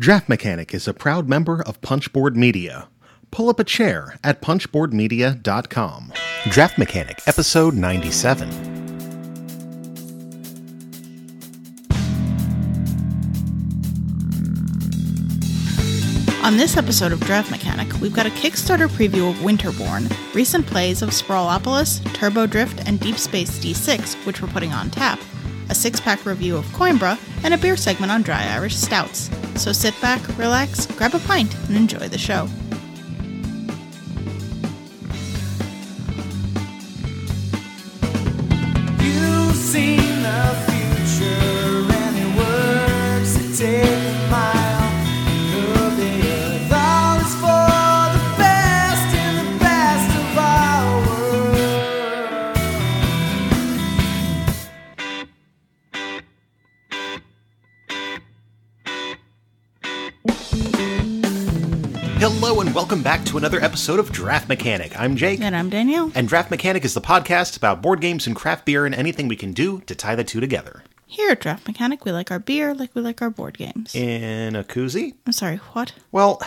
Draft Mechanic is a proud member of Punchboard Media. Pull up a chair at punchboardmedia.com. Draft Mechanic, episode 97. On this episode of Draft Mechanic, we've got a Kickstarter preview of Winterborne, recent plays of Sprawlopolis, Turbo Drift, and Deep Space D-6, which we're putting on tap, a 6-pack review of Coimbra, and a beer segment on Dry Irish Stouts. So sit back, relax, grab a pint, and enjoy the show. You've seen the future and it works to take a mile. The earth, all is for the best in the best of our world. Hello and welcome back to another episode of Draft Mechanic. I'm Jake. And I'm Danielle. And Draft Mechanic is the podcast about board games and craft beer and anything we can do to tie the two together. Here at Draft Mechanic, we like our beer like we like our board games. In a koozie? I'm sorry, what? Well,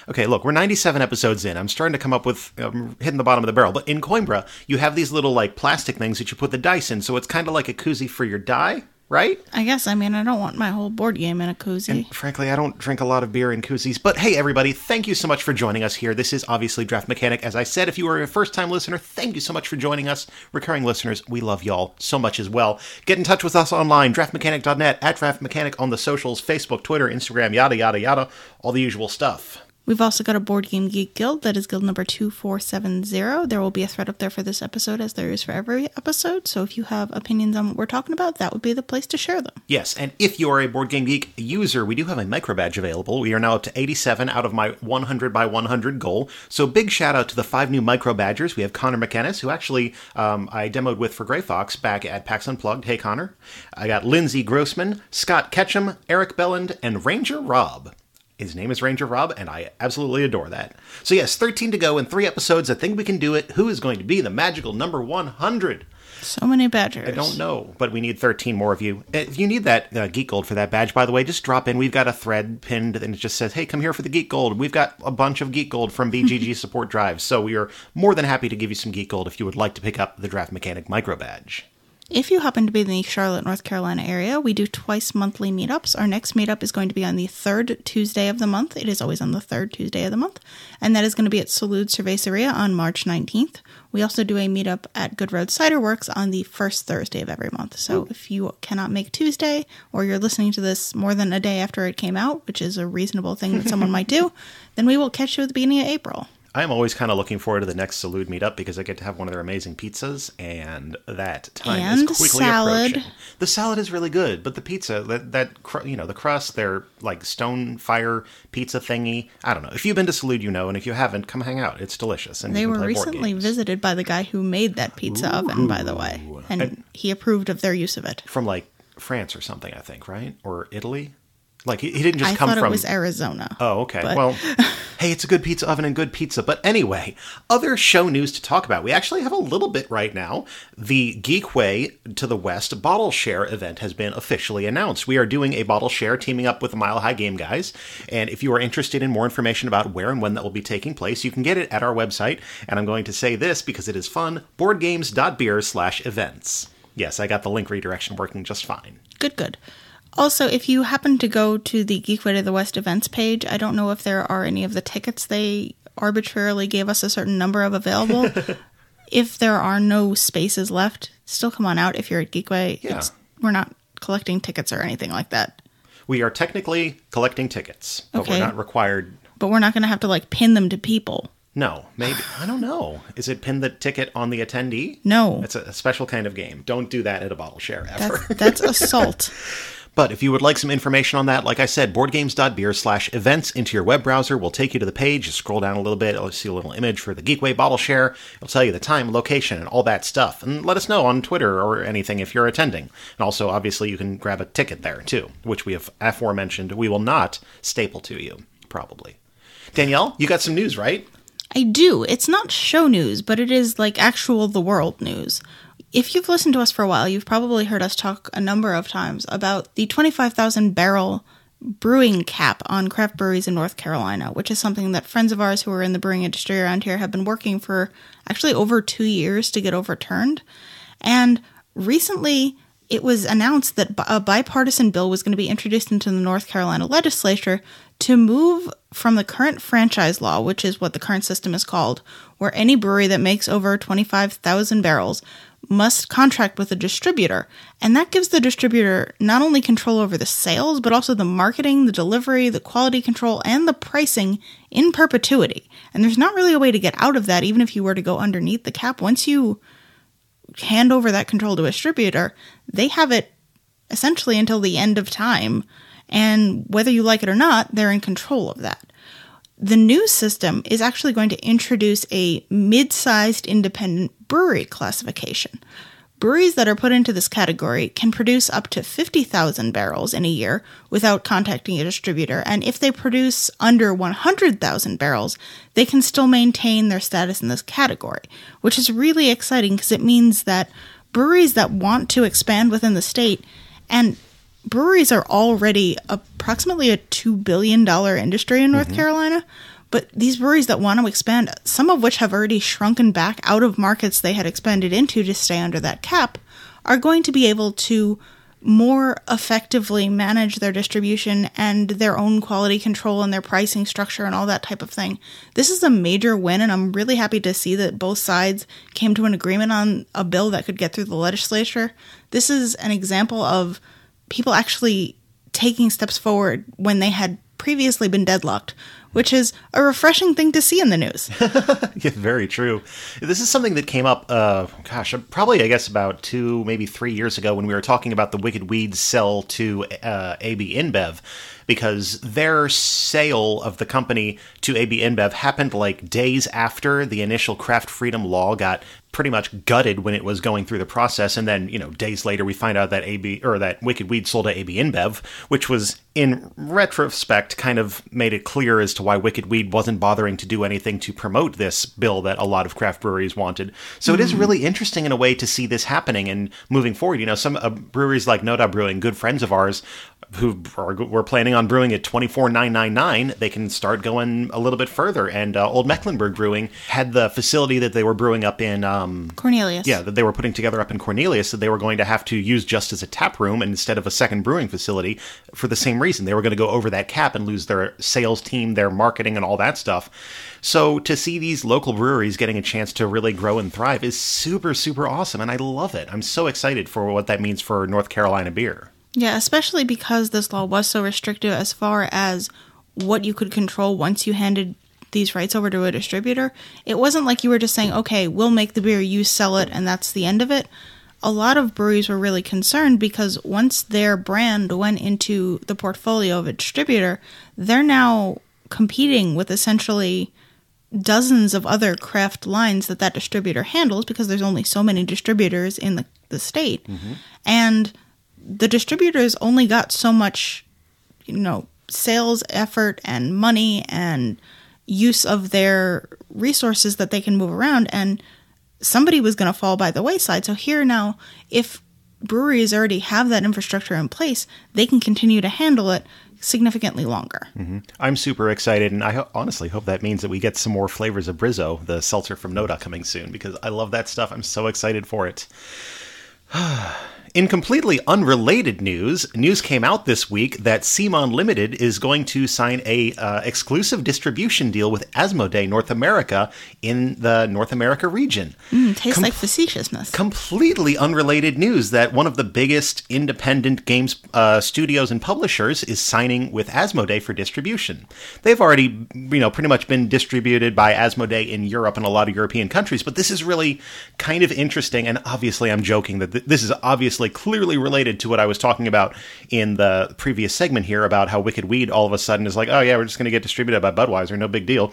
okay, look, we're 97 episodes in. I'm starting to come up with hitting the bottom of the barrel. But in Coimbra, you have these little, plastic things that you put the dice in. So it's kind of like a koozie for your die, right? I guess, I don't want my whole board game in a koozie. And frankly, I don't drink a lot of beer in koozies. But hey, everybody, thank you so much for joining us here. This is obviously Draft Mechanic. As I said, if you are a first-time listener, thank you so much for joining us. Recurring listeners, we love y'all so much as well. Get in touch with us online, draftmechanic.net, at Draft Mechanic on the socials, Facebook, Twitter, Instagram, yada, yada, yada, all the usual stuff. We've also got a Board Game Geek Guild. That is guild number 2470. There will be a thread up there for this episode, as there is for every episode. So if you have opinions on what we're talking about, that would be the place to share them. Yes, and if you are a Board Game Geek user, we do have a micro badge available. We are now up to 87 out of my 100 by 100 goal. So big shout out to the 5 new micro badgers. We have Connor McKennis, who actually I demoed with for Grey Fox back at PAX Unplugged. Hey, Connor. I got Lindsay Grossman, Scott Ketchum, Eric Belland, and Ranger Rob. His name is Ranger Rob, and I absolutely adore that. So yes, 13 to go in 3 episodes. I think we can do it. Who is going to be the magical number 100? So many badgers. I don't know, but we need 13 more of you. If you need that Geek Gold for that badge, by the way, just drop in. We've got a thread pinned, and it just says, hey, come here for the Geek Gold. We've got a bunch of Geek Gold from BGG support drives, so we are more than happy to give you some Geek Gold if you would like to pick up the Draft Mechanic micro badge. If you happen to be in the Charlotte, North Carolina area, we do twice monthly meetups. Our next meetup is going to be on the 3rd Tuesday of the month. It is always on the 3rd Tuesday of the month. And that is going to be at Salud Cerveceria on March 19th. We also do a meetup at Good Road Cider Works on the 1st Thursday of every month. So if you cannot make Tuesday, or you're listening to this more than a day after it came out, which is a reasonable thing that someone might do, then we will catch you at the beginning of April. I'm always kind of looking forward to the next Salud meetup because I get to have one of their amazing pizzas, and that time is quickly approaching. The salad is really good, but the pizza, the crust, their stone fire pizza thingy, I don't know. If you've been to Salud, you know, and if you haven't, come hang out. It's delicious. And they were recently visited by the guy who made that pizza oven, by the way, and he approved of their use of it. From France or something, I think, right? Or Italy? He didn't just come from... I thought it was Arizona. Oh, okay. Well, hey, it's a good pizza oven and good pizza. But anyway, other show news to talk about. We actually have a little bit right now. The Geek Way to the West Bottle Share event has been officially announced. We are doing a bottle share teaming up with the Mile High Game Guys. And if you are interested in more information about where and when that will be taking place, you can get it at our website. And I'm going to say this because it is fun, boardgames.beer/events. Yes, I got the link redirection working just fine. Good. Also, if you happen to go to the Geek Way to the West events page, I don't know if there are any of the tickets. They arbitrarily gave us a certain number of available. If there are no spaces left, still come on out if you're at Geek Way. Yeah. We're not collecting tickets or anything like that. We are technically collecting tickets, but we're not required. But we're not going to have to pin them to people. No, maybe. I don't know. Is it pin the ticket on the attendee? No. It's a special kind of game. Don't do that at a bottle share ever. That's assault. But if you would like some information on that, like I said, boardgames.beer/events into your web browser will take you to the page. You scroll down a little bit, you'll see a little image for the Geekway bottle share. It'll tell you the time, location, and all that stuff. And let us know on Twitter or anything if you're attending. And also, obviously, you can grab a ticket there, too, which we have aforementioned we will not staple to you, probably. Danielle, you got some news, right? I do. It's not show news, but it is actual the world news. If you've listened to us for a while, you've probably heard us talk a number of times about the 25,000 barrel brewing cap on craft breweries in North Carolina, which is something that friends of ours who are in the brewing industry around here have been working for actually over 2 years to get overturned. And recently, it was announced that a bipartisan bill was going to be introduced into the North Carolina legislature to move from the current franchise law, which is what the current system is called, where any brewery that makes over 25,000 barrels must contract with a distributor. And that gives the distributor not only control over the sales, but also the marketing, the delivery, the quality control, and the pricing in perpetuity. And there's not really a way to get out of that, even if you were to go underneath the cap. Once you hand over that control to a distributor, they have it essentially until the end of time. And whether you like it or not, they're in control of that. The new system is actually going to introduce a mid-sized independent brewery classification. Breweries that are put into this category can produce up to 50,000 barrels in a year without contacting a distributor, and if they produce under 100,000 barrels, they can still maintain their status in this category, which is really exciting because it means that breweries that want to expand within the state, and breweries are already approximately a $2 billion industry in North Carolina, but these breweries that want to expand, some of which have already shrunken back out of markets they had expanded into to stay under that cap, are going to be able to more effectively manage their distribution and their own quality control and their pricing structure and all that type of thing. This is a major win, and I'm really happy to see that both sides came to an agreement on a bill that could get through the legislature. This is an example of people actually taking steps forward when they had previously been deadlocked, which is a refreshing thing to see in the news. Yeah, very true. This is something that came up, probably, I guess, about 2, maybe 3 years ago when we were talking about the Wicked Weed's sell to AB InBev, because their sale of the company to AB InBev happened like days after the initial craft freedom law got pretty much gutted when it was going through the process. And then, days later, we find out that that Wicked Weed sold to AB InBev, which was, in retrospect, kind of made it clear as to why Wicked Weed wasn't bothering to do anything to promote this bill that a lot of craft breweries wanted. So it is really interesting in a way to see this happening and moving forward. Some breweries like Noda Brewing, good friends of ours, who were planning on brewing at $24,999, they can start going a little bit further. And Old Mecklenburg Brewing had the facility that they were brewing up in Cornelius. Yeah, that they were putting together up in Cornelius that they were going to have to use just as a tap room instead of a second brewing facility for the same reason. They were going to go over that cap and lose their sales team, their marketing, and all that stuff. So to see these local breweries getting a chance to really grow and thrive is super, super awesome, and I love it. I'm so excited for what that means for North Carolina beer. Yeah, especially because this law was so restrictive as far as what you could control once you handed these rights over to a distributor. It wasn't like you were just saying, okay, we'll make the beer, you sell it, and that's the end of it. A lot of breweries were really concerned because once their brand went into the portfolio of a distributor, they're now competing with essentially dozens of other craft lines that distributor handles because there's only so many distributors in the state. And the distributors only got so much, sales effort and money and use of their resources that they can move around, and somebody was going to fall by the wayside. So here now, if breweries already have that infrastructure in place, they can continue to handle it significantly longer. I'm super excited, and I honestly hope that means that we get some more flavors of Brizzo, the seltzer from Noda, coming soon, because I love that stuff. I'm so excited for it. In completely unrelated news came out this week that CMON Limited is going to sign a exclusive distribution deal with Asmodee North America in the North America region. Tastes like facetiousness. Completely unrelated news that one of the biggest independent games studios and publishers is signing with Asmodee for distribution. They've already, pretty much been distributed by Asmodee in Europe and a lot of European countries, but this is really kind of interesting, and obviously I'm joking that this is obviously clearly related to what I was talking about in the previous segment here about how Wicked Weed all of a sudden is like, oh yeah, we're just going to get distributed by Budweiser, no big deal.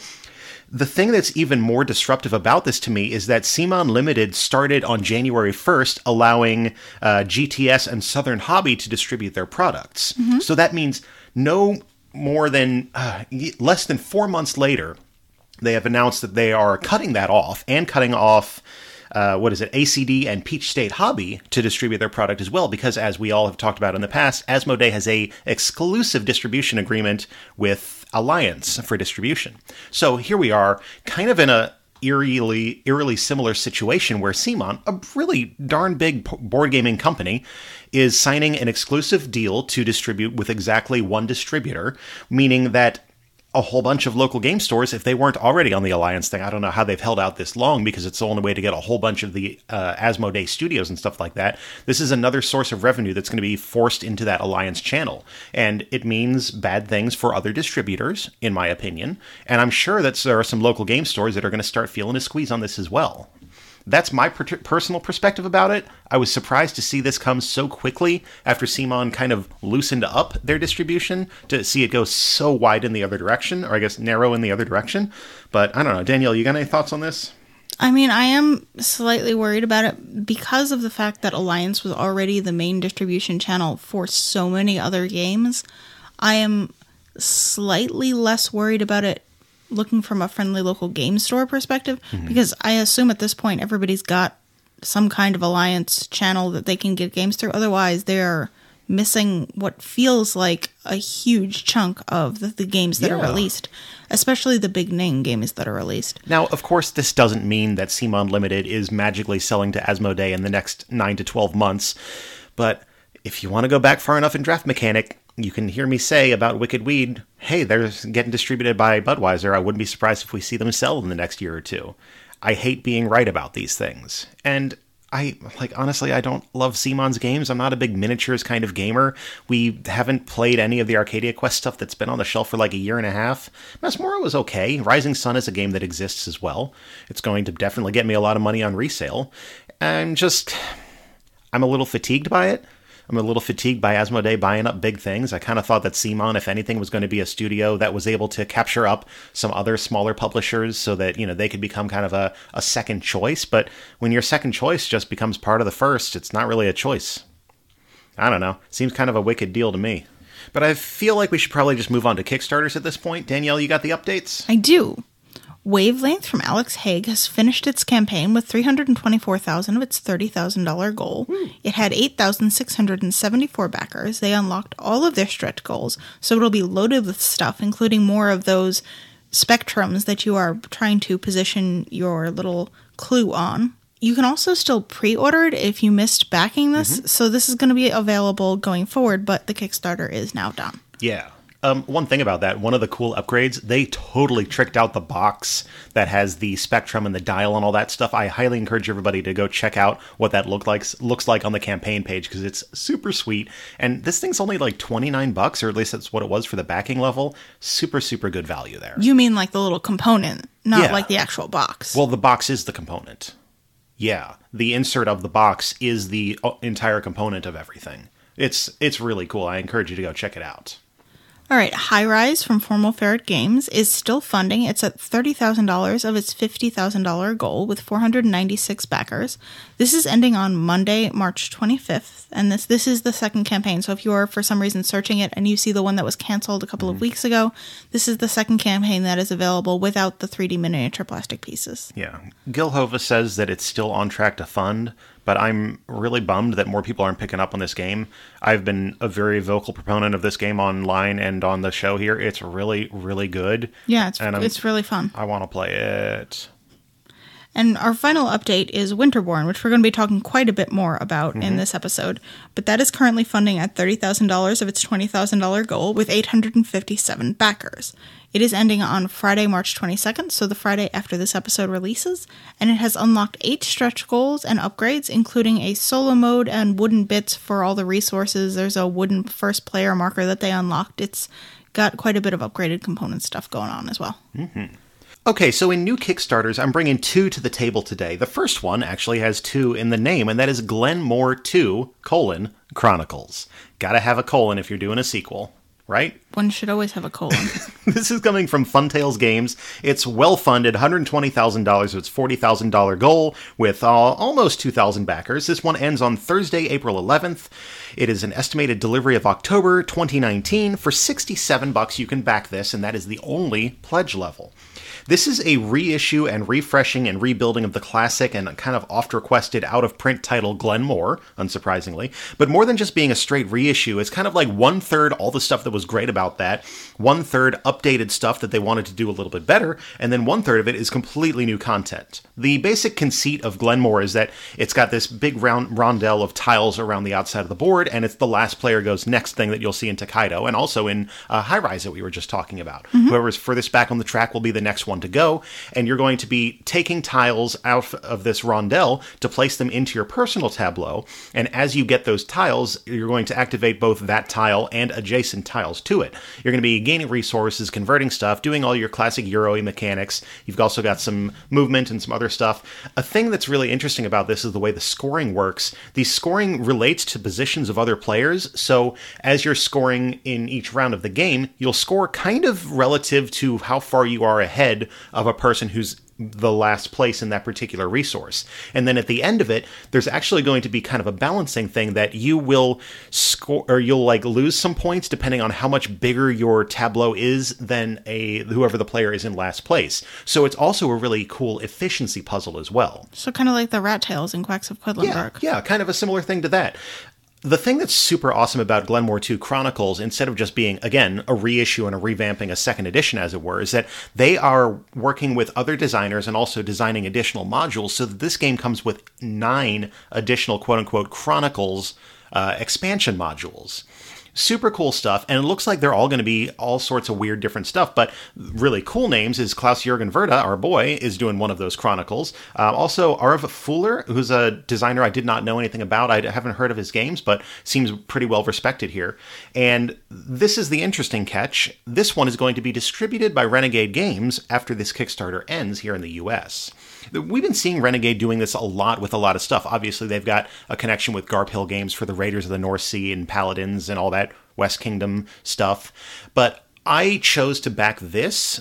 The thing that's even more disruptive about this to me is that CMON Limited started on January 1st allowing GTS and Southern Hobby to distribute their products. So that means no more than less than 4 months later, they have announced that they are cutting that off and cutting off ACD and Peach State Hobby to distribute their product as well, because as we all have talked about in the past, Asmodee has a exclusive distribution agreement with Alliance for distribution. So here we are, kind of in a eerily similar situation where CMON, a really darn big board gaming company, is signing an exclusive deal to distribute with exactly one distributor, meaning that a whole bunch of local game stores, if they weren't already on the Alliance thing, I don't know how they've held out this long, because it's the only way to get a whole bunch of the Asmodee studios and stuff like that. This is another source of revenue that's going to be forced into that Alliance channel. And it means bad things for other distributors, in my opinion. And I'm sure that there are some local game stores that are going to start feeling a squeeze on this as well. That's my personal perspective about it. I was surprised to see this come so quickly after CMON kind of loosened up their distribution, to see it go so wide in the other direction, or I guess narrow in the other direction. But I don't know. Danielle, you got any thoughts on this? I mean, I am slightly worried about it because of the fact that Alliance was already the main distribution channel for so many other games. I am slightly less worried about it looking from a friendly local game store perspective, because I assume at this point everybody's got some kind of Alliance channel that they can get games through. Otherwise, they're missing what feels like a huge chunk of the games that are released, especially the big name games that are released. Now, of course, this doesn't mean that CMON Limited is magically selling to Asmodee in the next 9 to 12 months, but if you want to go back far enough in draft mechanic, you can hear me say about Wicked Weed, hey, they're getting distributed by Budweiser. I wouldn't be surprised if we see them sell in the next year or two. I hate being right about these things. And honestly, I don't love CMON's games. I'm not a big miniatures kind of gamer. We haven't played any of the Arcadia Quest stuff that's been on the shelf for like a year and a half. Masmorra was okay. Rising Sun is a game that exists as well. It's going to definitely get me a lot of money on resale. I'm a little fatigued by it. I'm a little fatigued by Asmodee buying up big things. I kind of thought that CMON, if anything, was going to be a studio that was able to capture up some other smaller publishers so that, they could become kind of a second choice. But when your second choice just becomes part of the first, it's not really a choice. I don't know. Seems kind of a wicked deal to me. But I feel like we should probably just move on to Kickstarters at this point. Danielle, you got the updates? I do. Wavelength from Alex Haig has finished its campaign with $324,000 of its $30,000 goal. It had 8,674 backers. They unlocked all of their stretch goals, so it'll be loaded with stuff, including more of those spectrums that you are trying to position your little clue on. You can also still pre-order it if you missed backing this, so this is going to be available going forward, but the Kickstarter is now done. Yeah. One thing about that, one of the cool upgrades, they totally tricked out the box that has the spectrum and the dial and all that stuff. I highly encourage everybody to go check out what that looks like on the campaign page, because it's super sweet. And this thing's only like $29, or at least that's what it was for the backing level. Super, super good value there. You mean like the little component, not like the actual box. Well, the box is the component. Yeah, the insert of the box is the entire component of everything. It's really cool. I encourage you to go check it out. All right, High Rise from Formal Ferret Games is still funding. It's at $30,000 of its $50,000 goal with 496 backers. This is ending on Monday, March 25th, and this is the second campaign. So if you are, for some reason, searching it and you see the one that was canceled a couple of weeks ago, this is the second campaign that is available without the 3D miniature plastic pieces. Yeah. Gilhova says that it's still on track to fund, but I'm really bummed that more people aren't picking up on this game. I've been a very vocal proponent of this game online and on the show here. It's really, really good. Yeah, it's really fun. I want to play it. And our final update is Winterborne, which we're going to be talking quite a bit more about in this episode. But that is currently funding at $30,000 of its $20,000 goal with 857 backers. It is ending on Friday, March 22nd, so the Friday after this episode releases, and it has unlocked 8 stretch goals and upgrades, including a solo mode and wooden bits for all the resources. There's a wooden first player marker that they unlocked. It's got quite a bit of upgraded component stuff going on as well. Okay, so in new Kickstarters, I'm bringing 2 to the table today. The first one actually has 2 in the name, and that is Glen 2, Chronicles. Gotta have a colon if you're doing a sequel. right? One should always have a colon. This is coming from Funtails Games. It's well-funded, $120,000 of its $40,000 goal, with almost 2,000 backers. This one ends on Thursday, April 11th. It is an estimated delivery of October 2019. For $67, you can back this, and that is the only pledge level. This is a reissue and refreshing and rebuilding of the classic and kind of oft-requested out-of-print title Glenmore, unsurprisingly. But more than just being a straight reissue, it's kind of like one-third all the stuff that was great about that, one-third updated stuff that they wanted to do a little bit better, and then one-third of it is completely new content. The basic conceit of Glenmore is that it's got this big round rondel of tiles around the outside of the board, and it's the last player goes next thing that you'll see in Tokaido, and also in High Rise that we were just talking about. Mm-hmm. Whoever's furthest back on the track will be the next one to go, and you're going to be taking tiles out of this rondel to place them into your personal tableau, and as you get those tiles, you're going to activate both that tile and adjacent tiles to it. You're going to be gaining resources, converting stuff, doing all your classic Euro-y mechanics. You've also got some movement and some other stuff. A thing that's really interesting about this is the way the scoring works. The scoring relates to positions of other players, so as you're scoring in each round of the game, you'll score kind of relative to how far you are ahead of a person who's the last place in that particular resource. And then at the end of it, there's actually going to be kind of a balancing thing that you will score, or you'll like lose some points depending on how much bigger your tableau is than whoever the player is in last place. So it's also a really cool efficiency puzzle as well. So kind of like the rat tails in Quacks of Quedlinburg. Yeah, kind of a similar thing to that. The thing that's super awesome about Glenmore 2 Chronicles, instead of just being, again, a reissue and a revamping, a second edition, as it were, is that they are working with other designers and also designing additional modules, so that this game comes with 9 additional quote-unquote Chronicles expansion modules. Super cool stuff, and it looks like they're all going to be all sorts of weird different stuff, but really cool names is Klaus-Jürgen Werda, our boy, is doing one of those Chronicles. Also, Arv Fuller, who's a designer I did not know anything about. I haven't heard of his games, but seems pretty well respected here. And this is the interesting catch. This one is going to be distributed by Renegade Games after this Kickstarter ends here in the US. We've been seeing Renegade doing this a lot with a lot of stuff. Obviously, they've got a connection with Garp Hill Games for the Raiders of the North Sea and Paladins and all that West Kingdom stuff. But I chose to back this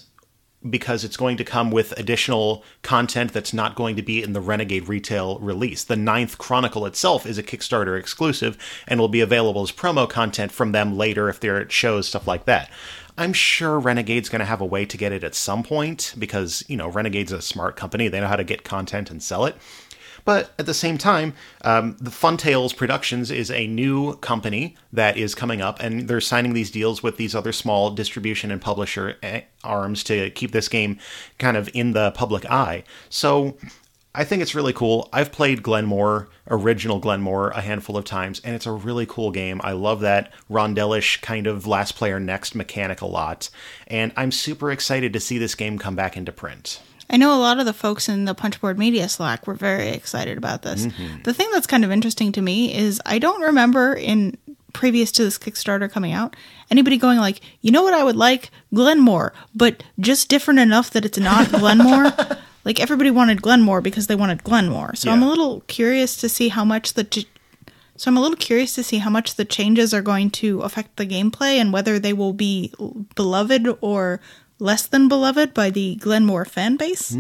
because it's going to come with additional content that's not going to be in the Renegade retail release. The 9th Chronicle itself is a Kickstarter exclusive and will be available as promo content from them later if they're at shows, stuff like that. I'm sure Renegade's going to have a way to get it at some point because, you know, Renegade's a smart company. They know how to get content and sell it. But at the same time, the Funtails Productions is a new company that is coming up, and they're signing these deals with these other small distribution and publisher arms to keep this game kind of in the public eye. So I think it's really cool. I've played Glenmore, original Glenmore, a handful of times, and it's a really cool game. I love that rondelish kind of last player next mechanic a lot, and I'm super excited to see this game come back into print. I know a lot of the folks in the Punchboard Media Slack were very excited about this. Mm-hmm. The thing that's kind of interesting to me is I don't remember in previous to this Kickstarter coming out, anybody going like, you know what I would like? Glenmore, but just different enough that it's not Glenmore. Like everybody wanted Glenmore because they wanted Glenmore. So yeah. I'm a little curious to see how much the changes are going to affect the gameplay and whether they will be beloved or less than beloved by the Glenmore fan base,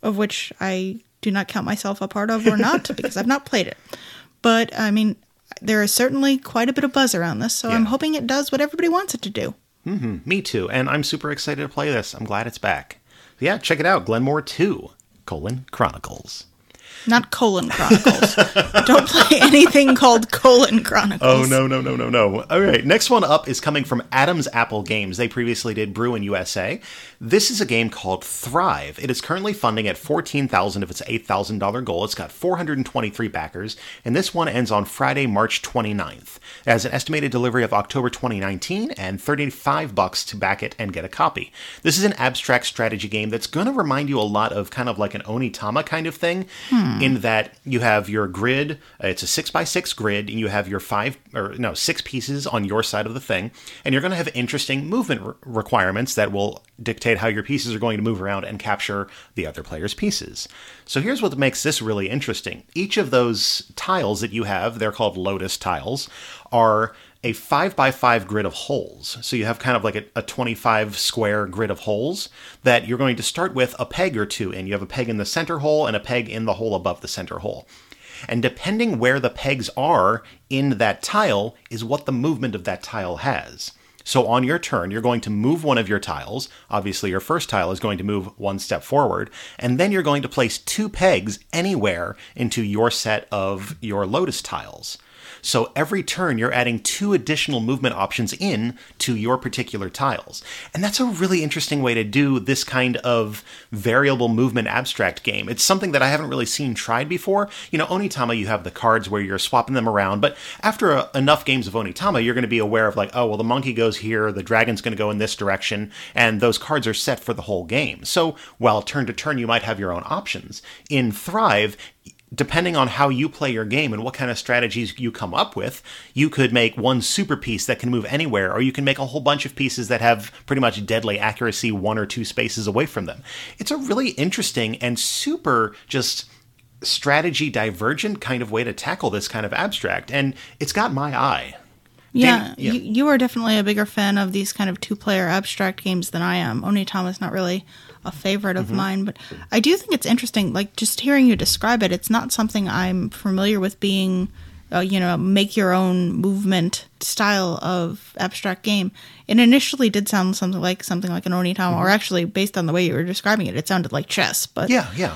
of which I do not count myself a part of or not because I've not played it. But, I mean, there is certainly quite a bit of buzz around this, so yeah. I'm hoping it does what everybody wants it to do. Mm-hmm. Me too, and I'm super excited to play this. I'm glad it's back. Yeah, check it out, Glenmore 2, Chronicles. Not Chronicles. Don't play anything called Chronicles. Oh, no. All right, next one up is coming from Adam's Apple Games. They previously did Brew in USA. This is a game called Thrive. It is currently funding at $14,000 of its $8,000 goal. It's got 423 backers, and this one ends on Friday, March 29th. It has an estimated delivery of October 2019 and $35 to back it and get a copy. This is an abstract strategy game that's going to remind you a lot of kind of like an Onitama kind of thing. In that you have your grid, it's a 6x6 grid, and you have your 6 pieces on your side of the thing, and you're going to have interesting movement requirements that will dictate how your pieces are going to move around and capture the other player's pieces. So here's what makes this really interesting. Each of those tiles that you have, they're called Lotus tiles, are a 5x5 grid of holes. So you have kind of like a 25 square grid of holes that you're going to start with a peg or two in. You have a peg in the center hole and a peg in the hole above the center hole. And depending where the pegs are in that tile is what the movement of that tile has. So on your turn, you're going to move one of your tiles. Obviously, your first tile is going to move one step forward. And then you're going to place 2 pegs anywhere into your set of your lotus tiles. So every turn, you're adding 2 additional movement options in to your particular tiles. And that's a really interesting way to do this kind of variable movement abstract game. It's something that I haven't really seen tried before. You know, Onitama, you have the cards where you're swapping them around, but after enough games of Onitama, you're going to be aware of like, oh, well, the monkey goes here, the dragon's going to go in this direction, and those cards are set for the whole game. So while turn to turn, you might have your own options. In Thrive, depending on how you play your game and what kind of strategies you come up with, you could make one super piece that can move anywhere, or you can make a whole bunch of pieces that have pretty much deadly accuracy 1 or 2 spaces away from them. It's a really interesting and super just strategy divergent kind of way to tackle this kind of abstract, and it's got my eye. Yeah, you are definitely a bigger fan of these kind of 2-player abstract games than I am. Onitama's not really a favorite of mine, but I do think it's interesting, like, just hearing you describe it, it's not something I'm familiar with being, make your own movement style of abstract game. It initially did sound something like an Onitama, or actually, based on the way you were describing it, it sounded like chess, but... Yeah.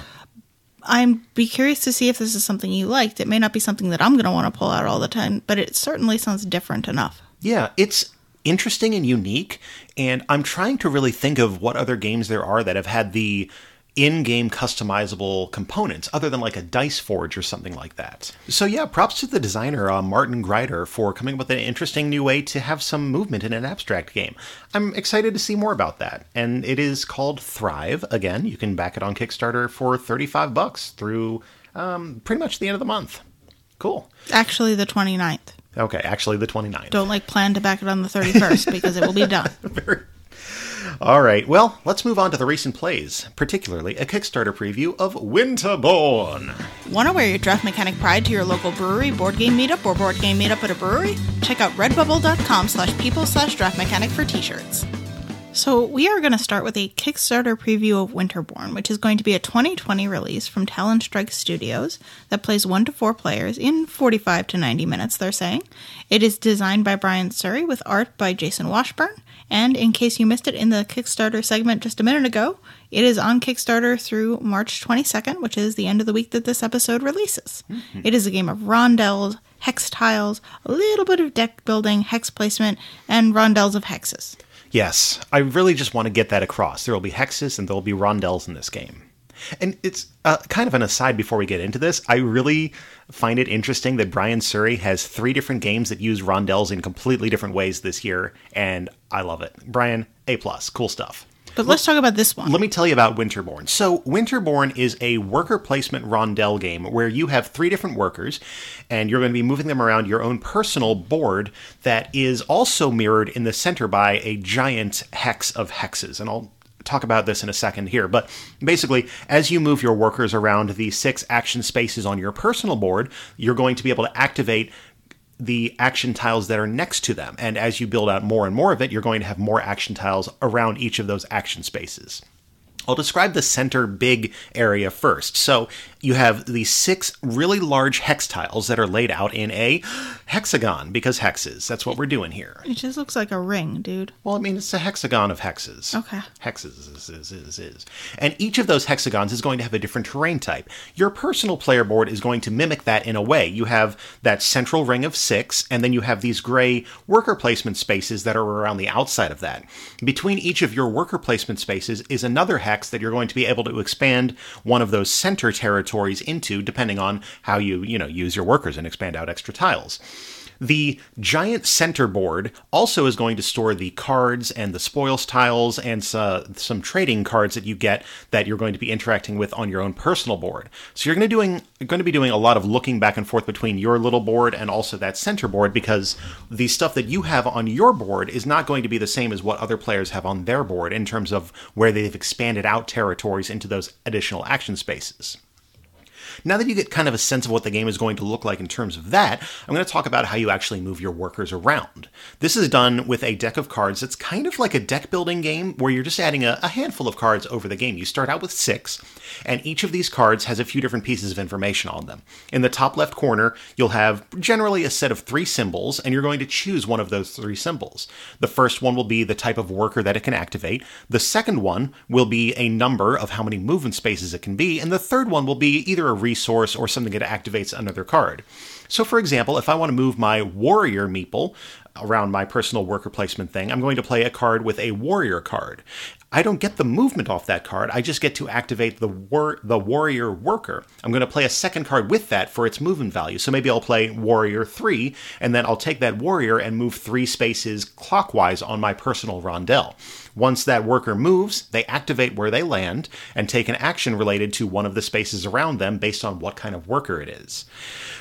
I'm be curious to see if this is something you liked. It may not be something that I'm going to want to pull out all the time, but it certainly sounds different enough. Yeah, it's interesting and unique, and I'm trying to really think of what other games there are that have had the in-game customizable components, other than like a dice forge or something like that. So yeah, props to the designer, Martin Greider, for coming up with an interesting new way to have some movement in an abstract game. I'm excited to see more about that. And it is called Thrive. Again, you can back it on Kickstarter for $35 through pretty much the end of the month. Cool. Actually, the 29th. Okay, actually the 29th. Don't plan to back it on the 31st because it will be done. All right, well, let's move on to the recent plays, particularly a Kickstarter preview of Winterborne. Want to wear your draft mechanic pride to your local brewery, board game meetup, or board game meetup at a brewery? Check out redbubble.com/people/draftmechanic for t-shirts. So we are going to start with a Kickstarter preview of Winterborne, which is going to be a 2020 release from Talon Strike Studios that plays 1 to 4 players in 45 to 90 minutes, they're saying. It is designed by Brian Suhre with art by Jason Washburn. And in case you missed it in the Kickstarter segment just a minute ago, it is on Kickstarter through March 22nd, which is the end of the week that this episode releases. Mm-hmm. It is a game of rondels, hex tiles, a little bit of deck building, hex placement, and rondels of hexes. Yes, I really just want to get that across. There will be hexes and there will be rondels in this game. And it's kind of an aside before we get into this. I really find it interesting that Brian Suhre has 3 different games that use rondels in completely different ways this year, and I love it. Brian, A+, cool stuff. But let's talk about this one. Let me tell you about Winterborne. So Winterborne is a worker placement rondel game where you have 3 different workers, and you're going to be moving them around your own personal board that is also mirrored in the center by a giant hex of hexes. And I'll talk about this in a second here, but basically, as you move your workers around the 6 action spaces on your personal board, you're going to be able to activate the action tiles that are next to them. And as you build out more and more of it, you're going to have more action tiles around each of those action spaces. I'll describe the center big area first. So you have these 6 really large hex tiles that are laid out in a hexagon, because hexes. That's what we're doing here. It just looks like a ring, dude. Well, I mean, it's a hexagon of hexes. Okay. Hexes is. And each of those hexagons is going to have a different terrain type. Your personal player board is going to mimic that in a way. You have that central ring of 6, and then you have these gray worker placement spaces that are around the outside of that. Between each of your worker placement spaces is another hex that you're going to be able to expand one of those center territories into, depending on how you use your workers and expand out extra tiles. The giant center board also is going to store the cards and the spoils tiles and some trading cards that you get that you're going to be interacting with on your own personal board. So you're going to be doing a lot of looking back and forth between your little board and also that center board, because the stuff that you have on your board is not going to be the same as what other players have on their board in terms of where they've expanded out territories into those additional action spaces. Now that you get kind of a sense of what the game is going to look like in terms of that, I'm going to talk about how you actually move your workers around. This is done with a deck of cards that's kind of like a deck building game where you're just adding a handful of cards over the game. You start out with 6, and each of these cards has a few different pieces of information on them. In the top left corner, you'll have generally a set of 3 symbols, and you're going to choose one of those 3 symbols. The first one will be the type of worker that it can activate. The second one will be a number of how many movement spaces it can be, and the third one will be either a resource or something that activates another card. So for example, if I want to move my warrior meeple around my personal worker placement thing, I'm going to play a card with a warrior card. I don't get the movement off that card, I just get to activate the warrior worker. I'm going to play a second card with that for its movement value. So maybe I'll play warrior 3, and then I'll take that warrior and move 3 spaces clockwise on my personal rondel. Once that worker moves, they activate where they land and take an action related to one of the spaces around them based on what kind of worker it is.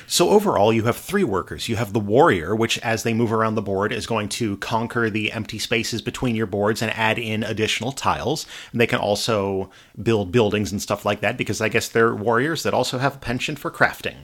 So overall, you have 3 workers. You have the warrior, which as they move around the board is going to conquer the empty spaces between your boards and add in additional tiles. And they can also build buildings and stuff like that because I guess they're warriors that also have a penchant for crafting.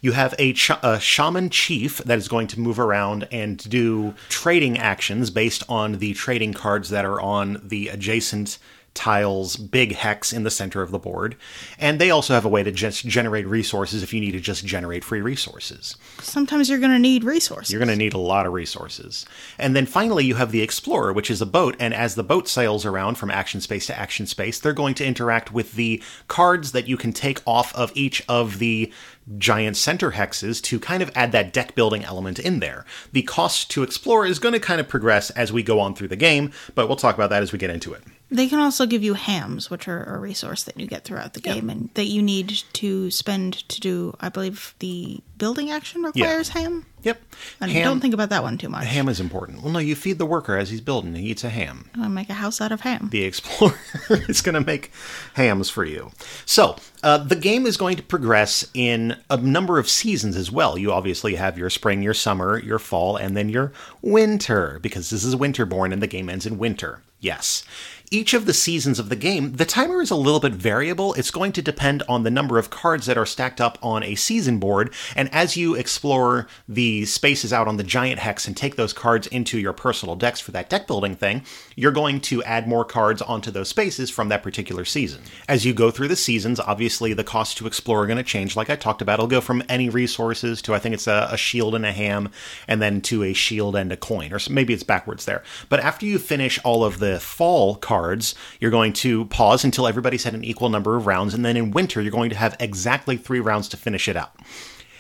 You have a shaman chief that is going to move around and do trading actions based on the trading cards that are on the adjacent tiles big hex in the center of the board. And they also have a way to just generate resources if you need to just generate free resources. Sometimes you're going to need resources. You're going to need a lot of resources. And then finally you have the explorer, which is a boat, and as the boat sails around from action space to action space, they're going to interact with the cards that you can take off of each of the giant center hexes to kind of add that deck building element in there. The cost to explore is going to kind of progress as we go on through the game, but we'll talk about that as we get into it. They can also give you hams, which are a resource that you get throughout the game and that you need to spend to do, I believe, the building action requires ham. Yep. And don't think about that one too much. Ham is important. Well, no, you feed the worker as he's building. He eats a ham. I'll make a house out of ham. The explorer is going to make hams for you. So, the game is going to progress in a number of seasons as well. You obviously have your spring, your summer, your fall, and then your winter, because this is Winterborne and the game ends in winter. Yes. Each of the seasons of the game, the timer is a little bit variable. It's going to depend on the number of cards that are stacked up on a season board, and as you explore the spaces out on the giant hex and take those cards into your personal decks for that deck building thing, you're going to add more cards onto those spaces from that particular season. As you go through the seasons, obviously the cost to explore are going to change, like I talked about. It'll go from any resources to, I think it's a shield and a ham, and then to a shield and a coin, or maybe it's backwards there. But after you finish all of the fall cards, you're going to pause until everybody's had an equal number of rounds, and then in winter you're going to have exactly 3 rounds to finish it out.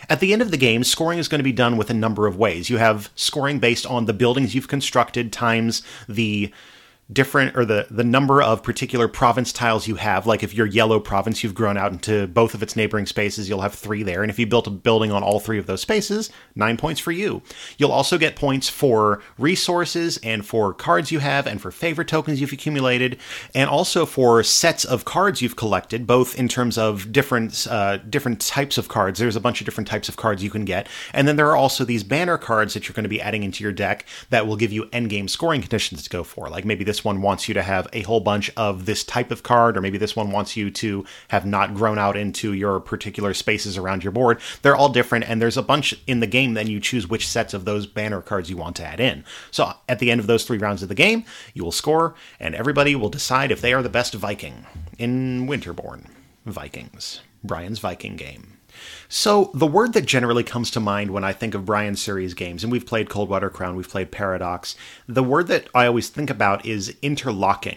At the end of the game, scoring is going to be done with a number of ways. You have scoring based on the buildings you've constructed times the different, or the number of particular province tiles you have. Like if you're yellow province, you've grown out into both of its neighboring spaces, you'll have 3 there. And if you built a building on all 3 of those spaces, 9 points for you. You'll also get points for resources and for cards you have and for favor tokens you've accumulated, and also for sets of cards you've collected, both in terms of different types of cards. There's a bunch of different types of cards you can get. And then there are also these banner cards that you're going to be adding into your deck that will give you endgame scoring conditions to go for. Like maybe this one wants you to have a whole bunch of this type of card, or maybe this one wants you to have not grown out into your particular spaces around your board. They're all different, and there's a bunch in the game, then you choose which sets of those banner cards you want to add in. So at the end of those 3 rounds of the game, you will score, and everybody will decide if they are the best Viking in Winterborne. Vikings. Brian's Viking game. So, the word that generally comes to mind when I think of Brian's series games, and we've played Coldwater Crown, we've played Paradox, the word that I always think about is interlocking.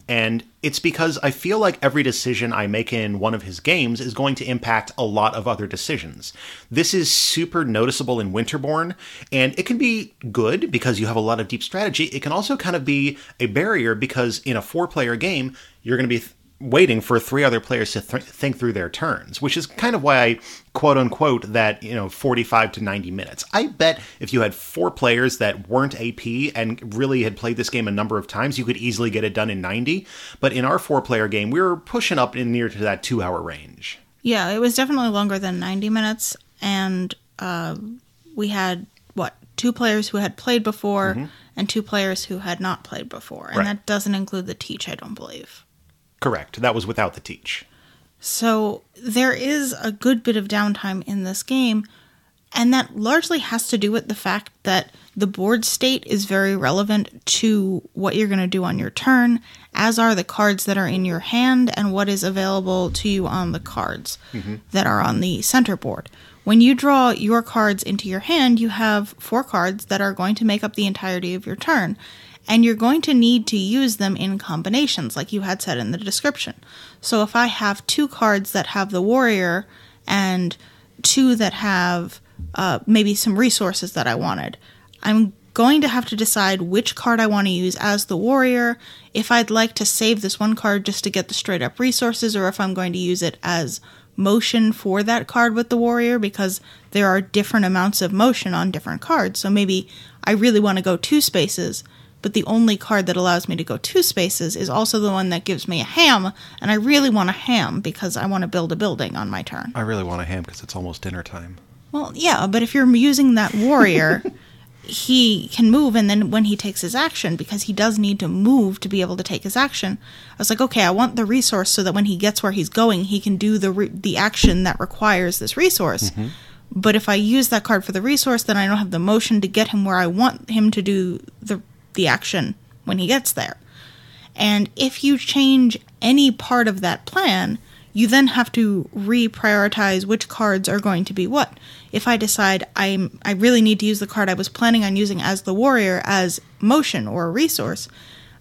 And it's because I feel like every decision I make in one of his games is going to impact a lot of other decisions. This is super noticeable in Winterborne, and it can be good because you have a lot of deep strategy. It can also kind of be a barrier because in a 4-player game, you're going to be waiting for 3 other players to think through their turns, which is kind of why I quote-unquote that, 45 to 90 minutes. I bet if you had 4 players that weren't AP and really had played this game a number of times, you could easily get it done in 90. But in our 4-player game, we were pushing up in near to that 2-hour range. Yeah, it was definitely longer than 90 minutes, and we had, 2 players who had played before and 2 players who had not played before. And that doesn't include the teach, I don't believe. Correct. That was without the teach. So there is a good bit of downtime in this game, and that largely has to do with the fact that the board state is very relevant to what you're going to do on your turn, as are the cards that are in your hand and what is available to you on the cards that are on the center board. When you draw your cards into your hand, you have 4 cards that are going to make up the entirety of your turn, and you're going to need to use them in combinations, like you had said in the description. So if I have 2 cards that have the warrior and 2 that have maybe some resources that I wanted, I'm going to have to decide which card I want to use as the warrior, if I'd like to save this one card just to get the straight up resources, or if I'm going to use it as motion for that card with the warrior, because there are different amounts of motion on different cards. So maybe I really want to go 2 spaces, but the only card that allows me to go 2 spaces is also the one that gives me a ham, and I really want a ham because I want to build a building on my turn. I really want a ham because it's almost dinner time. Well, yeah, but if you're using that warrior, he can move, and then when he takes his action, because he does need to move to be able to take his action, I was like, okay, I want the resource so that when he gets where he's going, he can do the action that requires this resource. But if I use that card for the resource, then I don't have the motion to get him where I want him to do the action when he gets there. And if you change any part of that plan, you then have to reprioritize which cards are going to be what. If I decide I really need to use the card I was planning on using as the warrior as motion or a resource,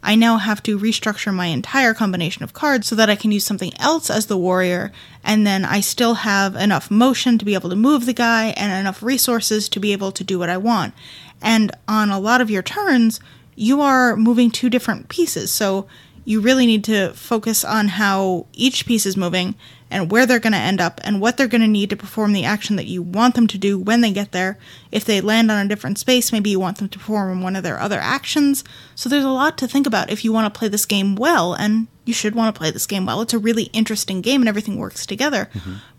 I now have to restructure my entire combination of cards so that I can use something else as the warrior, and then I still have enough motion to be able to move the guy and enough resources to be able to do what I want. And on a lot of your turns, you are moving 2 different pieces, so you really need to focus on how each piece is moving and where they're going to end up and what they're going to need to perform the action that you want them to do when they get there. If they land on a different space, maybe you want them to perform one of their other actions. So there's a lot to think about if you want to play this game well, and you should want to play this game well. It's a really interesting game and everything works together.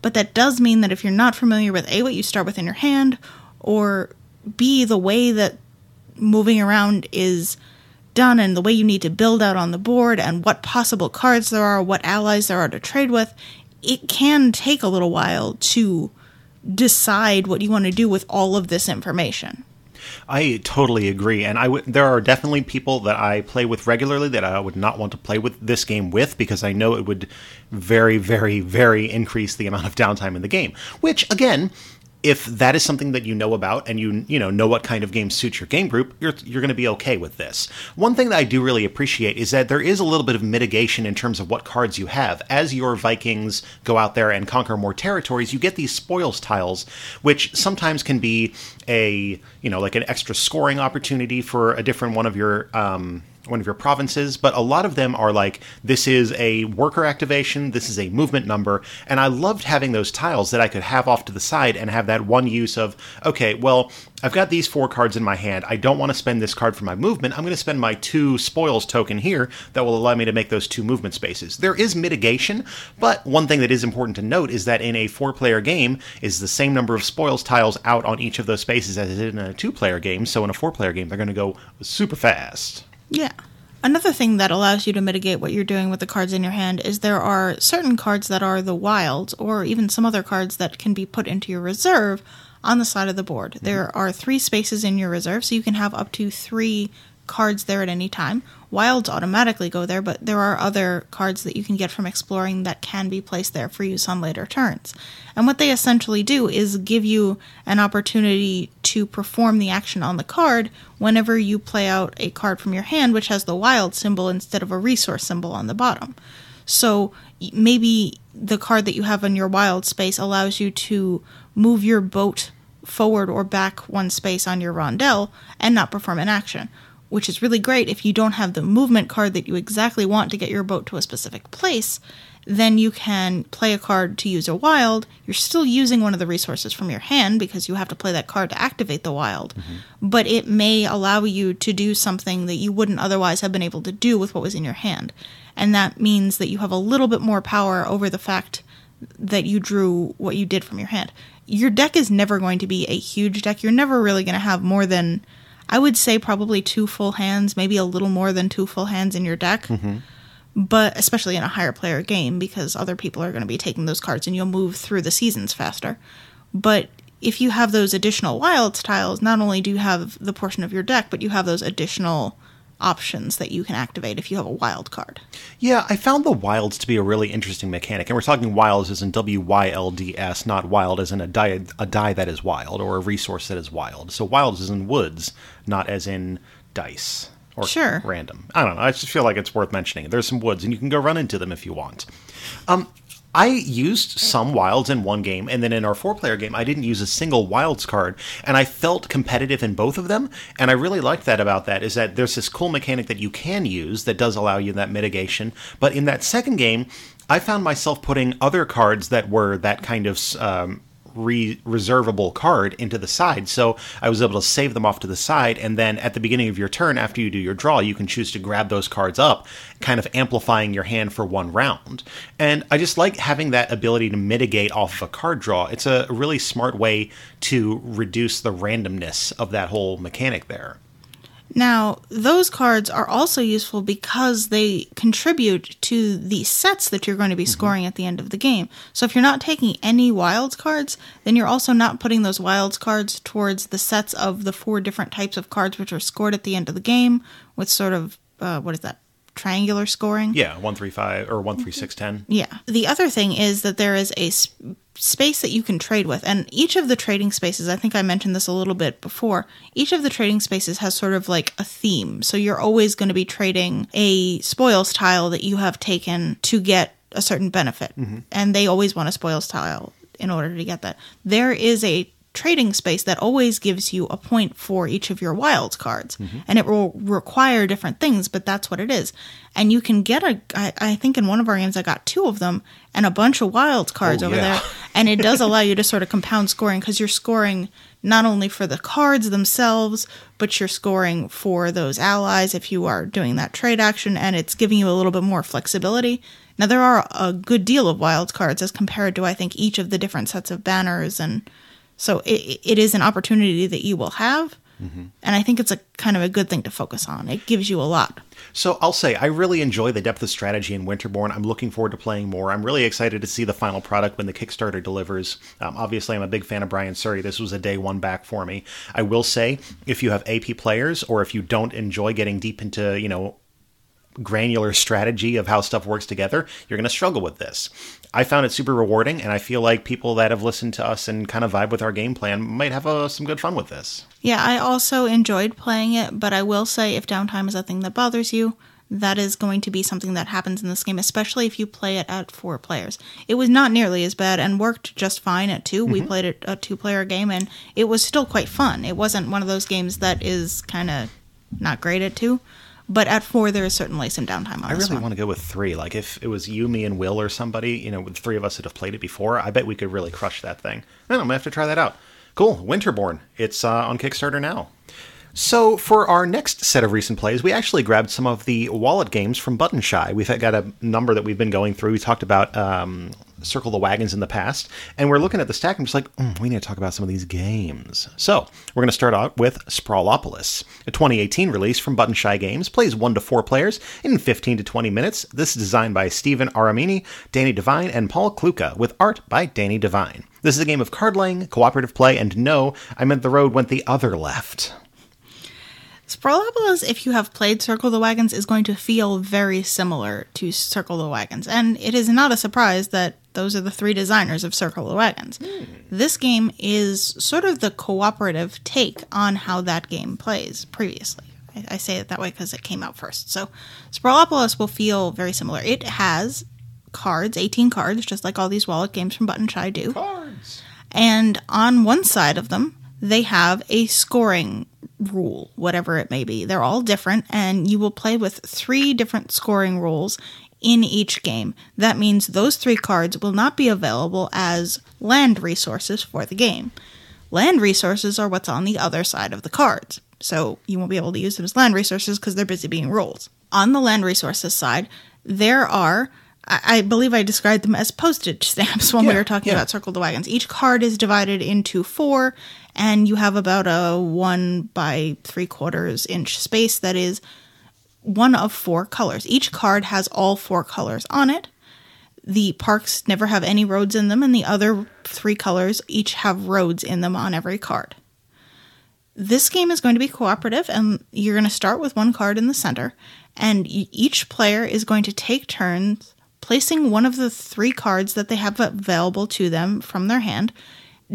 But that does mean that if you're not familiar with A, what you start with in your hand, or B, the way that moving around is done and the way you need to build out on the board and what possible cards there are, what allies there are to trade with, it can take a little while to decide what you want to do with all of this information. I totally agree, and there are definitely people that I play with regularly that I would not want to play with this game with, because I know it would very, very, very increase the amount of downtime in the game, which, again, if that is something that you know about and you know what kind of game suits your game group, you're going to be okay with this. One thing that I do really appreciate is that there is a little bit of mitigation in terms of what cards you have. As your Vikings go out there and conquer more territories, you get these spoils tiles, which sometimes can be like an extra scoring opportunity for a different one of your provinces, but a lot of them are like, this is a worker activation, this is a movement number, and I loved having those tiles that I could have off to the side and have that one use of, okay, well, I've got these 4 cards in my hand, I don't want to spend this card for my movement, I'm going to spend my 2 spoils token here that will allow me to make those 2 movement spaces. There is mitigation, but one thing that is important to note is that in a 4-player game is the same number of spoils tiles out on each of those spaces as it is in a 2-player game, so in a 4-player game they're going to go super fast. Yeah. Another thing that allows you to mitigate what you're doing with the cards in your hand is there are certain cards that are the wilds, or even some other cards that can be put into your reserve on the side of the board. There are 3 spaces in your reserve, so you can have up to 3 cards there at any time. Wilds automatically go there, but there are other cards that you can get from exploring that can be placed there for use on later turns. And what they essentially do is give you an opportunity to perform the action on the card whenever you play out a card from your hand which has the wild symbol instead of a resource symbol on the bottom. So maybe the card that you have in your wild space allows you to move your boat forward or back 1 space on your rondel and not perform an action, which is really great if you don't have the movement card that you exactly want to get your boat to a specific place. Then you can play a card to use a wild. You're still using one of the resources from your hand because you have to play that card to activate the wild. But it may allow you to do something that you wouldn't otherwise have been able to do with what was in your hand. And that means that you have a little bit more power over the fact that you drew what you did from your hand. Your deck is never going to be a huge deck. You're never really going to have more than, I would say, probably 2 full hands, maybe a little more than 2 full hands in your deck. but especially in a higher player game, because other people are going to be taking those cards and you'll move through the seasons faster. But if you have those additional wilds tiles, not only do you have the portion of your deck, but you have those additional options that you can activate if you have a wild card. Yeah, I found the wilds to be a really interesting mechanic. And we're talking wilds as in WYLDS, not wild as in a die that is wild or a resource that is wild. So wilds as in woods, not as in dice or Sure. random. I don't know. I just feel like it's worth mentioning. There's some woods, and you can go run into them if you want. I used some wilds in one game, and then in our 4-player game, I didn't use a single wilds card, and I felt competitive in both of them, and I really liked that about that, is that there's this cool mechanic that you can use that does allow you that mitigation, but in that second game, I found myself putting other cards that were that kind of reservable card into the side, so I was able to save them off to the side, and then at the beginning of your turn, after you do your draw, you can choose to grab those cards up, kind of amplifying your hand for one round. And I just like having that ability to mitigate off of a card draw. It's a really smart way to reduce the randomness of that whole mechanic there. Now, those cards are also useful because they contribute to the sets that you're going to be scoring at the end of the game. So if you're not taking any wilds cards, then you're also not putting those wilds cards towards the sets of the 4 different types of cards which are scored at the end of the game with sort of, triangular scoring? Yeah, 1, 3, 5, or 1, 3, 6, 10. Yeah. The other thing is that there is a space that you can trade with, and each of the trading spaces, I think I mentioned this a little bit before, each of the trading spaces has sort of like a theme. So you're always going to be trading a spoils tile that you have taken to get a certain benefit, and they always want a spoils tile in order to get that. There is a trading space that always gives you a point for each of your wild cards, and it will require different things, but that's what it is. And you can get I think in one of our games I got 2 of them and a bunch of wild cards over there, and it does allow you to sort of compound scoring, because you're scoring not only for the cards themselves, but you're scoring for those allies if you are doing that trade action, and it's giving you a little bit more flexibility. Now, there are a good deal of wild cards as compared to, I think, each of the different sets of banners, and so it is an opportunity that you will have, and I think it's a kind of a good thing to focus on. It gives you a lot. So I'll say, I really enjoy the depth of strategy in Winterborne. I'm looking forward to playing more. I'm really excited to see the final product when the Kickstarter delivers. Obviously, I'm a big fan of Brian Suhre. This was a day one back for me. I will say, if you have AP players, or if you don't enjoy getting deep into, granular strategy of how stuff works together, you're going to struggle with this. I found it super rewarding, and I feel like people that have listened to us and kind of vibe with our game plan might have some good fun with this. Yeah, I also enjoyed playing it, but I will say if downtime is a thing that bothers you, that is going to be something that happens in this game, especially if you play it at 4 players. It was not nearly as bad and worked just fine at 2. We played it a 2-player game, and it was still quite fun. It wasn't one of those games that is kind of not great at 2. But at 4, there is certainly some downtime on this one. I really want to go with 3. Like, if it was you, me, and Will or somebody, with 3 of us that have played it before, I bet we could really crush that thing. I'm going to have to try that out. Cool. Winterborne. It's on Kickstarter now. So for our next set of recent plays, we actually grabbed some of the wallet games from Button Shy. We've got a number that we've been going through. We talked about Circle the Wagons in the past, and we're looking at the stack and just like, we need to talk about some of these games. So we're going to start out with Sprawlopolis, a 2018 release from Button Shy Games, plays 1 to 4 players in 15 to 20 minutes. This is designed by Stephen Aramini, Danny Devine, and Paul Kluka, with art by Danny Devine. This is a game of card-laying, cooperative play, and no, I meant the road went the other left. Sprawlopolis, if you have played Circle the Wagons, is going to feel very similar to Circle the Wagons, and it is not a surprise that those are the 3 designers of Circle the Wagons. This game is sort of the cooperative take on how that game plays previously. I say it that way because it came out first. So Sprawlopolis will feel very similar. It has cards, 18 cards, just like all these wallet games from Button Shy do. Cards! And on one side of them, they have a scoring rule, whatever it may be. They're all different, and you will play with 3 different scoring rules in each game. That means those 3 cards will not be available as land resources for the game. Land resources are what's on the other side of the cards, so you won't be able to use them as land resources because they're busy being rules. On the land resources side, there are, I believe I described them as postage stamps when we were talking about Circle the Wagons. Each card is divided into 4, and you have about a 1 by 3/4 inch space that is one of 4 colors. Each card has all 4 colors on it. The parks never have any roads in them, and the other 3 colors each have roads in them on every card. This game is going to be cooperative, and you're going to start with 1 card in the center, and each player is going to take turns placing one of the 3 cards that they have available to them from their hand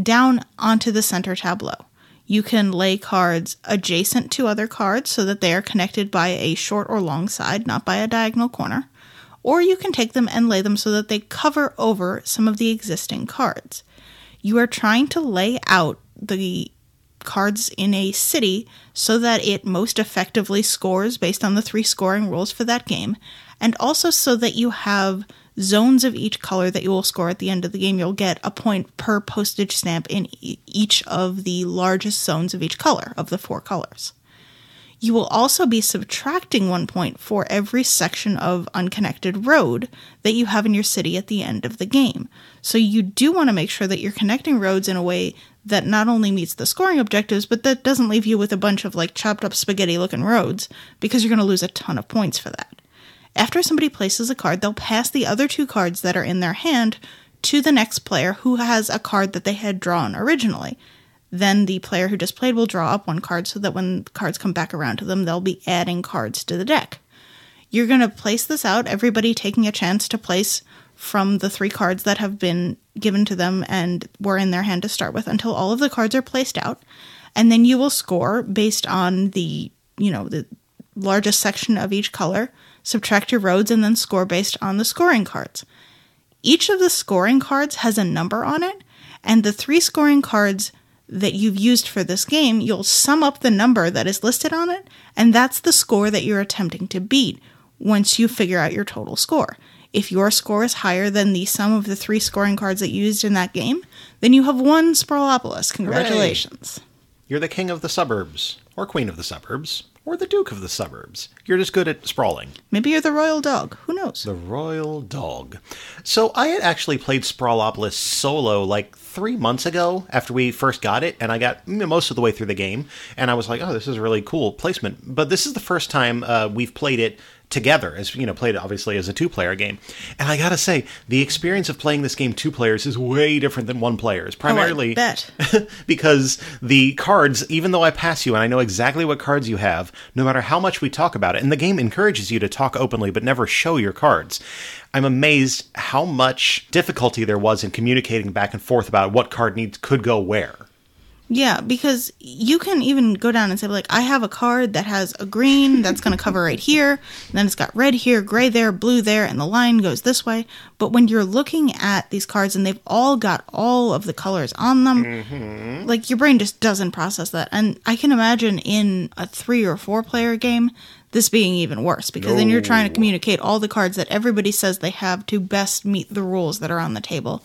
down onto the center tableau. You can lay cards adjacent to other cards so that they are connected by a short or long side, not by a diagonal corner. Or you can take them and lay them so that they cover over some of the existing cards. You are trying to lay out the cards in a city so that it most effectively scores based on the 3 scoring rules for that game, and also so that you have zones of each color that you will score at the end of the game. You'll get a point per postage stamp in each of the largest zones of each color, of the 4 colors. You will also be subtracting 1 point for every section of unconnected road that you have in your city at the end of the game. So you do want to make sure that you're connecting roads in a way that not only meets the scoring objectives, but that doesn't leave you with a bunch of chopped up spaghetti looking roads, because you're going to lose a ton of points for that. After somebody places a card, they'll pass the other 2 cards that are in their hand to the next player who has a card that they had drawn originally. Then the player who just played will draw up 1 card so that when cards come back around to them, they'll be adding cards to the deck. You're going to place this out, everybody taking a chance to place from the 3 cards that have been given to them and were in their hand to start with, until all of the cards are placed out. And then you will score based on the largest section of each color, subtract your roads, and then score based on the scoring cards. Each of the scoring cards has a number on it, and the 3 scoring cards that you've used for this game, you'll sum up the number that is listed on it, and that's the score that you're attempting to beat once you figure out your total score. If your score is higher than the sum of the 3 scoring cards that you used in that game, then you have won Sprawlopolis. Congratulations. Hooray. You're the king of the suburbs, or queen of the suburbs, or the duke of the suburbs. You're just good at sprawling. Maybe you're the royal dog. Who knows? The royal dog. So I had actually played Sprawlopolis solo 3 months ago after we first got it, and I got most of the way through the game, and I was like, oh, this is a really cool placement. But this is the first time we've played it together, as played it obviously as a 2-player game. And I gotta say, the experience of playing this game 2 players is way different than 1 players. Primarily, I bet. because the cards, even though I pass you and I know exactly what cards you have, no matter how much we talk about it, and the game encourages you to talk openly but never show your cards, I'm amazed how much difficulty there was in communicating back and forth about what card could go where. Yeah, because you can even go down and say, I have a card that has a green that's going to cover right here, and then it's got red here, gray there, blue there, and the line goes this way. But when you're looking at these cards and they've all got all of the colors on them, your brain just doesn't process that. And I can imagine in a 3 or 4 player game, this being even worse, because then you're trying to communicate all the cards that everybody says they have to best meet the rules that are on the table.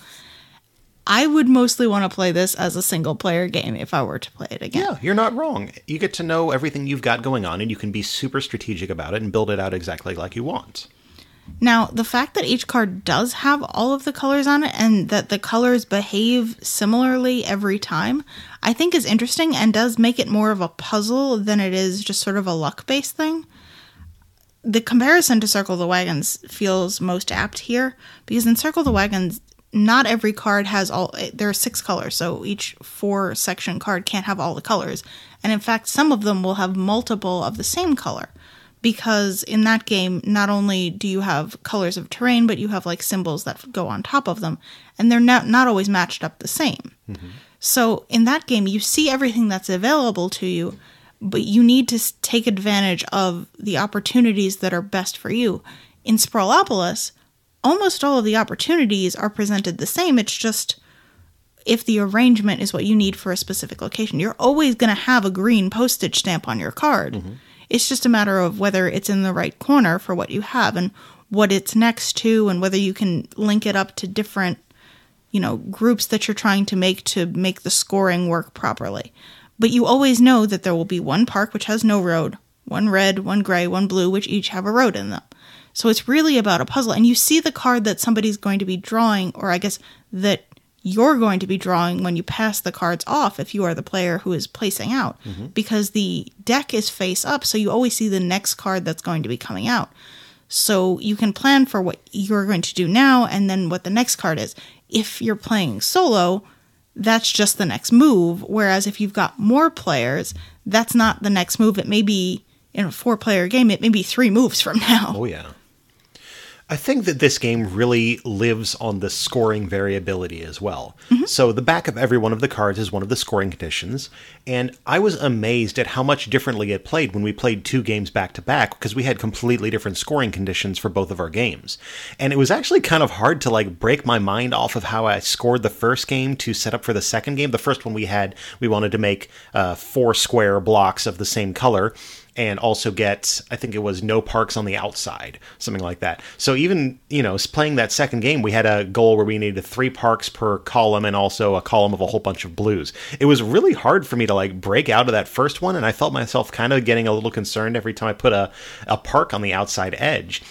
I would mostly want to play this as a single-player game if I were to play it again. Yeah, you're not wrong. You get to know everything you've got going on, and you can be super strategic about it and build it out exactly like you want. Now, the fact that each card does have all of the colors on it, and that the colors behave similarly every time, I think is interesting and does make it more of a puzzle than it is just sort of a luck-based thing. The comparison to Circle the Wagons feels most apt here, because in Circle the Wagons, not every card has all. There are 6 colors, so each 4-section card can't have all the colors. And in fact, some of them will have multiple of the same color, because in that game, not only do you have colors of terrain, but you have symbols that go on top of them, and they're not always matched up the same. Mm-hmm. So in that game, you see everything that's available to you, but you need to take advantage of the opportunities that are best for you. In Sprawlopolis, almost all of the opportunities are presented the same. It's just if the arrangement is what you need for a specific location. You're always going to have a green postage stamp on your card. Mm-hmm. It's just a matter of whether it's in the right corner for what you have and what it's next to, and whether you can link it up to different, groups that you're trying to make the scoring work properly. But you always know that there will be one park which has no road, one red, one gray, one blue, which each have a road in them. So it's really about a puzzle. And you see the card that somebody's going to be drawing, or I guess that you're going to be drawing when you pass the cards off if you are the player who is placing out, because the deck is face up, so you always see the next card that's going to be coming out. So you can plan for what you're going to do now and then what the next card is. If you're playing solo, that's just the next move, whereas if you've got more players, that's not the next move. It may be, in a 4-player game, it may be 3 moves from now. Oh, yeah. I think that this game really lives on the scoring variability as well. So the back of every one of the cards is one of the scoring conditions, and I was amazed at how much differently it played when we played 2 games back to back, because we had completely different scoring conditions for both of our games. And it was actually kind of hard to like break my mind off of how I scored the first game to set up for the second game. The first one we wanted to make 4 square blocks of the same color, and also get, I think it was no parks on the outside, something like that. So even, playing that second game, we had a goal where we needed 3 parks per column and also a column of a whole bunch of blues. It was really hard for me to like break out of that first one, and I felt myself kind of getting a little concerned every time I put a park on the outside edge.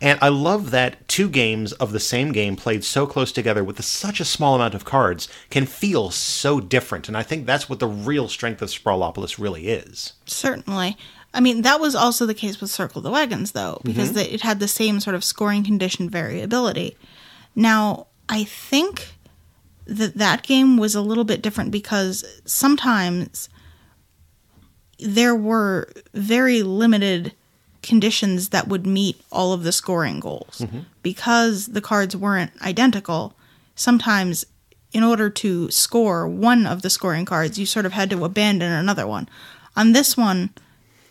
And I love that 2 games of the same game played so close together with such a small amount of cards can feel so different. And I think that's what the real strength of Sprawlopolis really is. Certainly. I mean, that was also the case with Circle the Wagons, though, because it had the same sort of scoring condition variability. Now, I think that game was a little bit different because sometimes there were very limited conditions that would meet all of the scoring goals. Because the cards weren't identical, sometimes in order to score one of the scoring cards, you sort of had to abandon another one. On this one,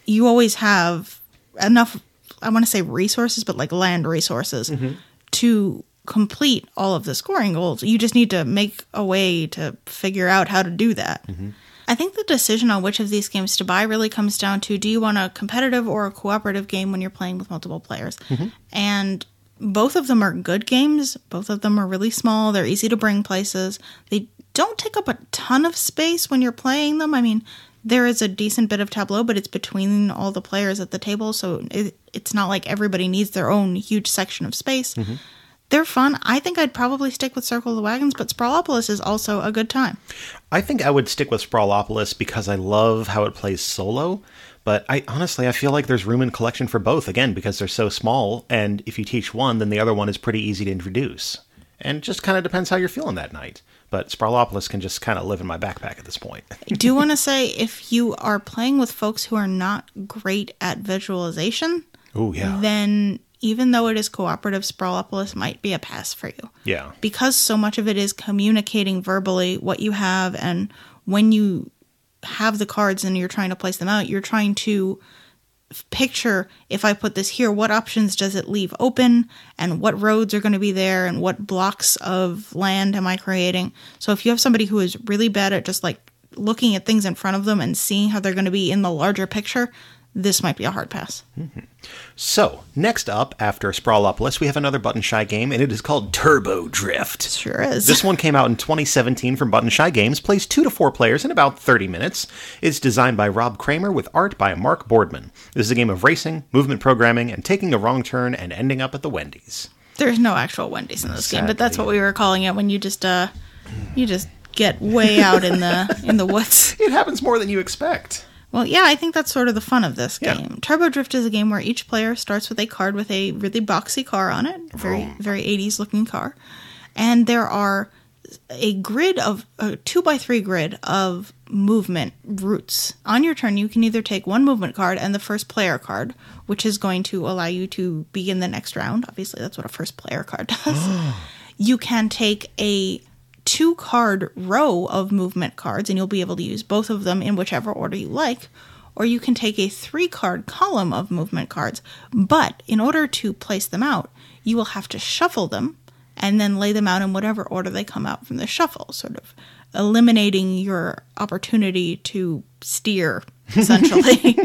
you always have enough, I want to say resources, but like land resources to complete all of the scoring goals. You just need to make a way to figure out how to do that. I think the decision on which of these games to buy really comes down to, do you want a competitive or a cooperative game when you're playing with multiple players? And both of them are good games. Both of them are really small. They're easy to bring places. They don't take up a ton of space when you're playing them. I mean, there is a decent bit of tableau, but it's between all the players at the table, so it's not like everybody needs their own huge section of space. They're fun. I think I'd probably stick with Circle of the Wagons, but Sprawlopolis is also a good time. I think I would stick with Sprawlopolis because I love how it plays solo, but I feel like there's room in collection for both, again, because they're so small, and if you teach one, then the other one is pretty easy to introduce. And it just kind of depends how you're feeling that night. But Sprawlopolis can just kind of live in my backpack at this point. I do want to say, if you are playing with folks who are not great at visualization, then even though it is cooperative, Sprawlopolis might be a pass for you. Yeah. Because so much of it is communicating verbally what you have, and when you have the cards and you're trying to place them out, you're trying to picture, if I put this here, what options does it leave open, and what roads are going to be there, and what blocks of land am I creating. So if you have somebody who is really bad at just like looking at things in front of them and seeing how they're going to be in the larger picture, this might be a hard pass. So, next up, after Sprawlopolis, we have another Button Shy game, and it is called Turbo Drift. Sure is. This one came out in 2017 from Button Shy Games, plays 2 to 4 players in about 30 minutes. It's designed by Rob Kramer with art by Mark Boardman. This is a game of racing, movement programming, and taking a wrong turn and ending up at the Wendy's. There's no actual Wendy's in this game, but that's what we were calling it when you just get way out in the woods. It happens more than you expect. Well, yeah, I think that's sort of the fun of this game. Yeah. Turbo Drift is a game where each player starts with a card with a really boxy car on it. Very 80s looking car. And there are a 2x3 grid of movement routes. On your turn, you can either take one movement card and the first player card, which is going to allow you to begin the next round. Obviously, that's what a first player card does. You can take a 2-card row of movement cards, and you'll be able to use both of them in whichever order you like, or you can take a 3-card column of movement cards, but in order to place them out, you will have to shuffle them and then lay them out in whatever order they come out from the shuffle, sort of eliminating your opportunity to steer, essentially.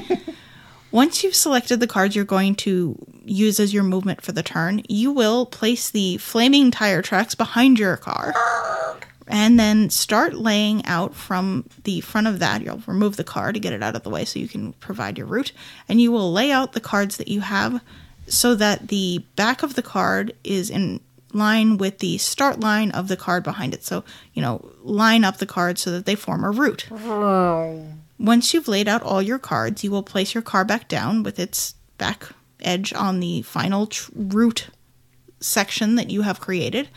Once you've selected the cards you're going to use as your movement for the turn, you will place the flaming tire tracks behind your car and then start laying out from the front of that. You'll remove the car to get it out of the way so you can provide your route, and you will lay out the cards that you have so that the back of the card is in line with the start line of the card behind it. So, line up the cards so that they form a root. Once you've laid out all your cards, you will place your card back down with its back edge on the final root section that you have created.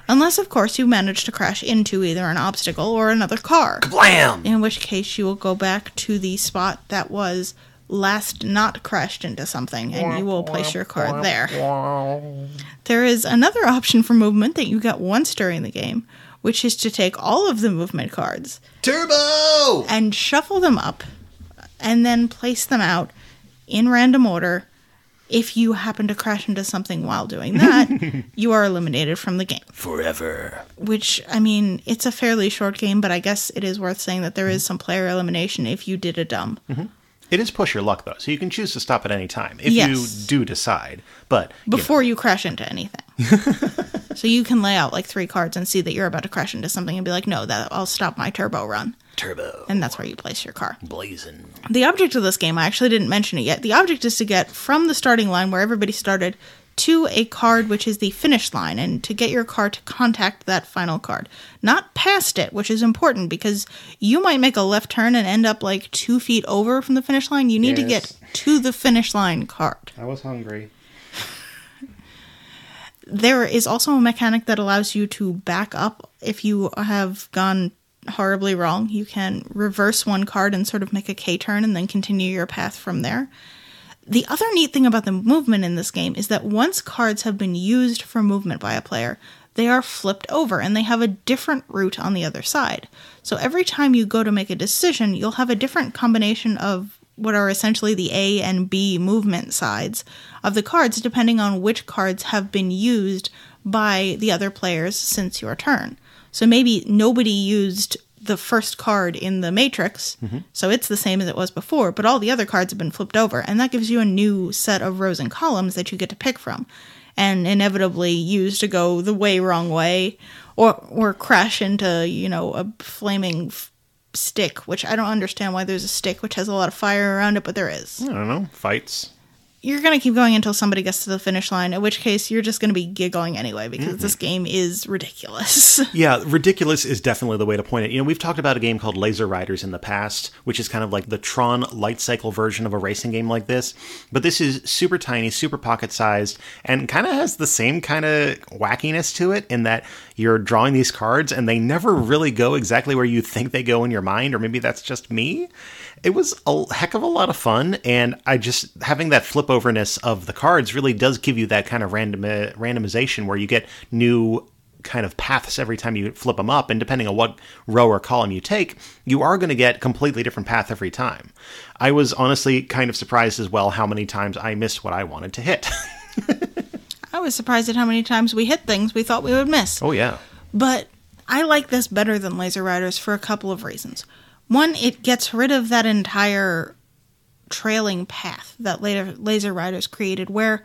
Unless, of course, you manage to crash into either an obstacle or another car. Kablam! In which case you will go back to the spot that was last not crashed into something, and you will place your card there. There is another option for movement that you get once during the game, which is to take all of the movement cards. Turbo! And shuffle them up, and then place them out in random order. If you happen to crash into something while doing that, you are eliminated from the game. Forever. Which, it's a fairly short game, but I guess it is worth saying that there is some player elimination if you did a dumb. Mm-hmm. It is push your luck, though, so you can choose to stop at any time, if Yes. you do decide. But before you crash into anything. So you can lay out like 3 cards and see that you're about to crash into something and be like, no, I'll stop my turbo run. Turbo. And that's where you place your car. Blazing. The object of this game, I actually didn't mention it yet. The object is to get from the starting line where everybody started to a card which is the finish line, and to get your car to contact that final card. Not past it, which is important because you might make a left turn and end up like 2 feet over from the finish line. You need to get to the finish line card. I was hungry. There is also a mechanic that allows you to back up if you have gone horribly wrong. You can reverse one card and sort of make a K-turn and then continue your path from there. The other neat thing about the movement in this game is that once cards have been used for movement by a player, they are flipped over and they have a different route on the other side. So every time you go to make a decision, you'll have a different combination of what are essentially the A and B movement sides of the cards, depending on which cards have been used by the other players since your turn. So maybe nobody used the first card in the matrix, so it's the same as it was before, but all the other cards have been flipped over, and that gives you a new set of rows and columns that you get to pick from, and inevitably use to go the wrong way, or crash into, a flaming stick, which I don't understand why there's a stick which has a lot of fire around it, but there is. I don't know. Fights. You're going to keep going until somebody gets to the finish line, in which case you're just going to be giggling anyway, because this game is ridiculous. Yeah, ridiculous is definitely the way to point it. We've talked about a game called Laser Riders in the past, which is kind of like the Tron light cycle version of a racing game like this. But this is super tiny, super pocket-sized, and kind of has the same kind of wackiness to it in that you're drawing these cards, and they never really go exactly where you think they go in your mind, or maybe that's just me. It was a heck of a lot of fun, and having that flip overness of the cards really does give you that kind of randomization where you get new kind of paths every time you flip them up, and depending on what row or column you take, you are going to get completely different path every time. I was honestly kind of surprised as well how many times I missed what I wanted to hit. I was surprised at how many times we hit things we thought we would miss. Oh, yeah. But I like this better than Laser Riders for a couple of reasons. One, it gets rid of that entire trailing path that later Laser Riders created, where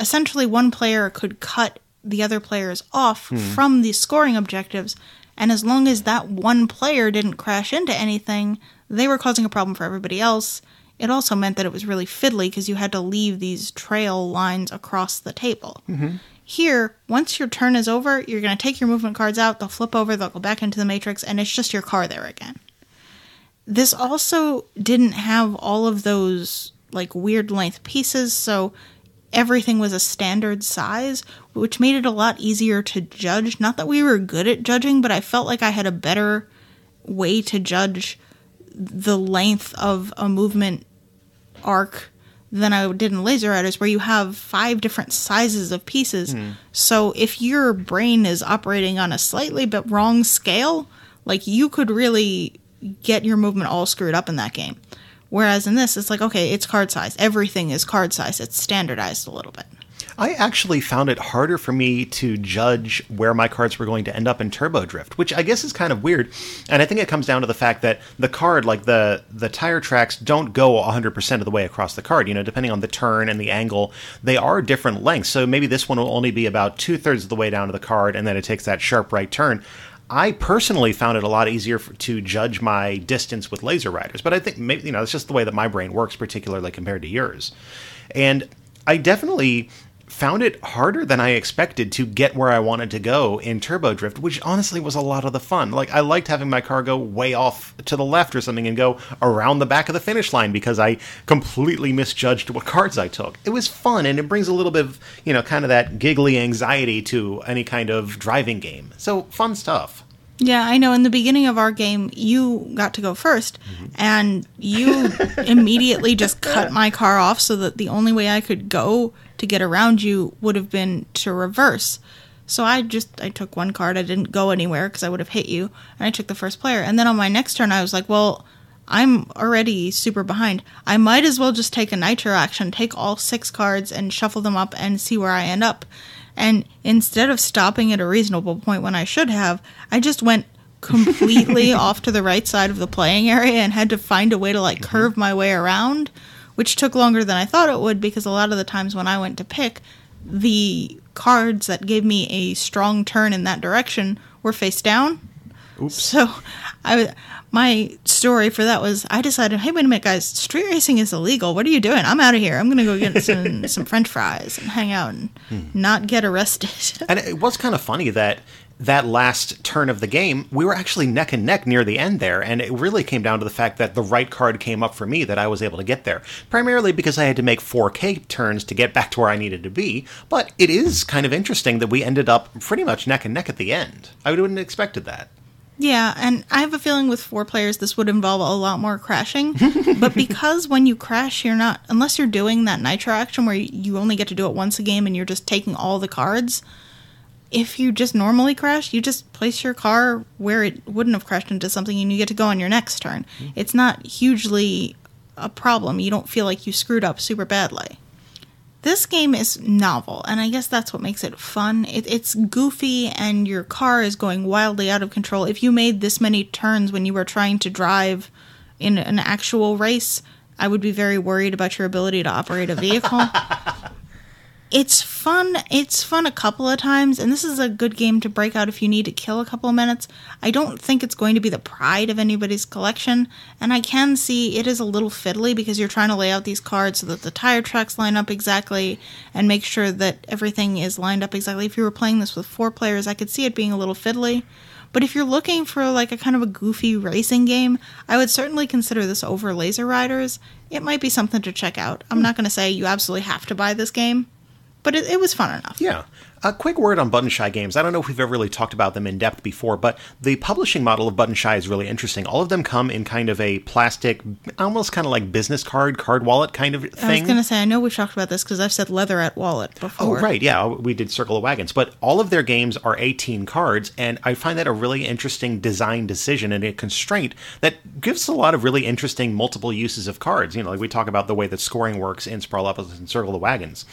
essentially one player could cut the other players off from the scoring objectives, and as long as that one player didn't crash into anything, they were causing a problem for everybody else. It also meant that it was really fiddly because you had to leave these trail lines across the table. Here, once your turn is over, you're going to take your movement cards out, they'll flip over, they'll go back into the matrix, and it's just your car there again. This also didn't have all of those weird length pieces, so everything was a standard size, which made it a lot easier to judge. Not that we were good at judging, but I felt like I had a better way to judge the length of a movement arc than I did in Laser Riders, where you have 5 different sizes of pieces. So if your brain is operating on a slightly bit wrong scale, you could really get your movement all screwed up in that game. Whereas in this, it's okay, it's card size. Everything is card size. It's standardized a little bit. I actually found it harder for me to judge where my cards were going to end up in Turbo Drift, which I guess is kind of weird. And I think it comes down to the fact that the card, the tire tracks, don't go 100% of the way across the card. Depending on the turn and the angle, they are different lengths. So maybe this one will only be about 2/3 of the way down to the card, and then it takes that sharp right turn. I personally found it a lot easier to judge my distance with Laser Riders, but I think maybe, it's just the way that my brain works, particularly compared to yours. And I definitely found it harder than I expected to get where I wanted to go in Turbo Drift, which honestly was a lot of the fun. Like, I liked having my car go way off to the left or something and go around the back of the finish line because I completely misjudged what cards I took. It was fun, and it brings a little bit of, kind of that giggly anxiety to any kind of driving game. So, fun stuff. Yeah, I know. In the beginning of our game, you got to go first, and you immediately just cut my car off so that the only way I could go to get around you would have been to reverse. So I took one card. I didn't go anywhere because I would have hit you, and I took the first player. And then on my next turn, I was like, well, I'm already super behind. I might as well just take a nitro action, take all 6 cards and shuffle them up and see where I end up. And instead of stopping at a reasonable point when I should have, I just went completely off to the right side of the playing area and had to find a way to curve my way around, which took longer than I thought it would because a lot of the times when I went to pick, the cards that gave me a strong turn in that direction were face down. Oops. So my story for that was I decided, hey, wait a minute, guys, street racing is illegal. What are you doing? I'm out of here. I'm going to go get some French fries and hang out and not get arrested. And it was kind of funny that last turn of the game, we were actually neck and neck near the end there, and it really came down to the fact that the right card came up for me that I was able to get there. Primarily because I had to make 4K turns to get back to where I needed to be, but it is kind of interesting that we ended up pretty much neck and neck at the end. I wouldn't have expected that. Yeah, and I have a feeling with 4 players this would involve a lot more crashing, but because when you crash, you're not, unless you're doing that nitro action where you only get to do it once a game and you're just taking all the cards, if you just normally crash, you just place your car where it wouldn't have crashed into something and you get to go on your next turn. It's not hugely a problem. You don't feel like you screwed up super badly. This game is novel, and I guess that's what makes it fun. It's goofy, and your car is going wildly out of control. If you made this many turns when you were trying to drive in an actual race, I would be very worried about your ability to operate a vehicle. It's fun. It's fun a couple of times, and this is a good game to break out if you need to kill a couple of minutes. I don't think it's going to be the pride of anybody's collection, and I can see it is a little fiddly because you're trying to lay out these cards so that the tire tracks line up exactly and make sure that everything is lined up exactly. If you were playing this with 4 players, I could see it being a little fiddly. But if you're looking for a kind of a goofy racing game, I would certainly consider this over Laser Riders. It might be something to check out. I'm not going to say you absolutely have to buy this game, but it was fun enough. Yeah. A quick word on Button Shy games. I don't know if we've ever really talked about them in depth before, but the publishing model of Button Shy is really interesting. All of them come in kind of a plastic, almost kind of like business card wallet kind of thing. I was going to say, I know we've talked about this because I've said leatherette wallet before. Oh, right, yeah, we did Circle of Wagons. But all of their games are 18 cards, and I find that a really interesting design decision and a constraint that gives a lot of really interesting multiple uses of cards. Like we talk about the way that scoring works in Sprawlopolis and Circle of Wagons.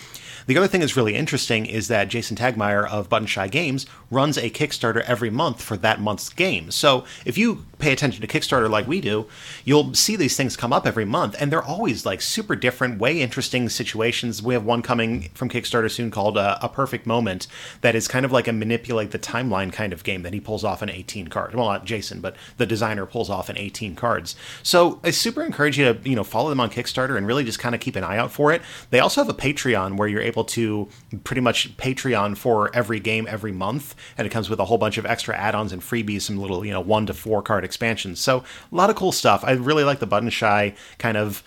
The other thing that's really interesting is that Jason Tagmeyer of Button Shy Games runs a Kickstarter every month for that month's game. So if you pay attention to Kickstarter like we do, you'll see these things come up every month, and they're always super different, way interesting situations. We have one coming from Kickstarter soon called A Perfect Moment that is kind of like a manipulate the timeline kind of game that he pulls off in 18 cards. Well, not Jason, but the designer pulls off in 18 cards. So I super encourage you to follow them on Kickstarter and really just kind of keep an eye out for it. They also have a Patreon where you're able to pretty much Patreon for every game every month, and it comes with a whole bunch of extra add-ons and freebies, some little 1 to 4 card expansions. So a lot of cool stuff. I really like the Button Shy kind of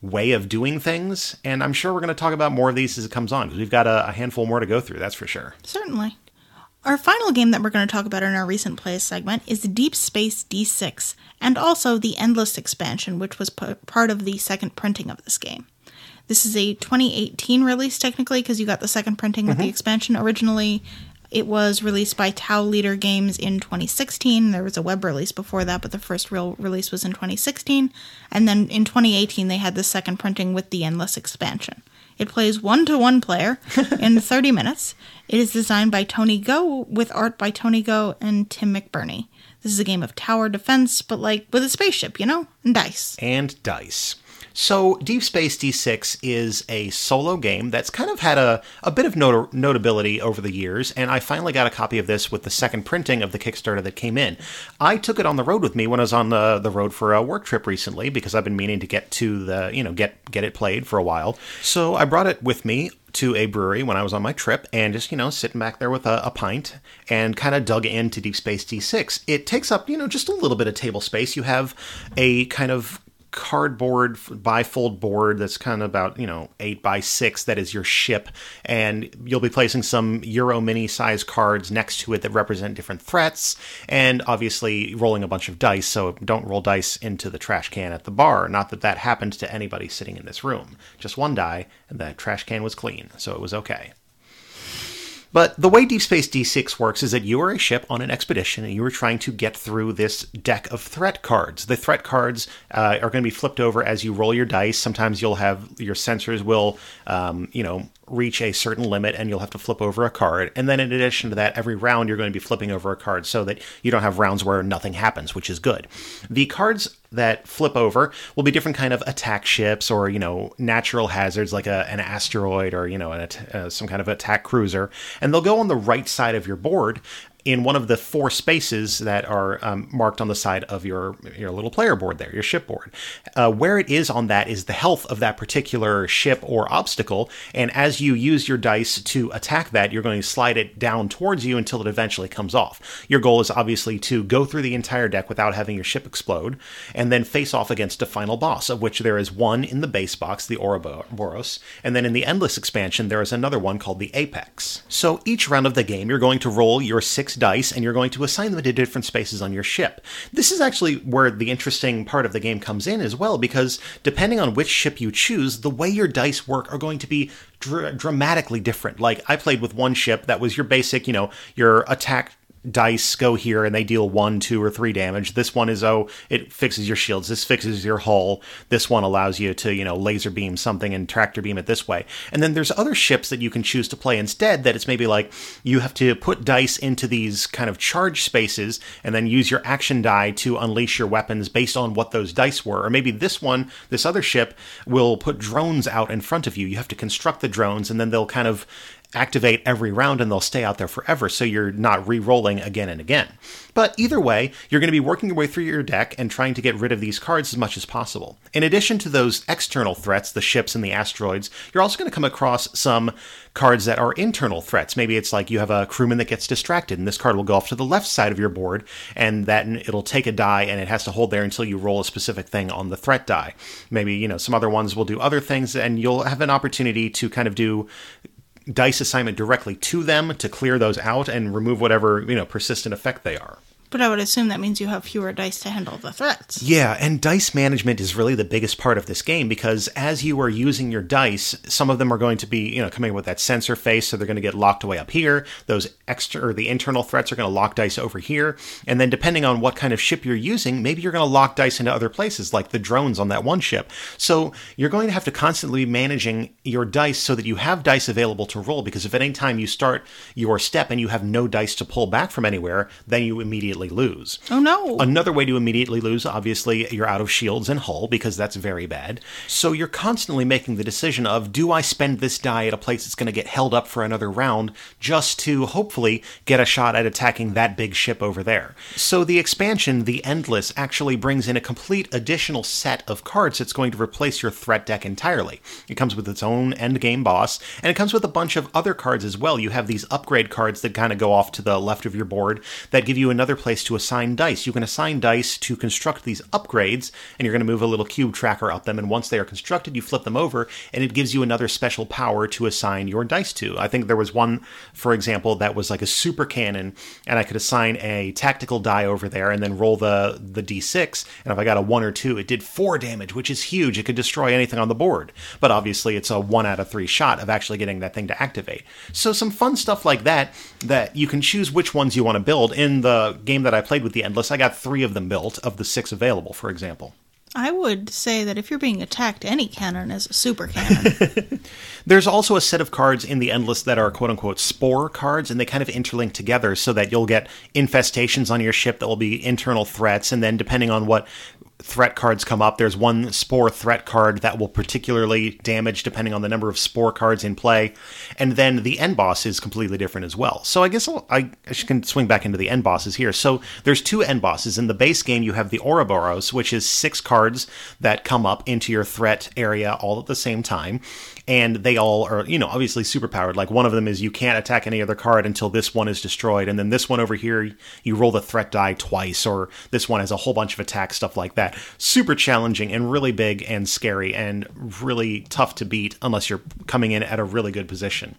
way of doing things, and I'm sure we're going to talk about more of these as it comes on because we've got a handful more to go through, that's for sure. Certainly. Our final game that we're going to talk about in our recent plays segment is Deep Space D-6, and also the Endless expansion, which was part of the second printing of this game. This is a 2018 release, technically, because you got the second printing with the expansion. Originally, it was released by Tau Leader Games in 2016. There was a web release before that, but the first real release was in 2016. And then in 2018, they had the second printing with the Endless expansion. It plays 1-to-1 player in 30 minutes. It is designed by Tony Go, with art by Tony Go and Tim McBurney. This is a game of tower defense, but with a spaceship, and dice. And dice. So, Deep Space D6 is a solo game that's kind of had a bit of notability over the years, and I finally got a copy of this with the second printing of the Kickstarter that came in. I took it on the road with me when I was on the road for a work trip recently, because I've been meaning to get to the, get it played for a while. So I brought it with me to a brewery when I was on my trip, and just, sitting back there with a pint and kind of dug into Deep Space D6. It takes up, just a little bit of table space. You have a kind of cardboard bifold board that's kind of about 8x6 that is your ship, and you'll be placing some Euro mini size cards next to it that represent different threats, and obviously rolling a bunch of dice. So don't roll dice into the trash can at the bar. Not that that happened to anybody sitting in this room. Just one die, and the trash can was clean, so it was okay. But the way Deep Space D6 works is that you are a ship on an expedition, and you are trying to get through this deck of threat cards. The threat cards are going to be flipped over as you roll your dice. Sometimes you'll have your sensors will, reach a certain limit, and you'll have to flip over a card. And then in addition to that, every round you're going to be flipping over a card so that you don't have rounds where nothing happens, which is good. The cards that flip over will be different kind of attack ships, or natural hazards like an asteroid, or some kind of attack cruiser, and they'll go on the right side of your board in one of the 4 spaces that are marked on the side of your little player board there, your ship board. Where it is on that is the health of that particular ship or obstacle, and as you use your dice to attack that, you're going to slide it down towards you until it eventually comes off. Your goal is obviously to go through the entire deck without having your ship explode, and then face off against a final boss, of which there is one in the base box, the Ouroboros, and then in the Endless expansion, there is another one called the Apex. So each round of the game, you're going to roll your 6 dice, and you're going to assign them to different spaces on your ship. This is actually where the interesting part of the game comes in as well, because depending on which ship you choose, the way your dice work are going to be dramatically different. Like, I played with one ship that was your basic, your attack dice go here and they deal 1, 2, or 3 damage. This one is, it fixes your shields. This fixes your hull. This one allows you to, laser beam something and tractor beam it this way. And then there's other ships that you can choose to play instead, that it's maybe like you have to put dice into these kind of charge spaces and then use your action die to unleash your weapons based on what those dice were. Or maybe this other ship will put drones out in front of you. You have to construct the drones, and then they'll kind of activate every round, and they'll stay out there forever, so you're not re-rolling again and again. But either way, you're going to be working your way through your deck and trying to get rid of these cards as much as possible. In addition to those external threats, the ships and the asteroids, you're also going to come across some cards that are internal threats. Maybe it's like you have a crewman that gets distracted, and this card will go off to the left side of your board, and then it'll take a die, and it has to hold there until you roll a specific thing on the threat die. Maybe, some other ones will do other things, and you'll have an opportunity to kind of do dice assignment directly to them to clear those out and remove whatever, persistent effect they are. But I would assume that means you have fewer dice to handle the threats. Yeah, and dice management is really the biggest part of this game, because as you are using your dice, some of them are going to be, coming with that sensor face, so they're going to get locked away up here. Those the internal threats are going to lock dice over here. And then depending on what kind of ship you're using, maybe you're going to lock dice into other places, like the drones on that one ship. So you're going to have to constantly be managing your dice so that you have dice available to roll, because if at any time you start your step and you have no dice to pull back from anywhere, then you immediately lose. Oh no. Another way to immediately lose, obviously, you're out of shields and hull, because that's very bad. So you're constantly making the decision of, do I spend this die at a place that's going to get held up for another round just to hopefully get a shot at attacking that big ship over there? So the expansion, the Endless, actually brings in a complete additional set of cards that's going to replace your threat deck entirely. It comes with its own endgame boss, and it comes with a bunch of other cards as well. You have these upgrade cards that kind of go off to the left of your board that give you another place to assign dice. You can assign dice to construct these upgrades, and you're going to move a little cube tracker up them, and once they are constructed, you flip them over, and it gives you another special power to assign your dice to. I think there was one, for example, that was like a super cannon, and I could assign a tactical die over there and then roll the D6, and if I got a 1 or 2, it did 4 damage, which is huge. It could destroy anything on the board. But obviously, it's a 1 out of 3 shot of actually getting that thing to activate. So some fun stuff like that you can choose which ones you want to build. In the game that I played with the Endless, I got 3 of them built of the 6 available, for example. I would say that if you're being attacked, any cannon is a super cannon. There's also a set of cards in the Endless that are quote-unquote spore cards, and they kind of interlink together so that you'll get infestations on your ship that will be internal threats, and then depending on what threat cards come up. There's one spore threat card that will particularly damage depending on the number of spore cards in play. And then the end boss is completely different as well. So I guess I can swing back into the end bosses here. So there's 2 end bosses. In the base game, you have the Ouroboros, which is 6 cards that come up into your threat area all at the same time. And they all are, obviously super powered. Like one of them is you can't attack any other card until this one is destroyed. And then this one over here, you roll the threat die twice, or this one has a whole bunch of attack, stuff like that. Super challenging and really big and scary and really tough to beat unless you're coming in at a really good position.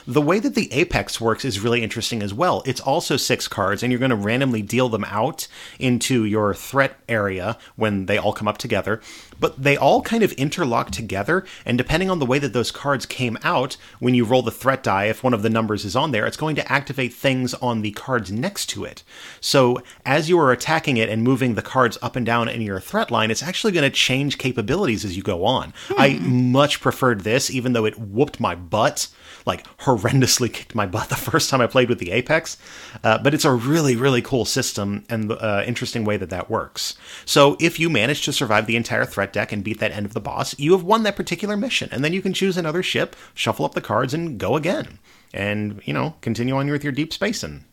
The way that the Apex works is really interesting as well. It's also 6 cards, and you're going to randomly deal them out into your threat area when they all come up together. But they all kind of interlock together, and depending on the way that those cards came out, when you roll the threat die, if one of the numbers is on there, it's going to activate things on the cards next to it. So as you are attacking it and moving the cards up and down in your threat line, it's actually going to change capabilities as you go on. I much preferred this, even though it whooped my butt, like horrendously kicked my butt the first time I played with the Apex. But it's a really, really cool system and interesting way that works. So if you manage to survive the entire threat deck and beat that end of the boss, you have won that particular mission. And then you can choose another ship, shuffle up the cards, and go again. And, continue on with your deep spacing.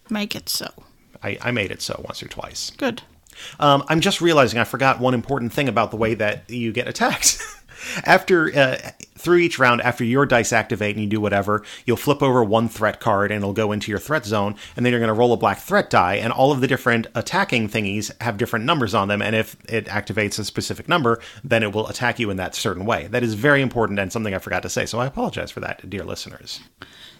Make it so. I made it so once or twice. Good. I'm just realizing I forgot one important thing about the way that you get attacked. Through each round, after your dice activate and you do whatever, you'll flip over one threat card and it'll go into your threat zone, and then you're going to roll a black threat die, and all of the different attacking thingies have different numbers on them, and if it activates a specific number, then it will attack you in that certain way. That is very important and something I forgot to say, so I apologize for that, dear listeners.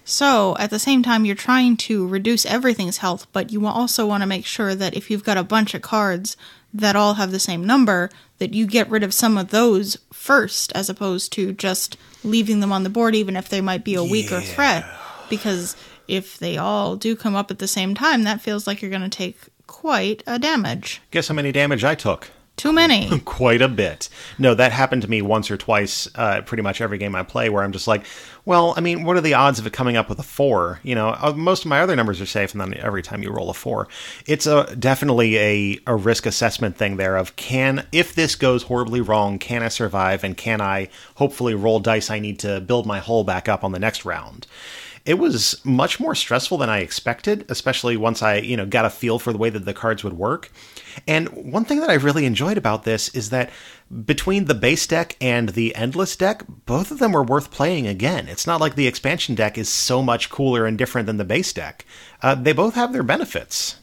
So, at the same time, you're trying to reduce everything's health, but you also want to make sure that if you've got a bunch of cards that all have the same number, that you get rid of some of those first, as opposed to just leaving them on the board, even if they might be a weaker threat. Because if they all do come up at the same time, that feels like you're going to take quite a damage. Guess how many damage I took? Too many. Quite a bit. No, that happened to me once or twice, pretty much every game I play, where I'm just like, well, I mean, what are the odds of it coming up with a 4? Most of my other numbers are safe, and then every time you roll a 4. It's definitely a risk assessment thing there of, if this goes horribly wrong, can I survive, and can I hopefully roll dice I need to build my hull back up on the next round? It was much more stressful than I expected, especially once I, got a feel for the way that the cards would work. And one thing that I really enjoyed about this is that between the base deck and the Endless deck, both of them were worth playing again. It's not like the expansion deck is so much cooler and different than the base deck. They both have their benefits.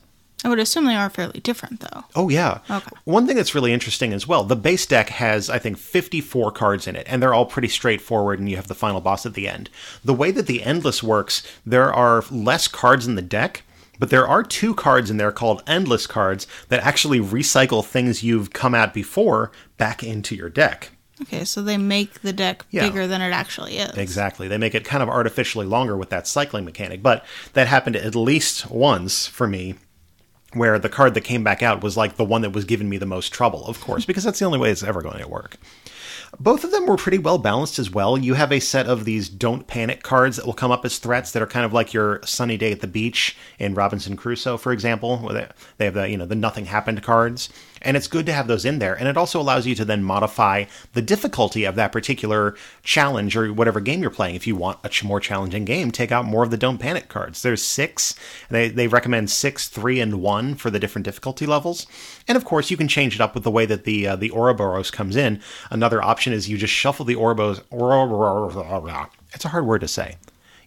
I would assume they are fairly different, though. Oh, yeah. Okay. One thing that's really interesting as well, the base deck has, I think, 54 cards in it, and they're all pretty straightforward, and you have the final boss at the end. The way that the Endless works, there are less cards in the deck, but there are 2 cards in there called Endless cards that actually recycle things you've come at before back into your deck. Okay, so they make the deck bigger than it actually is. Exactly. They make it kind of artificially longer with that cycling mechanic, but that happened at least once for me, where the card that came back out was like the one that was giving me the most trouble, of course, because that's the only way it's ever going to work. Both of them were pretty well balanced as well. You have a set of these Don't Panic cards that will come up as threats that are kind of like your Sunny Day at the Beach in Robinson Crusoe, for example, where they have the Nothing Happened cards. And it's good to have those in there. And it also allows you to then modify the difficulty of that particular challenge or whatever game you're playing. If you want a more challenging game, take out more of the Don't Panic cards. There's 6. They recommend 6, 3, and 1 for the different difficulty levels. And of course, you can change it up with the way that the Ouroboros comes in. Another option is you just shuffle the Ouroboros. It's a hard word to say.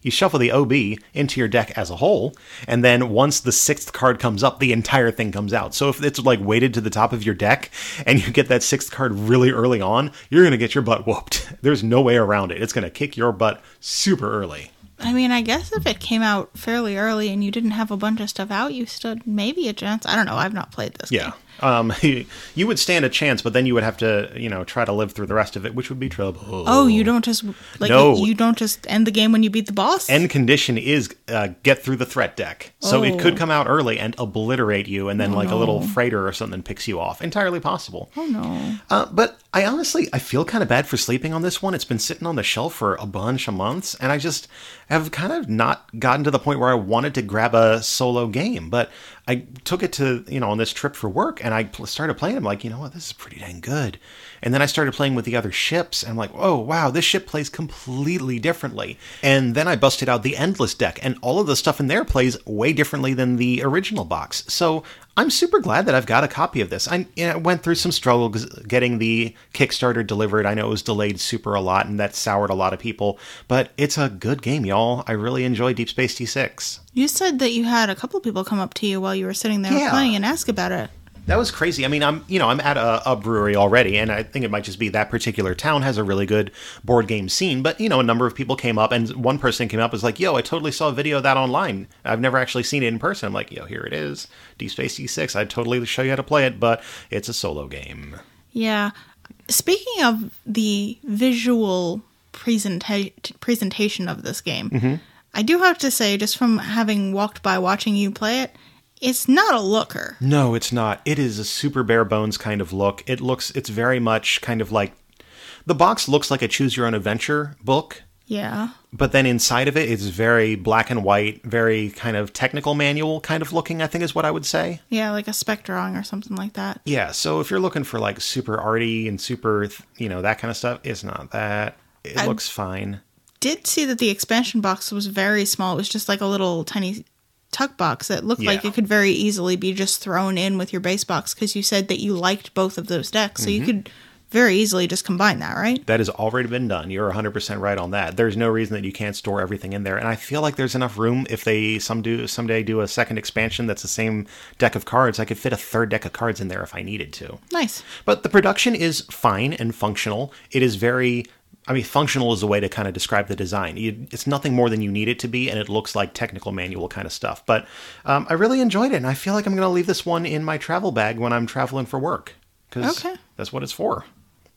You shuffle the OB into your deck as a whole, and then once the 6th card comes up, the entire thing comes out. So if it's like weighted to the top of your deck, and you get that 6th card really early on, you're going to get your butt whooped. There's no way around it. It's going to kick your butt super early. I mean, I guess if it came out fairly early and you didn't have a bunch of stuff out, you stood maybe a chance. I don't know. I've not played this game. You would stand a chance, but then you would have to, try to live through the rest of it, which would be trouble. Oh, you don't just you don't just end the game when you beat the boss? End condition is get through the threat deck. So it could come out early and obliterate you, and then a little freighter or something picks you off. Entirely possible. Oh, no. But I feel kind of bad for sleeping on this one. It's been sitting on the shelf for a bunch of months, and I just have kind of not gotten to the point where I wanted to grab a solo game. But I took it to, on this trip for work, and I started playing. I'm like, you know what, this is pretty dang good. And then I started playing with the other ships, and I'm like, oh, wow, this ship plays completely differently. And then I busted out the Endless deck, and all of the stuff in there plays way differently than the original box. So I'm super glad that I've got a copy of this. I went through some struggles getting the Kickstarter delivered. I know it was delayed super a lot, and that soured a lot of people. But it's a good game, y'all. I really enjoy Deep Space D6. You said that you had a couple of people come up to you while you were sitting there playing and ask about it. That was crazy. I mean, I'm at a brewery already, and I think it might just be that particular town has a really good board game scene. But, a number of people came up, and one person came up and was like, yo, I totally saw a video of that online. I've never actually seen it in person. I'm like, yo, here it is. Deep Space D6. I'd totally show you how to play it, but it's a solo game. Yeah. Speaking of the visual presentation of this game, I do have to say, just from having walked by watching you play it, it's not a looker. No, it's not. It is a super bare bones kind of look. It's very much kind of like, the box looks like a choose your own adventure book. Yeah. But then inside of it, it's very black and white, very kind of technical manual kind of looking, I think is what I would say. Yeah, like a spec drawing or something like that. Yeah, so if you're looking for like super arty and super, that kind of stuff, it's not that. It looks fine. Did see that the expansion box was very small. It was just like a little tiny tuck box that looked like it could very easily be just thrown in with your base box, because you said that you liked both of those decks, so you could very easily just combine that, right? That has already been done. You're 100% right on that. There's no reason that you can't store everything in there, and I feel like there's enough room if they someday do a second expansion that's the same deck of cards. I could fit a third deck of cards in there if I needed to. Nice. But the production is fine and functional. It is very... functional is a way to kind of describe the design. It's nothing more than you need it to be, and it looks like technical manual kind of stuff. But I really enjoyed it, and I feel like I'm going to leave this one in my travel bag when I'm traveling for work. Because that's what it's for.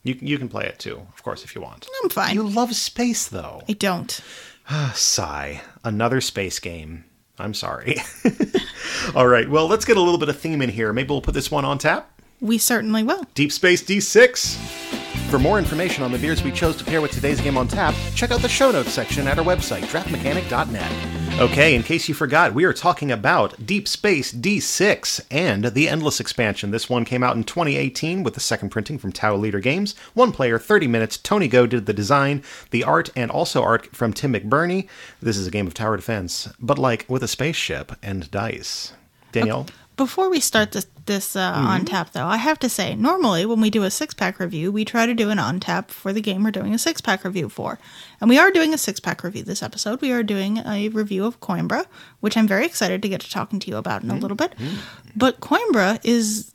You can play it too, of course, if you want. I'm fine. You love space, though. I don't. Sigh. Another space game. I'm sorry. All right, well, let's get a little bit of theme in here. Maybe we'll put this one on tap? We certainly will. Deep Space D6. For more information on the beers we chose to pair with today's game on tap, check out the show notes section at our website, draftmechanic.net. Okay, in case you forgot, we are talking about Deep Space D6 and the Endless expansion. This one came out in 2018 with the second printing from Tower Leader Games. One player, 30 minutes. Tony Go did the design, the art, and also art from Tim McBurney. This is a game of tower defense, but like with a spaceship and dice. Danielle? Okay. Before we start this on tap, though, I have to say, normally when we do a 6-pack review, we try to do an on tap for the game we're doing a 6-pack review for. And we are doing a 6-pack review this episode. We are doing a review of Coimbra, which I'm very excited to get to talking to you about in a little bit. But Coimbra is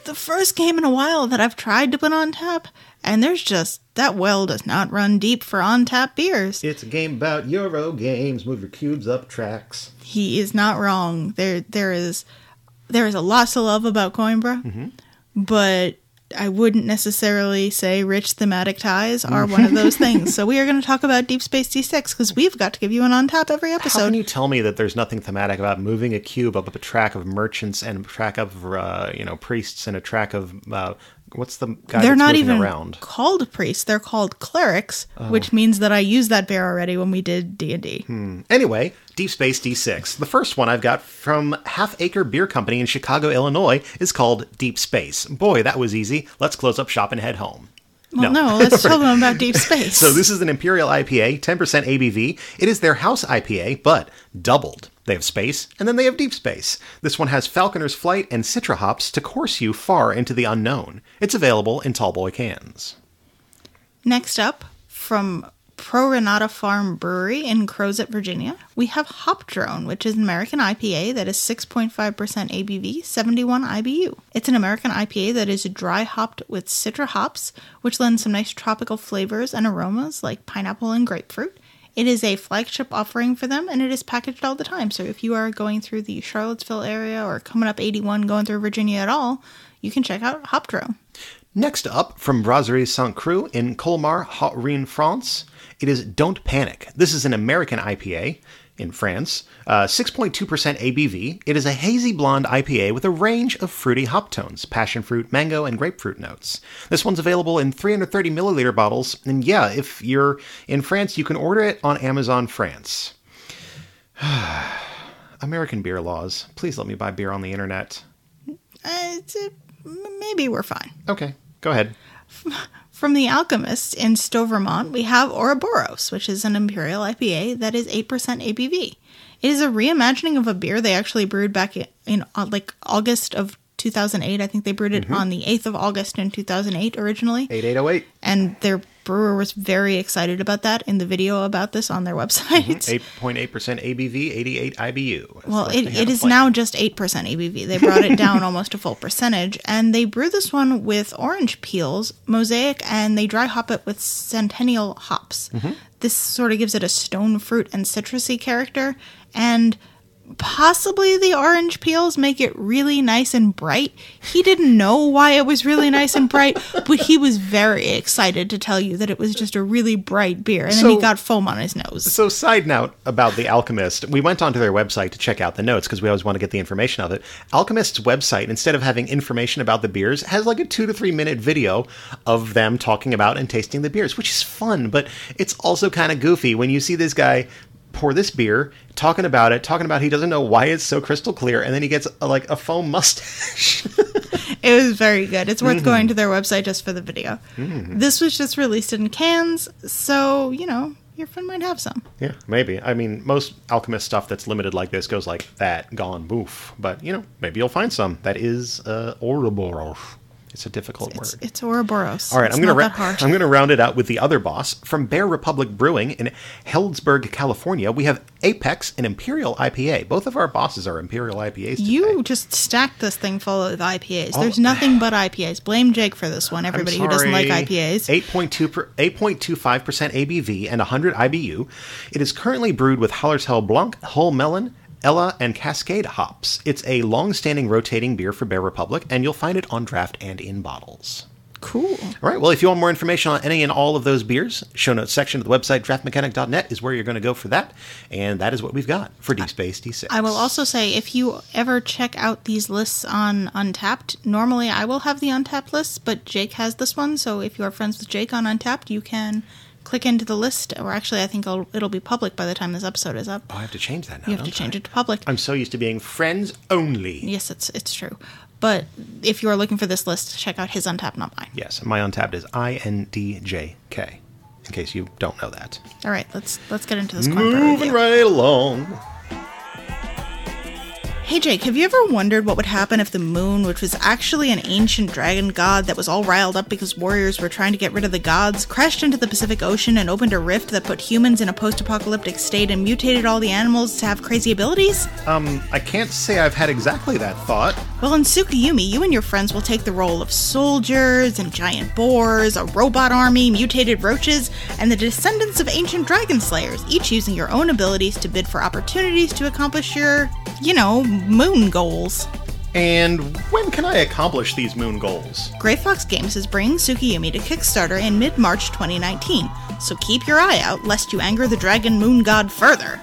the first game in a while that I've tried to put on tap, and there's just, that well does not run deep for on tap beers. It's a game about Euro games. Move your cubes up tracks. He is not wrong. There is a lot to love about Coimbra, but I wouldn't necessarily say rich thematic ties are one of those things. So we are going to talk about Deep Space D6 because we've got to give you an on tap every episode. How can you tell me that there's nothing thematic about moving a cube up a track of merchants and a track of priests and a track of what's the guy They're that's not moving even around? Called priests. They're called clerics, which means that I used that bear already when we did D&D. Anyway, Deep Space D6. The first one I've got from Half Acre Beer Company in Chicago, Illinois is called Deep Space. Boy, that was easy. Let's close up shop and head home. Well, no, let's tell them about Deep Space. So this is an Imperial IPA, 10% ABV. It is their house IPA, but doubled. They have space, and then they have deep space. This one has Falconer's Flight and Citra hops to course you far into the unknown. It's available in tallboy cans. Next up, from Pro Renata Farm Brewery in Crozet, Virginia, we have Hop Drone, which is an American IPA that is 6.5% ABV, 71 IBU. It's an American IPA that is dry hopped with Citra hops, which lends some nice tropical flavors and aromas like pineapple and grapefruit. It is a flagship offering for them, and it is packaged all the time. So if you are going through the Charlottesville area or coming up 81 going through Virginia at all, you can check out Hop Drone. Next up, from Brasserie Saint-Cru in Colmar, Haute-Rhône, France, it is Don't Panic. This is an American IPA in France, 6.2% ABV. It is a hazy blonde IPA with a range of fruity hop tones, passion fruit, mango, and grapefruit notes. This one's available in 330 milliliter bottles, and yeah, if you're in France, you can order it on Amazon France. American beer laws. Please let me buy beer on the internet. maybe we're fine. Okay, go ahead. From The Alchemist in Stowe, Vermont, we have Ouroboros, which is an Imperial IPA that is 8% ABV. It is a reimagining of a beer they actually brewed back in like August of 2008. I think they brewed it on the 8th of August in 2008 originally. 8808. And their brewer was very excited about that in the video about this on their website. 8.8% ABV, 88 IBU. That's Well, what they it have is planned. now just 8% ABV. They brought it down almost a full percentage. And they brew this one with orange peels, mosaic, and they dry hop it with Centennial hops. This sort of gives it a stone fruit and citrusy character. And possibly the orange peels make it really nice and bright. He didn't know why it was really nice and bright, but he was very excited to tell you that it was just a really bright beer. And then he got foam on his nose. So, side note about The Alchemist, we went onto their website to check out the notes because we always want to get the information of it. Alchemist's website, instead of having information about the beers, has like a 2 to 3 minute video of them talking about and tasting the beers, which is fun, but it's also kind of goofy when you see this guy pour this beer, talking about he doesn't know why it's so crystal clear, and then he gets a foam mustache. It was very good. It's worth going to their website just for the video. This was just released in cans, so, your friend might have some. Yeah, maybe. I mean, most Alchemist stuff that's limited like this goes like that, gone, boof. But, maybe you'll find some. That is Ouroboros. It's a difficult word. It's Ouroboros. All right, it's I'm going to round it out with the other boss. From Bear Republic Brewing in Healdsburg, California, we have Apex, an Imperial IPA. Both of our bosses are Imperial IPAs today. You just stacked this thing full of IPAs. There's nothing but IPAs. Blame Jake for this one, everybody who doesn't like IPAs. 8.25% ABV and 100 IBU. It is currently brewed with Hallertau Blanc, Hull Melon, Ella, and Cascade hops. It's a long-standing rotating beer for Bear Republic, and you'll find it on draft and in bottles. Cool. All right, well, if you want more information on any and all of those beers, show notes section of the website, draftmechanic.net, is where you're going to go for that, and that is what we've got for Deep Space D6. I will also say, if you ever check out these lists on Untapped, normally I will have the Untapped list, but Jake has this one, so if you are friends with Jake on Untapped, you can click into the list, or actually I think it'll be public by the time this episode is up. Oh, I have to change that now, You have to change it to public. I'm so used to being friends only. Yes, it's true. But if you are looking for this list, check out his Untapped, not mine. Yes, my Untapped is INDJK, in case you don't know that. All right, let's get into this Coimbra Moving review. right along. Hey Jake, have you ever wondered what would happen if the moon, which was actually an ancient dragon god that was all riled up because warriors were trying to get rid of the gods, crashed into the Pacific Ocean and opened a rift that put humans in a post-apocalyptic state and mutated all the animals to have crazy abilities? I can't say I've had exactly that thought. Well, in Tsukiyumi, you and your friends will take the role of soldiers and giant boars, a robot army, mutated roaches, and the descendants of ancient dragon slayers, each using your own abilities to bid for opportunities to accomplish your, moon goals. And when can I accomplish these moon goals? Grey Fox Games is bringing Tsukiyumi to Kickstarter in mid-March 2019, so keep your eye out lest you anger the dragon moon god further.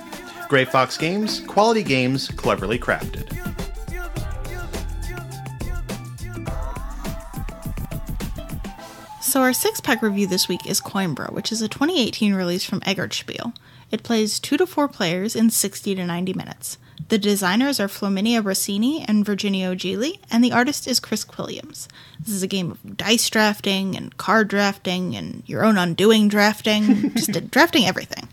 Grey Fox Games, quality games, cleverly crafted. So our 6-pack review this week is Coimbra, which is a 2018 release from Eggertspiel. It plays 2 to 4 players in 60 to 90 minutes. The designers are Flaminia Rossini and Virginio Gili, and the artist is Chris Williams. This is a game of dice drafting and card drafting and your own undoing drafting, just drafting everything.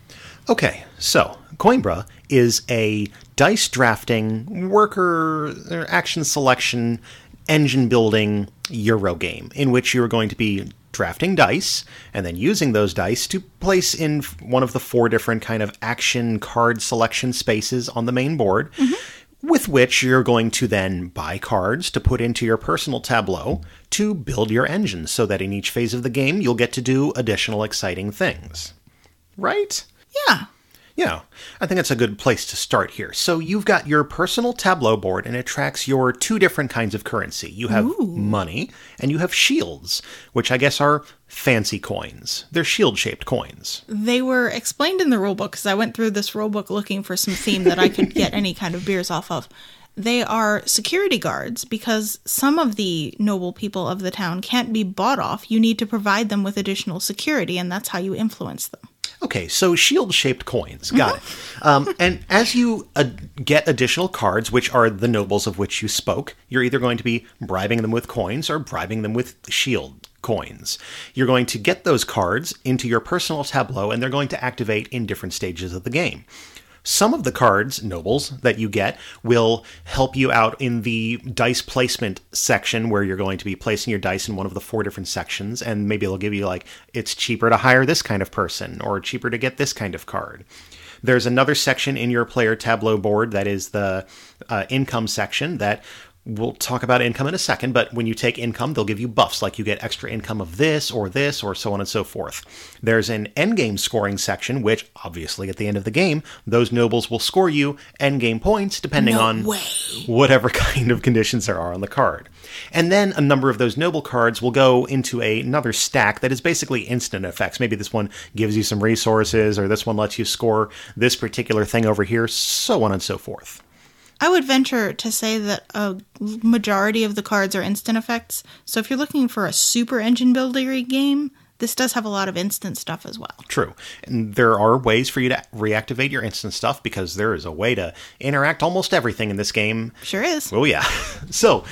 Okay, so Coimbra is a dice drafting, worker, action selection, engine building Euro game in which you're going to be drafting dice and then using those dice to place in one of the 4 different kind of action card selection spaces on the main board, with which you're going to then buy cards to put into your personal tableau to build your engine so that in each phase of the game you'll get to do additional exciting things. Right? Yeah. Yeah, I think that's a good place to start here. So you've got your personal tableau board, and it tracks your 2 different kinds of currency. You have money, and you have shields, which I guess are fancy coins. They're shield-shaped coins. They were explained in the rulebook, because I went through this rulebook looking for some theme that I could get any kind of beers off of. They are security guards, because some of the noble people of the town can't be bought off. You need to provide them with additional security, and that's how you influence them. Okay, so shield-shaped coins. Got it. And as you get additional cards, which are the nobles of which you spoke, you're either going to be bribing them with coins or bribing them with shield coins. You're going to get those cards into your personal tableau, and they're going to activate in different stages of the game. Some of the cards, nobles, that you get will help you out in the dice placement section where you're going to be placing your dice in one of the 4 different sections, and maybe it'll give you, like, it's cheaper to hire this kind of person, or cheaper to get this kind of card. There's another section in your player tableau board that is the income section that we'll talk about income in a second, but when you take income, they'll give you buffs, like you get extra income of this, or so on and so forth. There's an endgame scoring section, which, obviously, at the end of the game, those nobles will score you endgame points, depending on whatever kind of conditions there are on the card. And then a number of those noble cards will go into another stack that is basically instant effects. Maybe this one gives you some resources, or this one lets you score this particular thing over here, so on and so forth. I would venture to say that a majority of the cards are instant effects. So if you're looking for a super engine builder game, this does have a lot of instant stuff as well. True. And there are ways for you to reactivate your instant stuff, because there is a way to interact almost everything in this game. Sure is. Oh, yeah. So,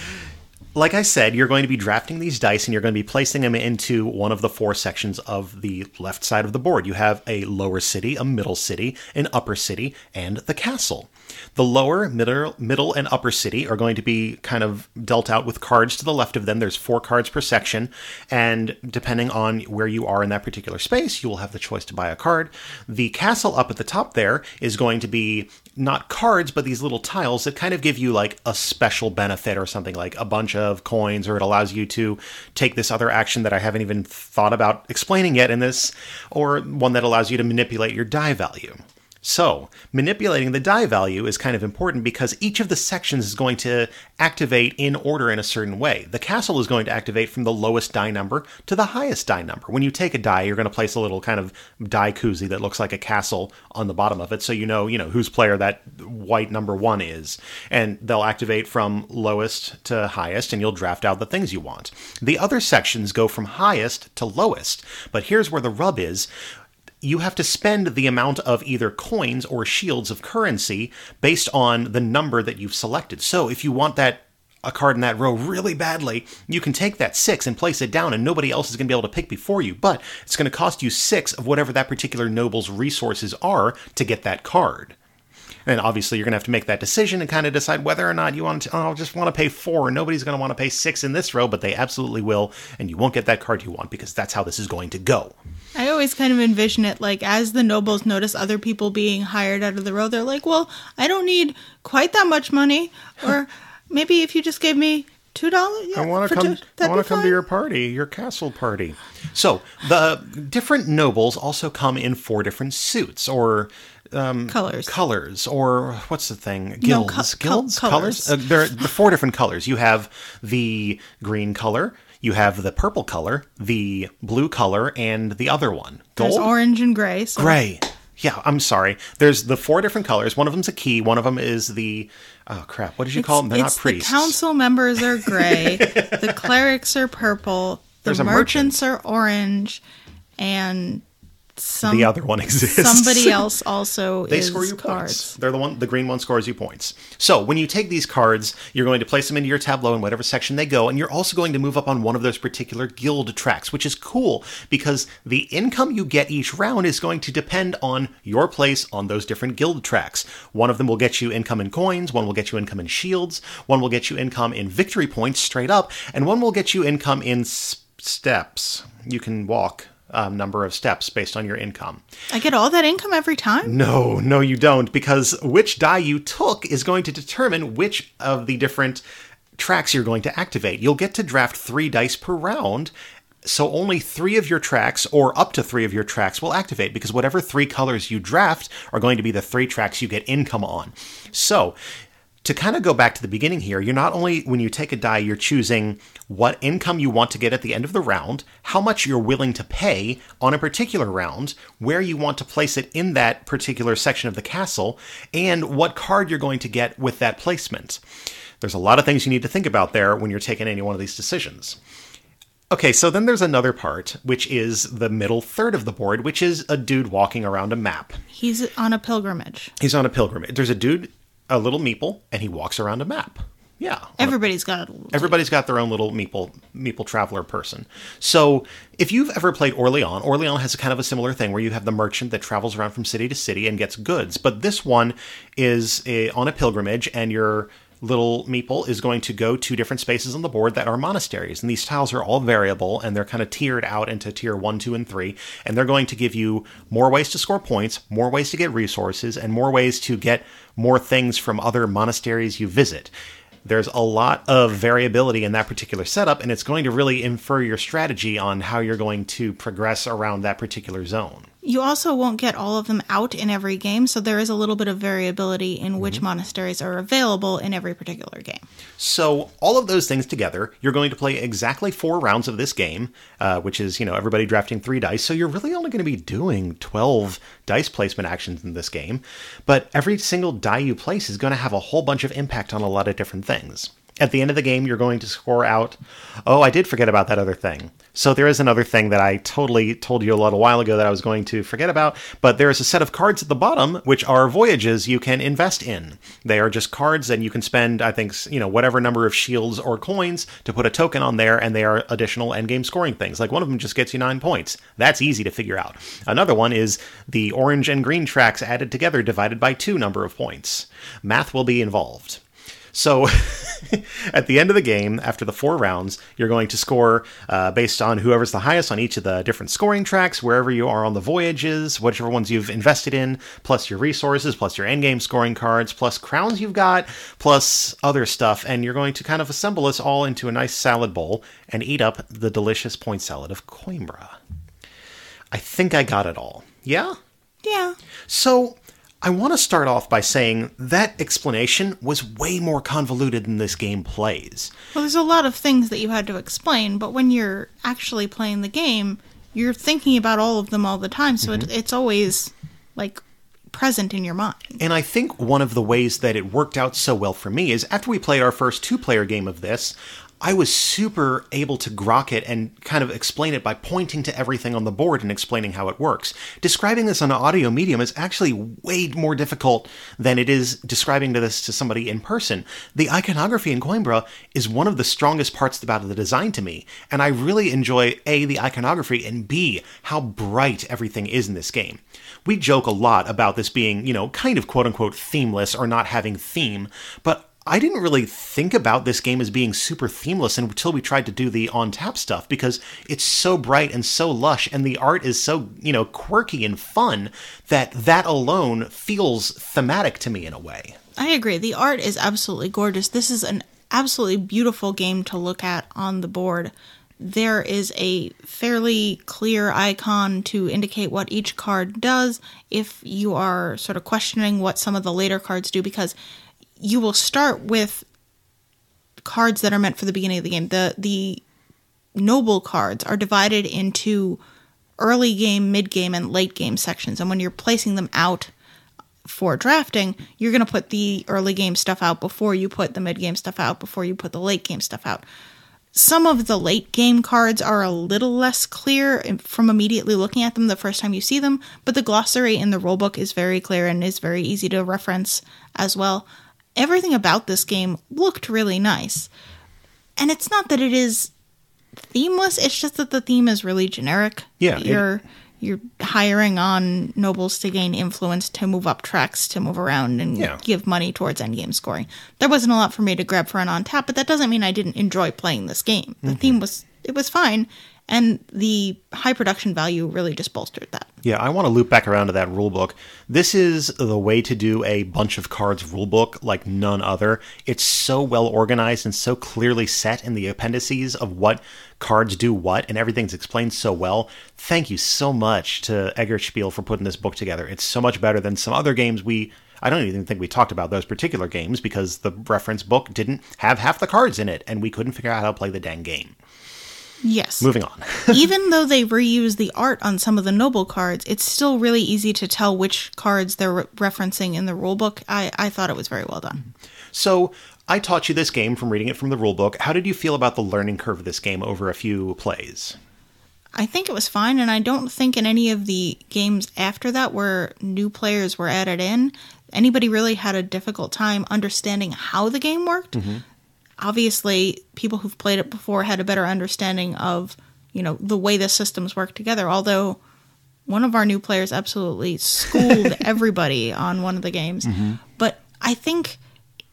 like I said, you're going to be drafting these dice, and you're going to be placing them into one of the 4 sections of the left side of the board. You have a lower city, a middle city, an upper city, and the castle. The lower, middle, and upper city are going to be kind of dealt out with cards to the left of them. There's 4 cards per section, and depending on where you are in that particular space, you will have the choice to buy a card. The castle up at the top there is going to be not cards, but these little tiles that kind of give you like a special benefit or something, like a bunch of coins, or it allows you to take this other action that I haven't even thought about explaining yet in this, or one that allows you to manipulate your die value. So, manipulating the die value is kind of important because each of the sections is going to activate in order in a certain way. The castle is going to activate from the lowest die number to the highest die number. When you take a die, you're going to place a little kind of die koozie that looks like a castle on the bottom of it, so you know whose player that white number 1 is. And they'll activate from lowest to highest, and you'll draft out the things you want. The other sections go from highest to lowest, but here's where the rub is. You have to spend the amount of either coins or shields of currency based on the number that you've selected. So if you want a card in that row really badly, you can take that 6 and place it down, and nobody else is going to be able to pick before you, but it's going to cost you 6 of whatever that particular noble's resources are to get that card. And obviously you're going to have to make that decision and kind of decide whether or not you just want to pay 4. Nobody's going to want to pay 6 in this row, but they absolutely will, and you won't get that card you want because that's how this is going to go. I always kind of envision it like as the nobles notice other people being hired out of the row, they're like, well, I don't need quite that much money. Or maybe if you just gave me $2. Yeah, I want to come to your party, your castle party. So the different nobles also come in 4 different suits or colors, or what's the thing? Guilds? Colors? There are 4 different colors. You have the green color, you have the purple color, the blue color, and the other one. Gold? There's orange and gray. So. Gray. Yeah, I'm sorry. There's the 4 different colors. One of them's a key. One of them is the... Oh, crap. What did you call them? They're not priests. The council members are gray. The clerics are purple. The merchants are orange. And... the other one exists. Somebody else also they score you cards. Points. The green one scores you points. So when you take these cards, you're going to place them into your tableau in whatever section they go, and you're also going to move up on one of those particular guild tracks, which is cool because the income you get each round is going to depend on your place on those different guild tracks. One of them will get you income in coins, one will get you income in shields, one will get you income in victory points straight up, and one will get you income in steps. You can walk number of steps based on your income. I get all that income every time? No, you don't, because which die you took is going to determine which of the different tracks you're going to activate. You'll get to draft 3 dice per round, so only 3 of your tracks, or up to 3 of your tracks, will activate, because whatever 3 colors you draft are going to be the 3 tracks you get income on. So, to kind of go back to the beginning here, you're not only, when you take a die, you're choosing what income you want to get at the end of the round, how much you're willing to pay on a particular round, where you want to place it in that particular section of the castle, and what card you're going to get with that placement. There's a lot of things you need to think about there when you're taking any one of these decisions. Okay, so then there's another part, which is the middle third of the board, which is a dude walking around a map. He's on a pilgrimage. He's on a pilgrimage. There's a dude, a little meeple, and he walks around a map. Yeah. Everybody's got Everybody's got their own little meeple traveler person. So if you've ever played Orleans has a kind of a similar thing where you have the merchant that travels around from city to city and gets goods. But this one is on a pilgrimage, and your little meeple is going to go to different spaces on the board that are monasteries. And these tiles are all variable, and they're kind of tiered out into tier 1, 2, and 3. And they're going to give you more ways to score points, more ways to get resources, and more ways to get more things from other monasteries you visit. There's a lot of variability in that particular setup, and it's going to really infer your strategy on how you're going to progress around that particular zone. You also won't get all of them out in every game, so there is a little bit of variability in which monasteries are available in every particular game. So all of those things together, you're going to play exactly 4 rounds of this game, which is, everybody drafting 3 dice. So you're really only going to be doing 12 dice placement actions in this game. But every single die you place is going to have a whole bunch of impact on a lot of different things. At the end of the game, you're going to score out... Oh, I did forget about that other thing. So there is another thing that I totally told you a little while ago that I was going to forget about, but there is a set of cards at the bottom, which are voyages you can invest in. They are just cards, and you can spend, I think, whatever number of shields or coins to put a token on there, and they are additional endgame scoring things. Like, one of them just gets you 9 points. That's easy to figure out. Another one is the orange and green tracks added together divided by 2 number of points. Math will be involved. So, at the end of the game, after the 4 rounds, you're going to score based on whoever's the highest on each of the different scoring tracks, wherever you are on the voyages, whichever ones you've invested in, plus your resources, plus your endgame scoring cards, plus crowns you've got, plus other stuff, and you're going to kind of assemble this all into a nice salad bowl and eat up the delicious point salad of Coimbra. I think I got it all. Yeah? Yeah. So... I want to start off by saying that explanation was way more convoluted than this game plays. Well, there's a lot of things that you had to explain, but when you're actually playing the game, you're thinking about all of them all the time, so it's always, present in your mind. And I think one of the ways that it worked out so well for me is after we played our first 2-player game of this, I was super able to grok it and kind of explain it by pointing to everything on the board and explaining how it works. Describing this on an audio medium is actually way more difficult than it is describing this to somebody in person. The iconography in Coimbra is one of the strongest parts about the design to me, and I really enjoy A, the iconography, and B, how bright everything is in this game. We joke a lot about this being, kind of quote-unquote themeless or not having theme, but I didn't really think about this game as being super themeless until we tried to do the on-tap stuff, because it's so bright and so lush, and the art is so, quirky and fun, that alone feels thematic to me in a way. I agree. The art is absolutely gorgeous. This is an absolutely beautiful game to look at on the board. There is a fairly clear icon to indicate what each card does if you are sort of questioning what some of the later cards do, because you will start with cards that are meant for the beginning of the game. The noble cards are divided into early game, mid game, and late game sections. And when you're placing them out for drafting, you're going to put the early game stuff out before you put the mid game stuff out, before you put the late game stuff out. Some of the late game cards are a little less clear from immediately looking at them the first time you see them, but the glossary in the rulebook is very clear and is very easy to reference as well. Everything about this game looked really nice. And it's not that it is themeless, it's just that the theme is really generic. Yeah. You're hiring on nobles to gain influence, to move up tracks, to move around, and give money towards endgame scoring. There wasn't a lot for me to grab for an on-tap, but that doesn't mean I didn't enjoy playing this game. The theme was fine, and the high production value really just bolstered that. Yeah, I want to loop back around to that rulebook. This is the way to do a bunch of cards rulebook like none other. It's so well organized and so clearly set in the appendices of what cards do what, and everything's explained so well. Thank you so much to Eggerspiel for putting this book together. It's so much better than some other games I don't even think we talked about those particular games because the reference book didn't have half the cards in it, and we couldn't figure out how to play the dang game. Yes. Moving on. Even though they reuse the art on some of the noble cards, it's still really easy to tell which cards they're referencing in the rulebook. I thought it was very well done. So I taught you this game from reading it from the rulebook. How did you feel about the learning curve of this game over a few plays? I think it was fine, and I don't think in any of the games after that where new players were added in, anybody really had a difficult time understanding how the game worked. Obviously, people who've played it before had a better understanding of, the way the systems work together, although one of our new players absolutely schooled everybody on one of the games. But I think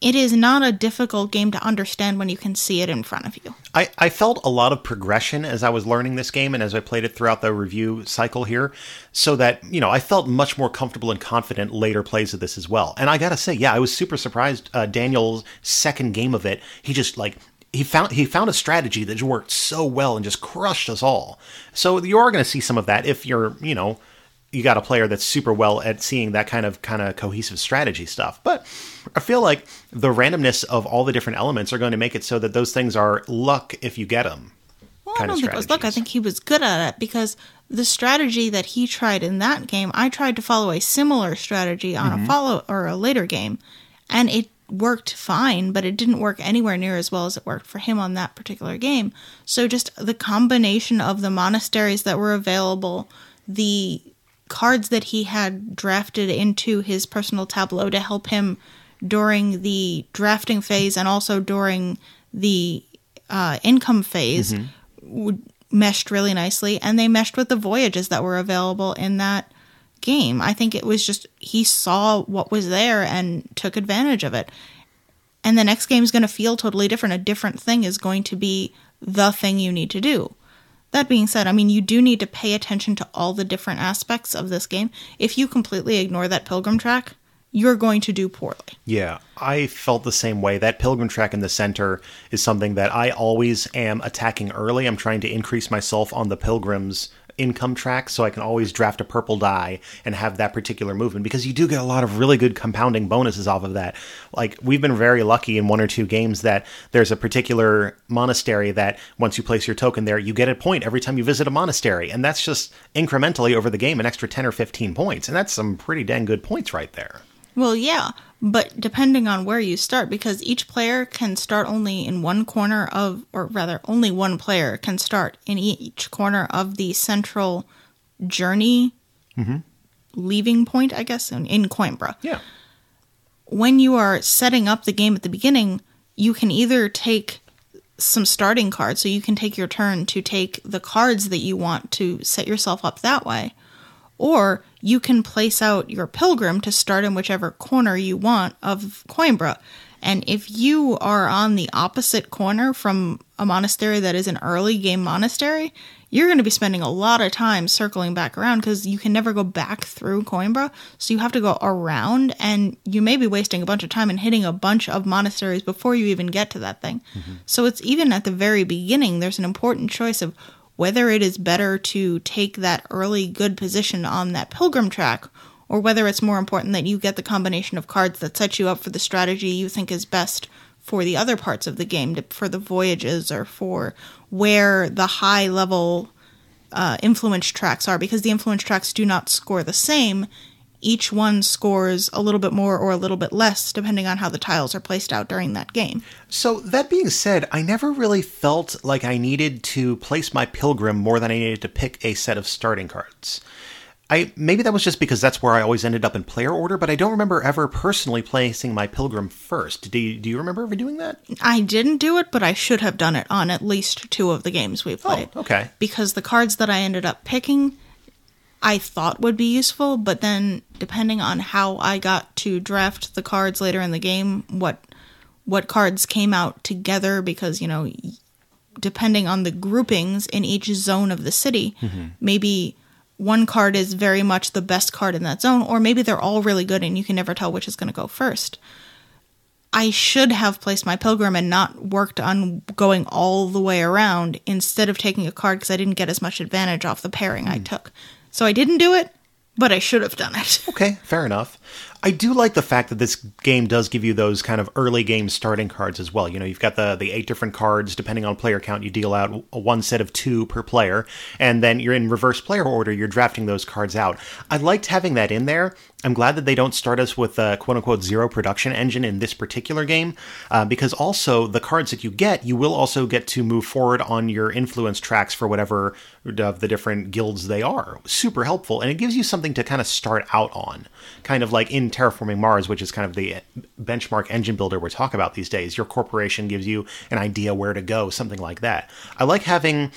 it is not a difficult game to understand when you can see it in front of you. I felt a lot of progression as I was learning this game and as I played it throughout the review cycle here, so that, I felt much more comfortable and confident later plays of this as well. And I gotta say, yeah, I was super surprised. Daniel's second game of it, he just, he found a strategy that worked so well and just crushed us all. So you are going to see some of that if you're, you got a player that's super well at seeing that kind of cohesive strategy stuff. But I feel like the randomness of all the different elements are going to make it so that those things are luck if you get them. Well, I don't think it was luck. I think he was good at it because the strategy that he tried in that game, I tried to follow a similar strategy on a later game, and it worked fine, but it didn't work anywhere near as well as it worked for him on that particular game. So just the combination of the monasteries that were available, the cards that he had drafted into his personal tableau to help him during the drafting phase and also during the income phase meshed really nicely, and they meshed with the voyages that were available in that game. I think it was just he saw what was there and took advantage of it. And the next game is going to feel totally different. A different thing is going to be the thing you need to do. That being said, you do need to pay attention to all the different aspects of this game. If you completely ignore that pilgrim track, you're going to do poorly. Yeah, I felt the same way. That pilgrim track in the center is something that I always am attacking early. I'm trying to increase myself on the pilgrim's income track so I can always draft a purple die and have that particular movement, because you do get a lot of really good compounding bonuses off of that. We've been very lucky in one or two games that there's a particular monastery that once you place your token there, you get a point every time you visit a monastery, and that's just incrementally over the game an extra 10 or 15 points, and that's some pretty dang good points right there. Well, yeah, but depending on where you start, because each player can start only in one corner of, or rather, only one player can start in each corner of the central journey leaving point, I guess, in Coimbra. Yeah. When you are setting up the game at the beginning, you can either take some starting cards, so you can take your turn to take the cards that you want to set yourself up that way, or you can place out your pilgrim to start in whichever corner you want of Coimbra. And if you are on the opposite corner from a monastery that is an early game monastery, you're going to be spending a lot of time circling back around because you can never go back through Coimbra. So you have to go around, and you may be wasting a bunch of time and hitting a bunch of monasteries before you even get to that thing. So it's even at the very beginning, there's an important choice of whether it is better to take that early good position on that pilgrim track, or whether it's more important that you get the combination of cards that set you up for the strategy you think is best for the other parts of the game, for the voyages or for where the high-level influence tracks are, because the influence tracks do not score the same. Each one scores a little bit more or a little bit less, depending on how the tiles are placed out during that game. So, that being said, I never really felt like I needed to place my pilgrim more than I needed to pick a set of starting cards. Maybe that was just because that's where I always ended up in player order, but I don't remember ever personally placing my pilgrim first. Do you remember ever doing that? I didn't do it, but I should have done it on at least 2 of the games we've played. Oh, okay. Because the cards that I ended up picking, I thought would be useful, but then depending on how I got to draft the cards later in the game, what cards came out together, because, depending on the groupings in each zone of the city, maybe one card is very much the best card in that zone, or maybe they're all really good and you can never tell which is going to go first. I should have placed my pilgrim and not worked on going all the way around instead of taking a card, because I didn't get as much advantage off the pairing I took. So I didn't do it, but I should have done it. Okay, fair enough. I do like the fact that this game does give you those kind of early game starting cards as well. You know, you've got the 8 different cards. Depending on player count, you deal out one set of 2 per player, and then you're in reverse player order, you're drafting those cards out. I liked having that in there. I'm glad that they don't start us with a quote-unquote zero production engine in this particular game, because also the cards that you get, you will also get to move forward on your influence tracks for whatever of the different guilds they are. Super helpful, and it gives you something to kind of start out on. Kind of like in Terraforming Mars, which is kind of the benchmark engine builder we're talking about these days. Your corporation gives you an idea where to go, something like that. I like having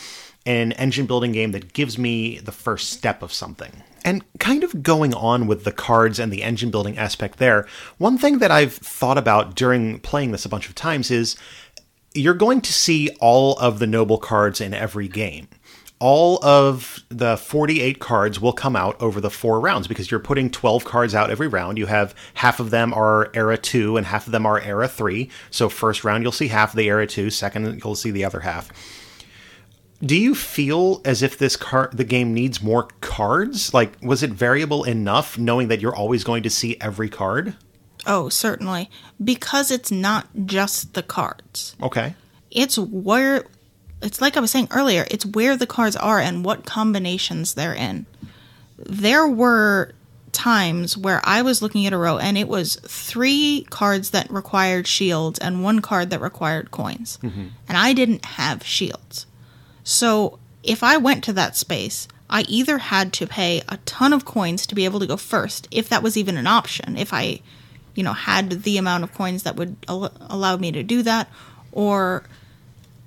an engine building game that gives me the first step of something. And kind of going on with the cards and the engine building aspect there, one thing that I've thought about during playing this a bunch of times is you're going to see all of the noble cards in every game. All of the 48 cards will come out over the 4 rounds because you're putting 12 cards out every round. You have half of them are Era 2 and half of them are Era 3. So first round you'll see half of the Era 2, second you'll see the other half. Do you feel as if the game needs more cards? Like, was it variable enough knowing that you're always going to see every card? Oh, certainly. Because it's not just the cards. Okay. It's like I was saying earlier, it's where the cards are and what combinations they're in. There were times where I was looking at a row and it was 3 cards that required shields and 1 card that required coins. Mm-hmm. And I didn't have shields. So if I went to that space, I either had to pay a ton of coins to be able to go first, if that was even an option, if I, had the amount of coins that would allow me to do that, or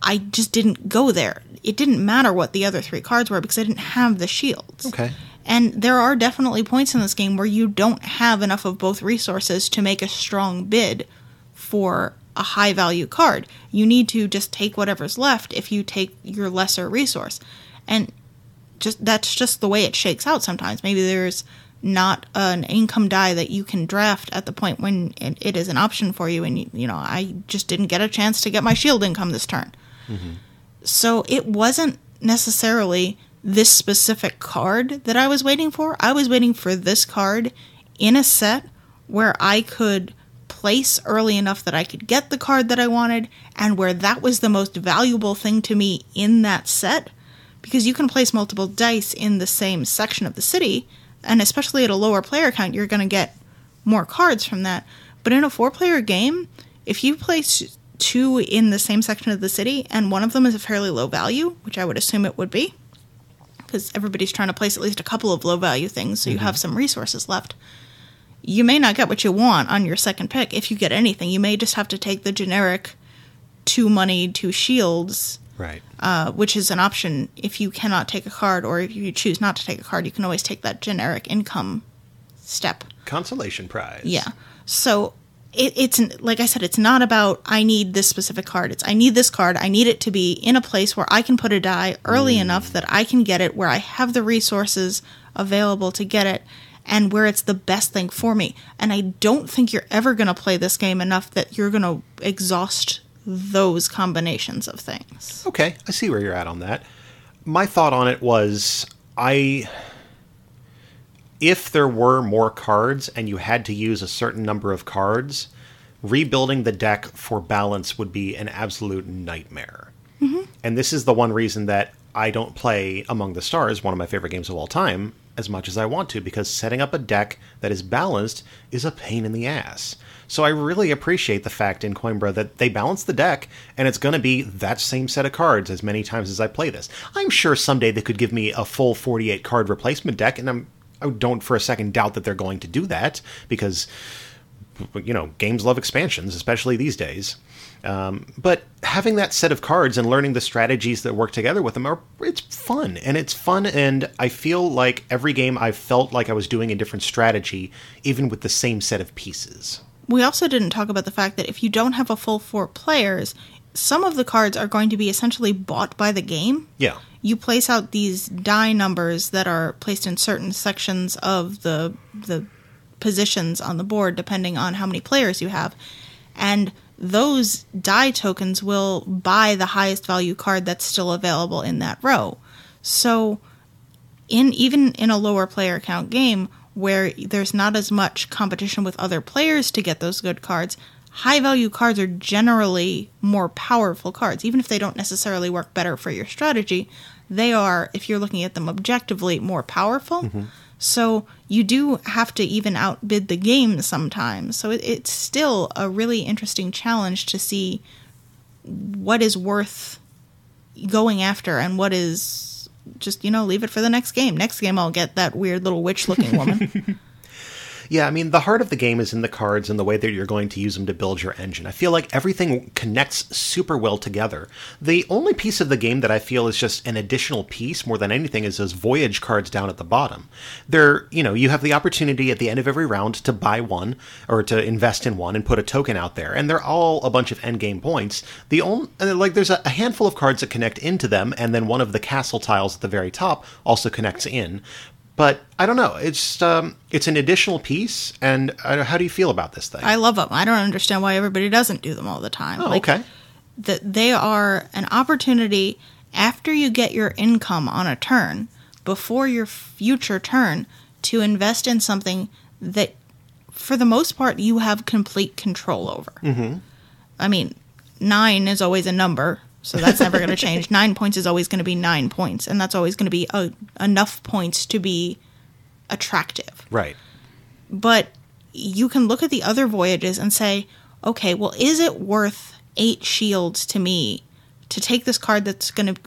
I just didn't go there. It didn't matter what the other 3 cards were because I didn't have the shields. Okay. And there are definitely points in this game where you don't have enough of both resources to make a strong bid for a high value card. You need to just take whatever's left if you take your lesser resource. And that's just the way it shakes out sometimes. Maybe there's not an income die that you can draft at the point when it is an option for you, and I just didn't get a chance to get my shield income this turn. Mm-hmm. So it wasn't necessarily this specific card that I was waiting for. I was waiting for this card in a set where I could place early enough that I could get the card that I wanted, and where that was the most valuable thing to me in that set, because you can place multiple dice in the same section of the city, and especially at a lower player count, you're going to get more cards from that. But in a 4-player game, if you place 2 in the same section of the city, and one of them is a fairly low value, which I would assume it would be, because everybody's trying to place at least a couple of low value things, so you have some resources left. You may not get what you want on your second pick if you get anything. You may just have to take the generic 2 money, 2 shields, right? Which is an option if you cannot take a card, or if you choose not to take a card, you can always take that generic income step. Consolation prize. Yeah. So it's like I said, it's not about I need this specific card. It's I need this card. I need it to be in a place where I can put a die early enough that I can get it, where I have the resources available to get it, and where it's the best thing for me. And I don't think you're ever going to play this game enough that you're going to exhaust those combinations of things. Okay, I see where you're at on that. My thought on it was, if there were more cards and you had to use a certain number of cards, rebuilding the deck for balance would be an absolute nightmare. Mm-hmm. And this is the one reason that I don't play Among the Stars, one of my favorite games of all time, as much as I want to, because setting up a deck that is balanced is a pain in the ass. So I really appreciate the fact in Coimbra that they balance the deck, and it's going to be that same set of cards as many times as I play this. I'm sure someday they could give me a full 48 card replacement deck, and I don't for a second doubt that they're going to do that, because, games love expansions, especially these days. But having that set of cards and learning the strategies that work together with them, it's fun. And I feel like every game I felt like I was doing a different strategy, even with the same set of pieces. We also didn't talk about the fact that if you don't have a full 4 players, some of the cards are going to be essentially bought by the game. Yeah. You place out these die numbers that are placed in certain sections of the positions on the board, depending on how many players you have. And those die tokens will buy the highest value card that's still available in that row. So even in a lower player count game, where there's not as much competition with other players to get those good cards, high-value cards are generally more powerful cards. Even if they don't necessarily work better for your strategy, they are, if you're looking at them objectively, more powerful. Mm-hmm. So you do have to even outbid the game sometimes. So it's still a really interesting challenge to see what is worth going after and what is just, leave it for the next game. Next game I'll get that weird little witch-looking woman. Yeah, I mean, the heart of the game is in the cards and the way that you're going to use them to build your engine. I feel like everything connects super well together. The only piece of the game that I feel is just an additional piece more than anything is those voyage cards down at the bottom. You have the opportunity at the end of every round to buy one or to invest in one and put a token out there, and they're all a bunch of endgame points. There's a handful of cards that connect into them, and then one of the castle tiles at the very top also connects in. But I don't know. It's an additional piece, and how do you feel about this thing? I love them. I don't understand why everybody doesn't do them all the time. Oh, okay. They are an opportunity after you get your income on a turn, before your future turn, to invest in something that, for the most part, you have complete control over. Mm-hmm. I mean, 9 is always a number. So that's never going to change. 9 points is always going to be 9 points, and that's always going to be enough points to be attractive. Right. But you can look at the other voyages and say, okay, well, is it worth 8 shields to me to take this card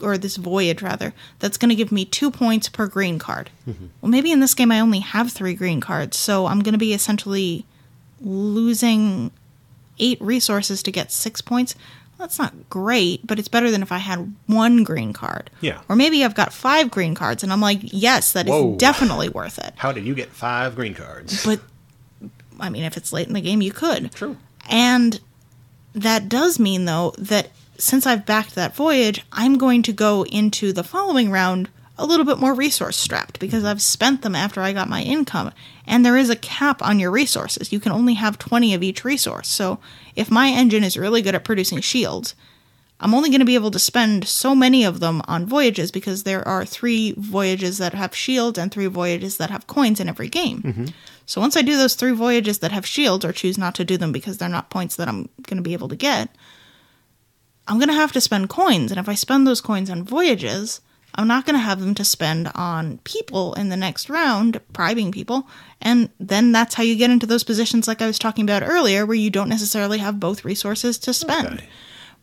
or this voyage rather, that's going to give me 2 points per green card? Mm-hmm. Well, maybe in this game I only have 3 green cards, so I'm going to be essentially losing 8 resources to get 6 points. That's not great, but it's better than if I had 1 green card. Yeah. Or maybe I've got 5 green cards, and I'm like, yes, that is definitely worth it. How did you get 5 green cards? But, I mean, if it's late in the game, you could. True. And that does mean, though, that since I've backed that voyage, I'm going to go into the following round a little bit more resource-strapped, because I've spent them after I got my income. And there is a cap on your resources. You can only have 20 of each resource. So if my engine is really good at producing shields, I'm only going to be able to spend so many of them on voyages, because there are 3 voyages that have shields and 3 voyages that have coins in every game. Mm-hmm. So once I do those 3 voyages that have shields, or choose not to do them because they're not points that I'm going to be able to get, I'm going to have to spend coins. And if I spend those coins on voyages, I'm not going to have them to spend on people in the next round, bribing people, and then that's how you get into those positions like I was talking about earlier, where you don't necessarily have both resources to spend. Okay.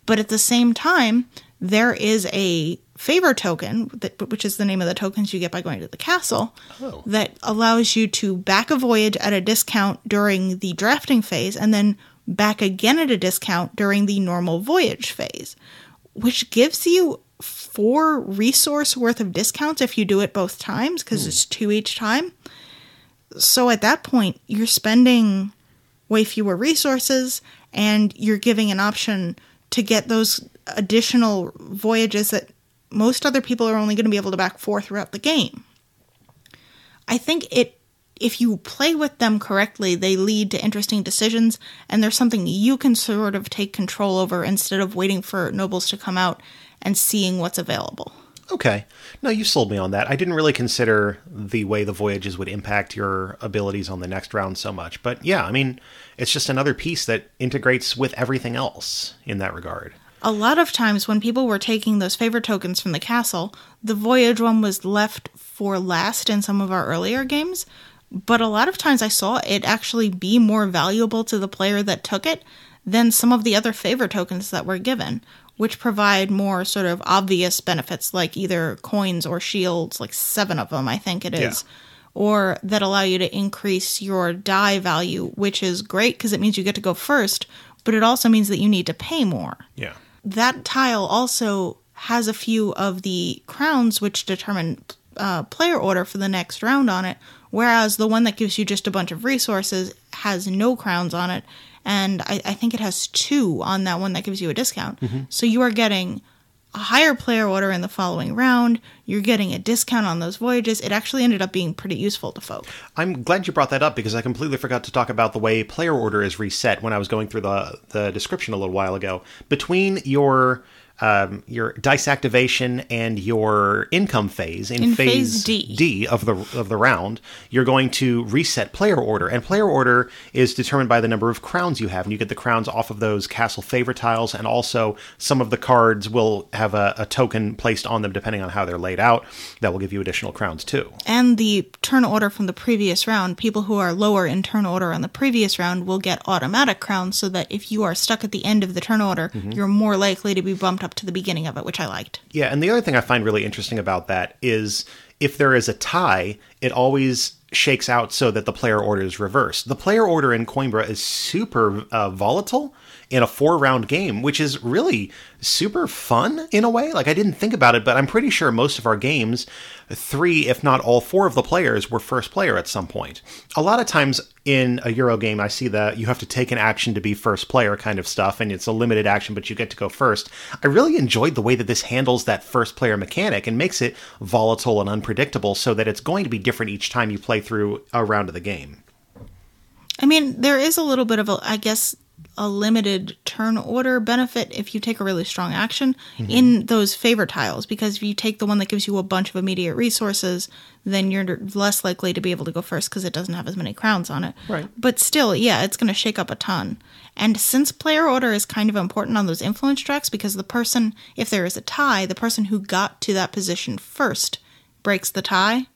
But at the same time, there is a favor token, which is the name of the tokens you get by going to the castle, that allows you to back a voyage at a discount during the drafting phase, and then back again at a discount during the normal voyage phase, which gives you 4 resource worth of discounts if you do it both times, because it's 2 each time. So at that point, you're spending way fewer resources, and you're giving an option to get those additional voyages that most other people are only going to be able to back 4 throughout the game. I think if you play with them correctly, they lead to interesting decisions, and there's something you can sort of take control over instead of waiting for nobles to come out and seeing what's available. Okay. No, you sold me on that. I didn't really consider the way the voyages would impact your abilities on the next round so much. But yeah, I mean, it's just another piece that integrates with everything else in that regard. A lot of times when people were taking those favor tokens from the castle, the voyage one was left for last in some of our earlier games. But a lot of times I saw it actually be more valuable to the player that took it than some of the other favor tokens that were given, which provide more sort of obvious benefits, like either coins or shields, like 7 of them, I think it is, or that allow you to increase your die value, which is great because it means you get to go first, but it also means that you need to pay more. Yeah. That tile also has a few of the crowns which determine player order for the next round on it, whereas the one that gives you just a bunch of resources has no crowns on it. And I think it has 2 on that one that gives you a discount. Mm-hmm. So you are getting a higher player order in the following round. You're getting a discount on those voyages. It actually ended up being pretty useful to folk. I'm glad you brought that up because I completely forgot to talk about the way player order is reset when I was going through the description a little while ago. Between your dice activation and your income phase in phase D of the round, you're going to reset player order, and player order is determined by the number of crowns you have, and you get the crowns off of those castle favor tiles, and also some of the cards will have a token placed on them depending on how they're laid out that will give you additional crowns too. And the turn order from the previous round, people who are lower in turn order on the previous round will get automatic crowns, so that if you are stuck at the end of the turn order, you're more likely to be bumped up to the beginning of it, which I liked. Yeah, and the other thing I find really interesting about that is if there is a tie, it always shakes out so that the player order is reversed. The player order in Coimbra is super volatile in a 4-round game, which is really super fun in a way. Like, I didn't think about it, but I'm pretty sure most of our games, 3, if not all 4 of the players were first player at some point. A lot of times in a Euro game, I see that you have to take an action to be first player kind of stuff, and it's a limited action, but you get to go first. I really enjoyed the way that this handles that first player mechanic and makes it volatile and unpredictable so that it's going to be different each time you play through a round of the game. I mean, there is a little bit of a limited turn order benefit if you take a really strong action in those favor tiles, because if you take the one that gives you a bunch of immediate resources, then you're less likely to be able to go first because it doesn't have as many crowns on it. Right. But still, yeah, it's going to shake up a ton. And since player order is kind of important on those influence tracks, because the person, if there is a tie, the person who got to that position first breaks the tie.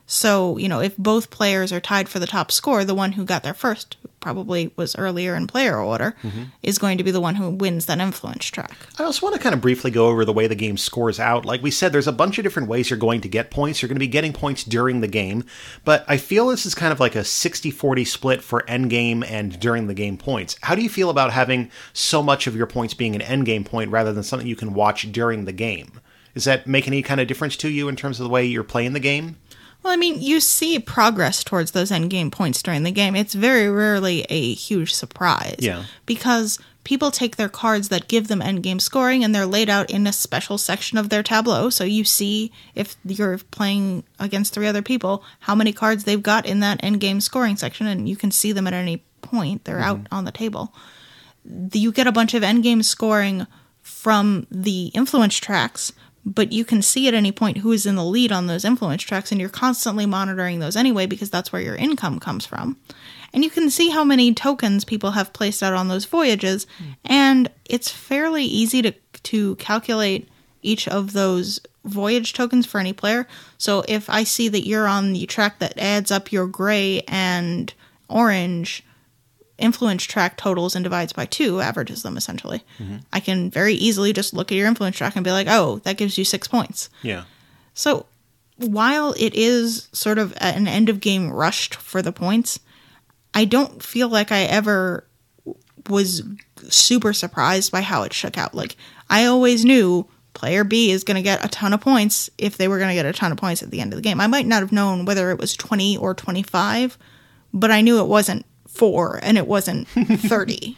So, if both players are tied for the top score, the one who got there first, who probably was earlier in player order, is going to be the one who wins that influence track. I also want to kind of briefly go over the way the game scores out. Like we said, there's a bunch of different ways you're going to get points. You're going to be getting points during the game, but I feel this is kind of like a 60-40 split for endgame and during the game points. How do you feel about having so much of your points being an endgame point rather than something you can watch during the game? Does that make any kind of difference to you in terms of the way you're playing the game? Well, I mean, you see progress towards those endgame points during the game. It's very rarely a huge surprise. Yeah. Because people take their cards that give them endgame scoring and they're laid out in a special section of their tableau. So you see, if you're playing against 3 other people, how many cards they've got in that endgame scoring section, and you can see them at any point. They're out on the table. You get a bunch of endgame scoring from the influence tracks, but you can see at any point who is in the lead on those influence tracks, and you're constantly monitoring those anyway because that's where your income comes from. And you can see how many tokens people have placed out on those voyages, and it's fairly easy to calculate each of those voyage tokens for any player. So if I see that you're on the track that adds up your gray and orange influence track totals and divides by 2, averages them essentially, I can very easily just look at your influence track and be like, oh, that gives you 6 points. Yeah. So while it is sort of an end of game rushed for the points, I don't feel like I ever was super surprised by how it shook out. Like, I always knew player B is going to get a ton of points if they were going to get a ton of points at the end of the game. I might not have known whether it was 20 or 25, but I knew it wasn't 4 and it wasn't 30.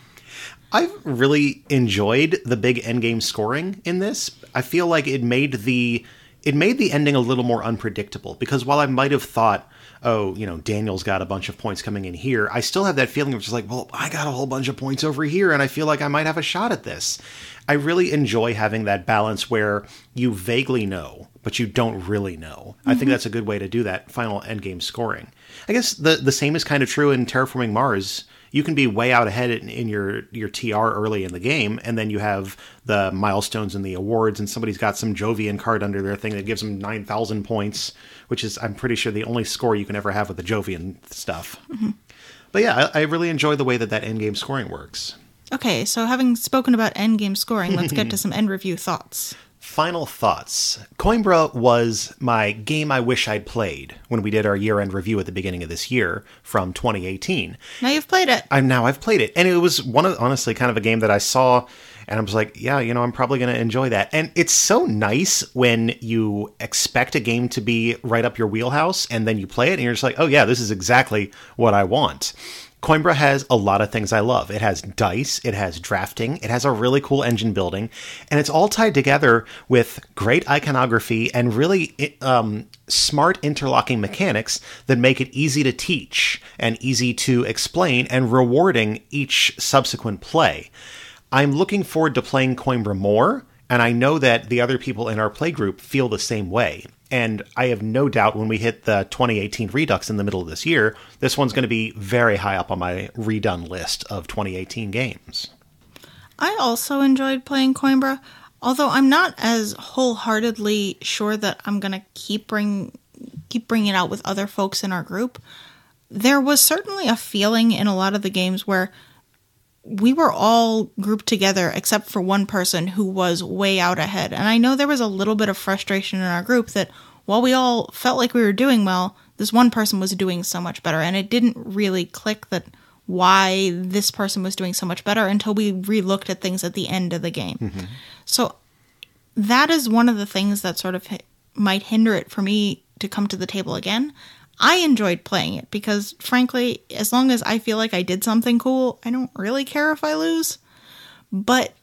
I've really enjoyed the big endgame scoring in this. I feel like it made the ending a little more unpredictable, because while I might have thought, oh, Daniel's got a bunch of points coming in here, I still have that feeling of just like, well, I got a whole bunch of points over here and I feel like I might have a shot at this. I really enjoy having that balance where you vaguely know, but you don't really know. I think that's a good way to do that final endgame scoring. I guess the same is kind of true in Terraforming Mars. You can be way out ahead in your TR early in the game, and then you have the milestones and the awards, and somebody's got some Jovian card under their thing that gives them 9,000 points, which is, I'm pretty sure, the only score you can ever have with the Jovian stuff. But yeah, I really enjoy the way that endgame scoring works. Okay, so having spoken about endgame scoring, let's get to some end review thoughts. Final thoughts. Coimbra was my game I wish I'd played when we did our year-end review at the beginning of this year from 2018. Now you've played it. I've played it. And it was honestly kind of a game that I saw and I was like, yeah, I'm probably going to enjoy that. And it's so nice when you expect a game to be right up your wheelhouse and then you play it and you're just like, oh yeah, this is exactly what I want. Coimbra has a lot of things I love. It has dice, it has drafting, it has a really cool engine building, and it's all tied together with great iconography and really smart interlocking mechanics that make it easy to teach and easy to explain and rewarding each subsequent play. I'm looking forward to playing Coimbra more, and I know that the other people in our playgroup feel the same way. And I have no doubt when we hit the 2018 Redux in the middle of this year, this one's going to be very high up on my redone list of 2018 games. I also enjoyed playing Coimbra, although I'm not as wholeheartedly sure that I'm going to keep bringing it out with other folks in our group. There was certainly a feeling in a lot of the games where we were all grouped together except for one person who was way out ahead. And I know there was a little bit of frustration in our group that while we all felt like we were doing well, this one person was doing so much better. And it didn't really click that why this person was doing so much better until we re-looked at things at the end of the game. Mm-hmm. So that is one of the things that sort of might hinder it for me to come to the table again. I enjoyed playing it because, frankly, as long as I feel like I did something cool, I don't really care if I lose. But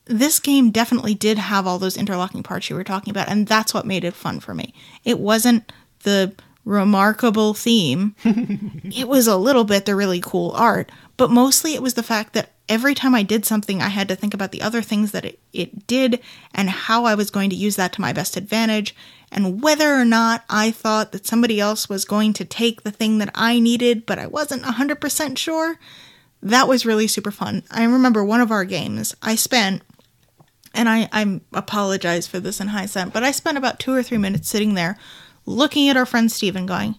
this game definitely did have all those interlocking parts you were talking about, and that's what made it fun for me. It wasn't the remarkable theme. It was a little bit the really cool art, but mostly it was the fact that every time I did something, I had to think about the other things that it did and how I was going to use that to my best advantage, and whether or not I thought that somebody else was going to take the thing that I needed, but I wasn't 100% sure. That was really super fun. I remember one of our games, I spent, and I apologize for this in hindsight, but I spent about 2 or 3 minutes sitting there looking at our friend Steven going,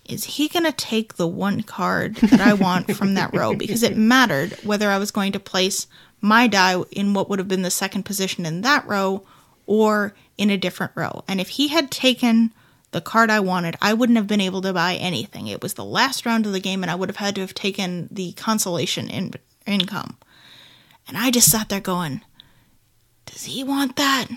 is he going to take the one card that I want from that row? Because it mattered whether I was going to place my die in what would have been the second position in that row or in a different row. And if he had taken the card I wanted, I wouldn't have been able to buy anything. It was the last round of the game and I would have had to have taken the consolation income. And I just sat there going, does he want that?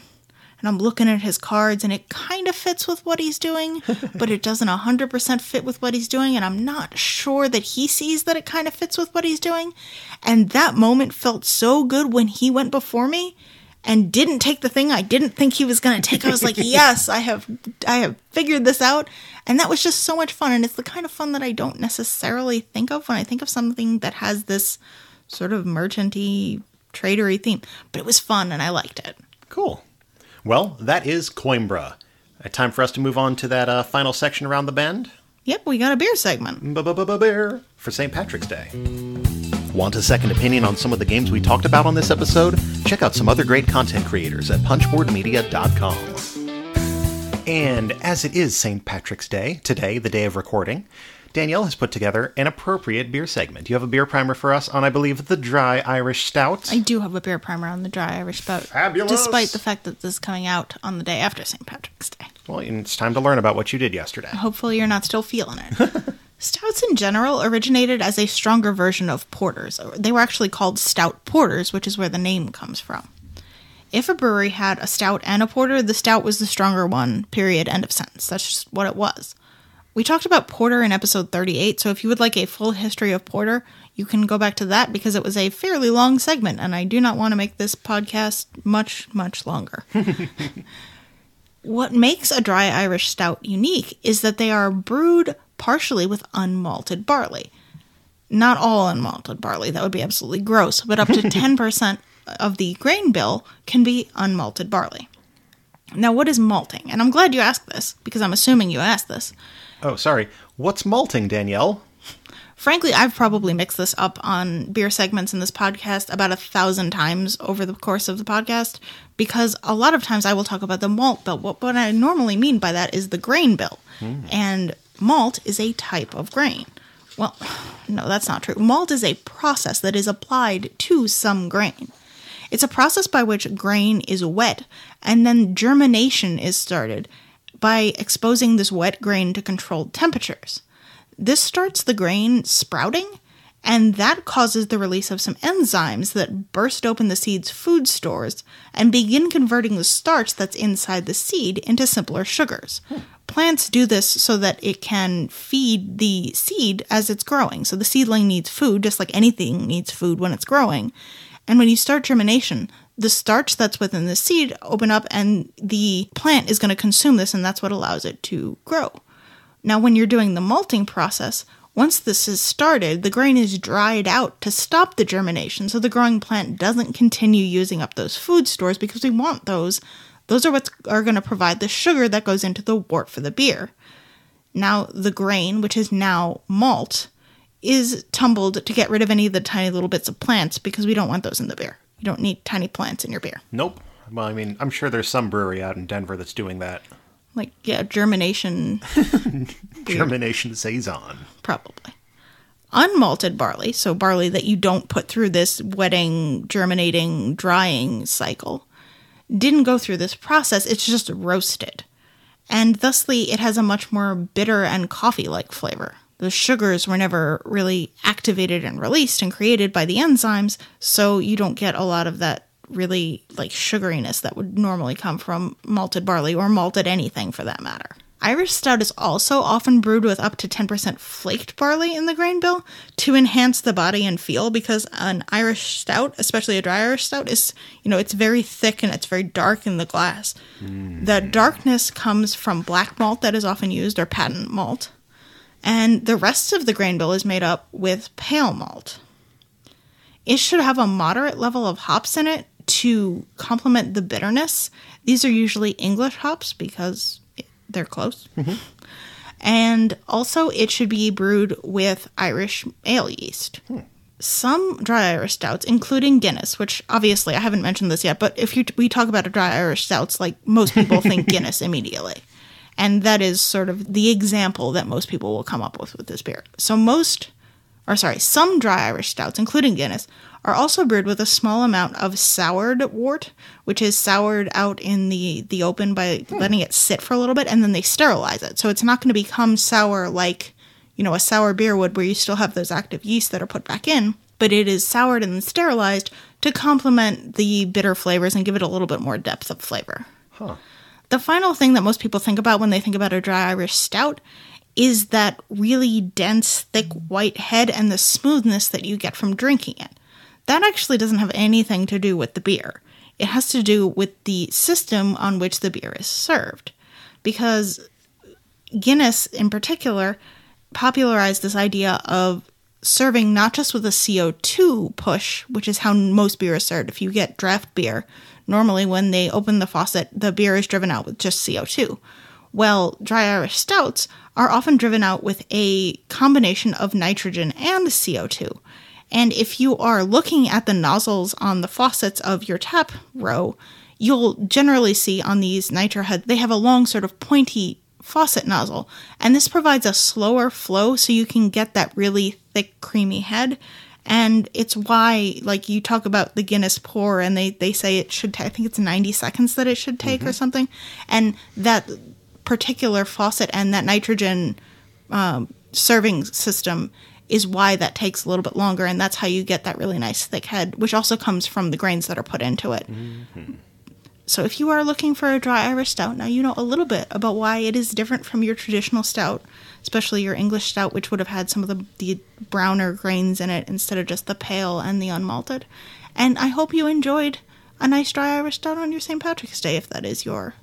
And I'm looking at his cards, and it kind of fits with what he's doing, but it doesn't 100% fit with what he's doing, and I'm not sure that he sees that it kind of fits with what he's doing. And that moment felt so good when he went before me and didn't take the thing I didn't think he was going to take. I was like, yes, I have figured this out. And that was just so much fun, and it's the kind of fun that I don't necessarily think of when I think of something that has this sort of merchant-y, tradery theme. But it was fun, and I liked it. Cool. Well, that is Coimbra. Time for us to move on to that final section around the bend? Yep, we got a beer segment. Beer for St. Patrick's Day. Want a second opinion on some of the games we talked about on this episode? Check out some other great content creators at punchboardmedia.com. And as it is St. Patrick's Day, today, the day of recording, Danielle has put together an appropriate beer segment. You have a beer primer for us on, I believe, the Dry Irish Stout. I do have a beer primer on the Dry Irish Stout. Fabulous! Despite the fact that this is coming out on the day after St. Patrick's Day. Well, it's time to learn about what you did yesterday. Hopefully you're not still feeling it. Stouts in general originated as a stronger version of porters. They were actually called stout porters, which is where the name comes from. If a brewery had a stout and a porter, the stout was the stronger one, period, end of sentence. That's just what it was. We talked about porter in episode 38, so if you would like a full history of porter, you can go back to that because it was a fairly long segment, and I do not want to make this podcast much, much longer. What makes a dry Irish stout unique is that they are brewed partially with unmalted barley. Not all unmalted barley, that would be absolutely gross, but up to 10% of the grain bill can be unmalted barley. Now, what is malting? And I'm glad you asked this, because I'm assuming you asked this. Oh, sorry. What's malting, Danielle? Frankly, I've probably mixed this up on beer segments in this podcast about 1,000 times over the course of the podcast, because a lot of times I will talk about the malt bill. What I normally mean by that is the grain bill. And malt is a type of grain. Well, no, that's not true. Malt is a process that is applied to some grain. It's a process by which grain is wet, and then germination is started by exposing this wet grain to controlled temperatures. This starts the grain sprouting, And that causes the release of some enzymes that burst open the seed's food stores and begin converting the starch that's inside the seed into simpler sugars. Plants do this so that it can feed the seed as it's growing. So the seedling needs food, just like anything needs food when it's growing. And when you start germination, the starch that's within the seed open up and the plant is going to consume this, and that's what allows it to grow. Now, when you're doing the malting process, once this is started, the grain is dried out to stop the germination so the growing plant doesn't continue using up those food stores, because we want those. Those are what are going to provide the sugar that goes into the wort for the beer. Now, the grain, which is now malt, is tumbled to get rid of any of the tiny little bits of plants, because we don't want those in the beer. You don't need tiny plants in your beer. Nope. Well, I mean, I'm sure there's some brewery out in Denver that's doing that. Like, yeah, germination. Germination Saison. Probably. Unmalted barley, so barley that you don't put through this wetting, germinating, drying cycle, didn't go through this process. It's just roasted. And thusly, it has a much more bitter and coffee-like flavor. The sugars were never really activated and released and created by the enzymes, so you don't get a lot of that really like sugariness that would normally come from malted barley or malted anything for that matter. Irish Stout is also often brewed with up to 10% flaked barley in the grain bill to enhance the body and feel, because an Irish Stout, especially a Dry Irish Stout, is, it's very thick and it's very dark in the glass. The darkness comes from black malt that is often used, or patent malt, and the rest of the grain bill is made up with pale malt. It should have a moderate level of hops in it to complement the bitterness. These are usually English hops because they're close. Mm-hmm. And also it should be brewed with Irish ale yeast. Some dry Irish stouts, including Guinness, which obviously I haven't mentioned this yet, but if we talk about a dry Irish stouts, like most people think Guinness immediately. And that is sort of the example that most people will come up with this beer. So some dry Irish stouts, including Guinness, are also brewed with a small amount of soured wort, which is soured out in the open by letting it sit for a little bit, and then they sterilize it. So it's not going to become sour like, a sour beer would, where you still have those active yeasts that are put back in, but it is soured and sterilized to complement the bitter flavors and give it a little bit more depth of flavor. The final thing that most people think about when they think about a dry Irish stout is that really dense, thick white head and the smoothness that you get from drinking it. That actually doesn't have anything to do with the beer. It has to do with the system on which the beer is served. Because Guinness, in particular, popularized this idea of serving not just with a CO2 push, which is how most beer is served. If you get draft beer, normally when they open the faucet, the beer is driven out with just CO2. Well, dry Irish stouts are often driven out with a combination of nitrogen and CO2. And if you are looking at the nozzles on the faucets of your tap row, you'll generally see on these nitro heads, they have a long sort of pointy faucet nozzle. And this provides a slower flow so you can get that really thick, creamy head. And it's why, like, you talk about the Guinness pour, and they say it should take, I think it's 90 seconds that it should take or something. And that particular faucet and that nitrogen serving system is why that takes a little bit longer, and that's how you get that really nice thick head, which also comes from the grains that are put into it. So if you are looking for a dry Irish stout, now you know a little bit about why it is different from your traditional stout, especially your English stout, which would have had some of the browner grains in it instead of just the pale and the unmalted. And I hope you enjoyed a nice dry Irish stout on your St. Patrick's Day, if that is your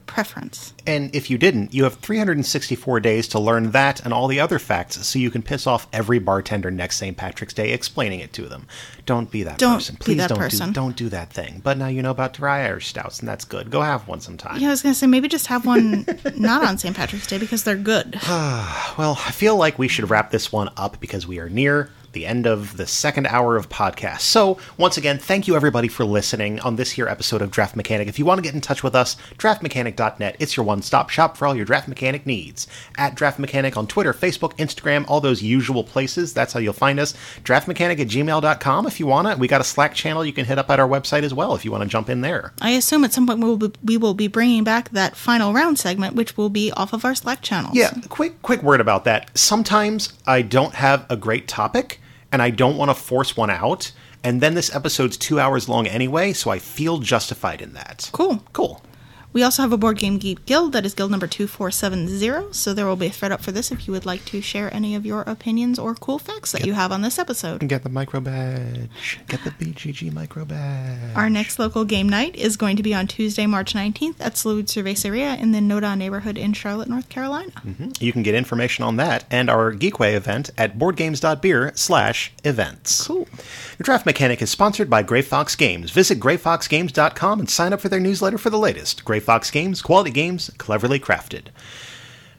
preference. And if you didn't, you have 364 days to learn that and all the other facts so you can piss off every bartender next St. Patrick's Day explaining it to them. Don't be that person. Please don't do that thing. But now you know about dry Irish stouts, and that's good. Go have one sometime. Yeah, I was going to say, maybe just have one not on St. Patrick's Day, because they're good. Well, I feel like we should wrap this one up because we are near the end of the second hour of podcast. So, once again, thank you everybody for listening on this here episode of Draft Mechanic. If you want to get in touch with us, draftmechanic.net. It's your one-stop shop for all your Draft Mechanic needs. At Draft Mechanic on Twitter, Facebook, Instagram, all those usual places. That's how you'll find us. draftmechanic@gmail.com if you want it. We got a Slack channel you can hit up at our website as well if you want to jump in there. I assume at some point we will be bringing back that final round segment, which will be off of our Slack channels. Yeah, quick word about that. Sometimes I don't have a great topic, and I don't want to force one out. And then this episode's 2 hours long anyway, so I feel justified in that. Cool. We also have a Board Game Geek guild. That is guild number 2470. So there will be a thread up for this if you would like to share any of your opinions or cool facts that you have on this episode. And get the micro badge. Get the BGG micro badge. Our next local game night is going to be on Tuesday, March 19th at Salud Cerveceria in the Noda neighborhood in Charlotte, North Carolina. Mm-hmm. You can get information on that and our Geekway event at boardgames.beer/events. Cool. Your Draft Mechanic is sponsored by Grey Fox Games. Visit greyfoxgames.com and sign up for their newsletter for the latest. Grey Fox Games, quality games, cleverly crafted.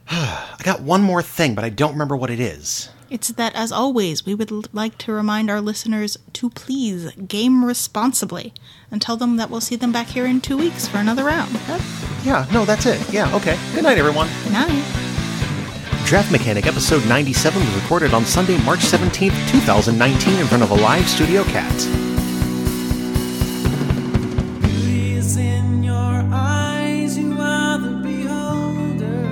I got one more thing, but I don't remember what it is. It's that, as always, we would like to remind our listeners to please game responsibly and tell them that we'll see them back here in 2 weeks for another round. Yeah, no, that's it. Yeah, okay. Good night, everyone. Night. Draft Mechanic episode 97 was recorded on Sunday, March 17th, 2019 in front of a live studio cat. Beauty is in your eyes, you are the beholder.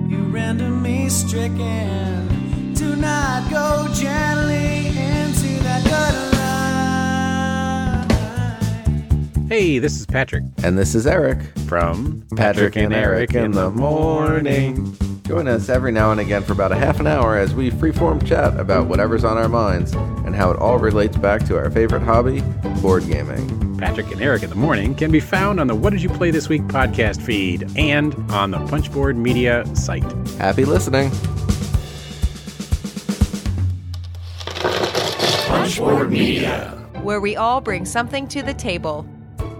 You render me stricken. Do not go gently into that gutter line. Hey, this is Patrick And this is Eric. from Patrick and Eric in the morning. Join us every now and again for about a half an hour as we freeform chat about whatever's on our minds and how it all relates back to our favorite hobby, board gaming. Patrick and Eric in the Morning can be found on the What Did You Play This Week podcast feed and on the Punchboard Media site. Happy listening. Punchboard Media. where we all bring something to the table.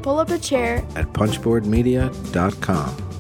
Pull up a chair at punchboardmedia.com.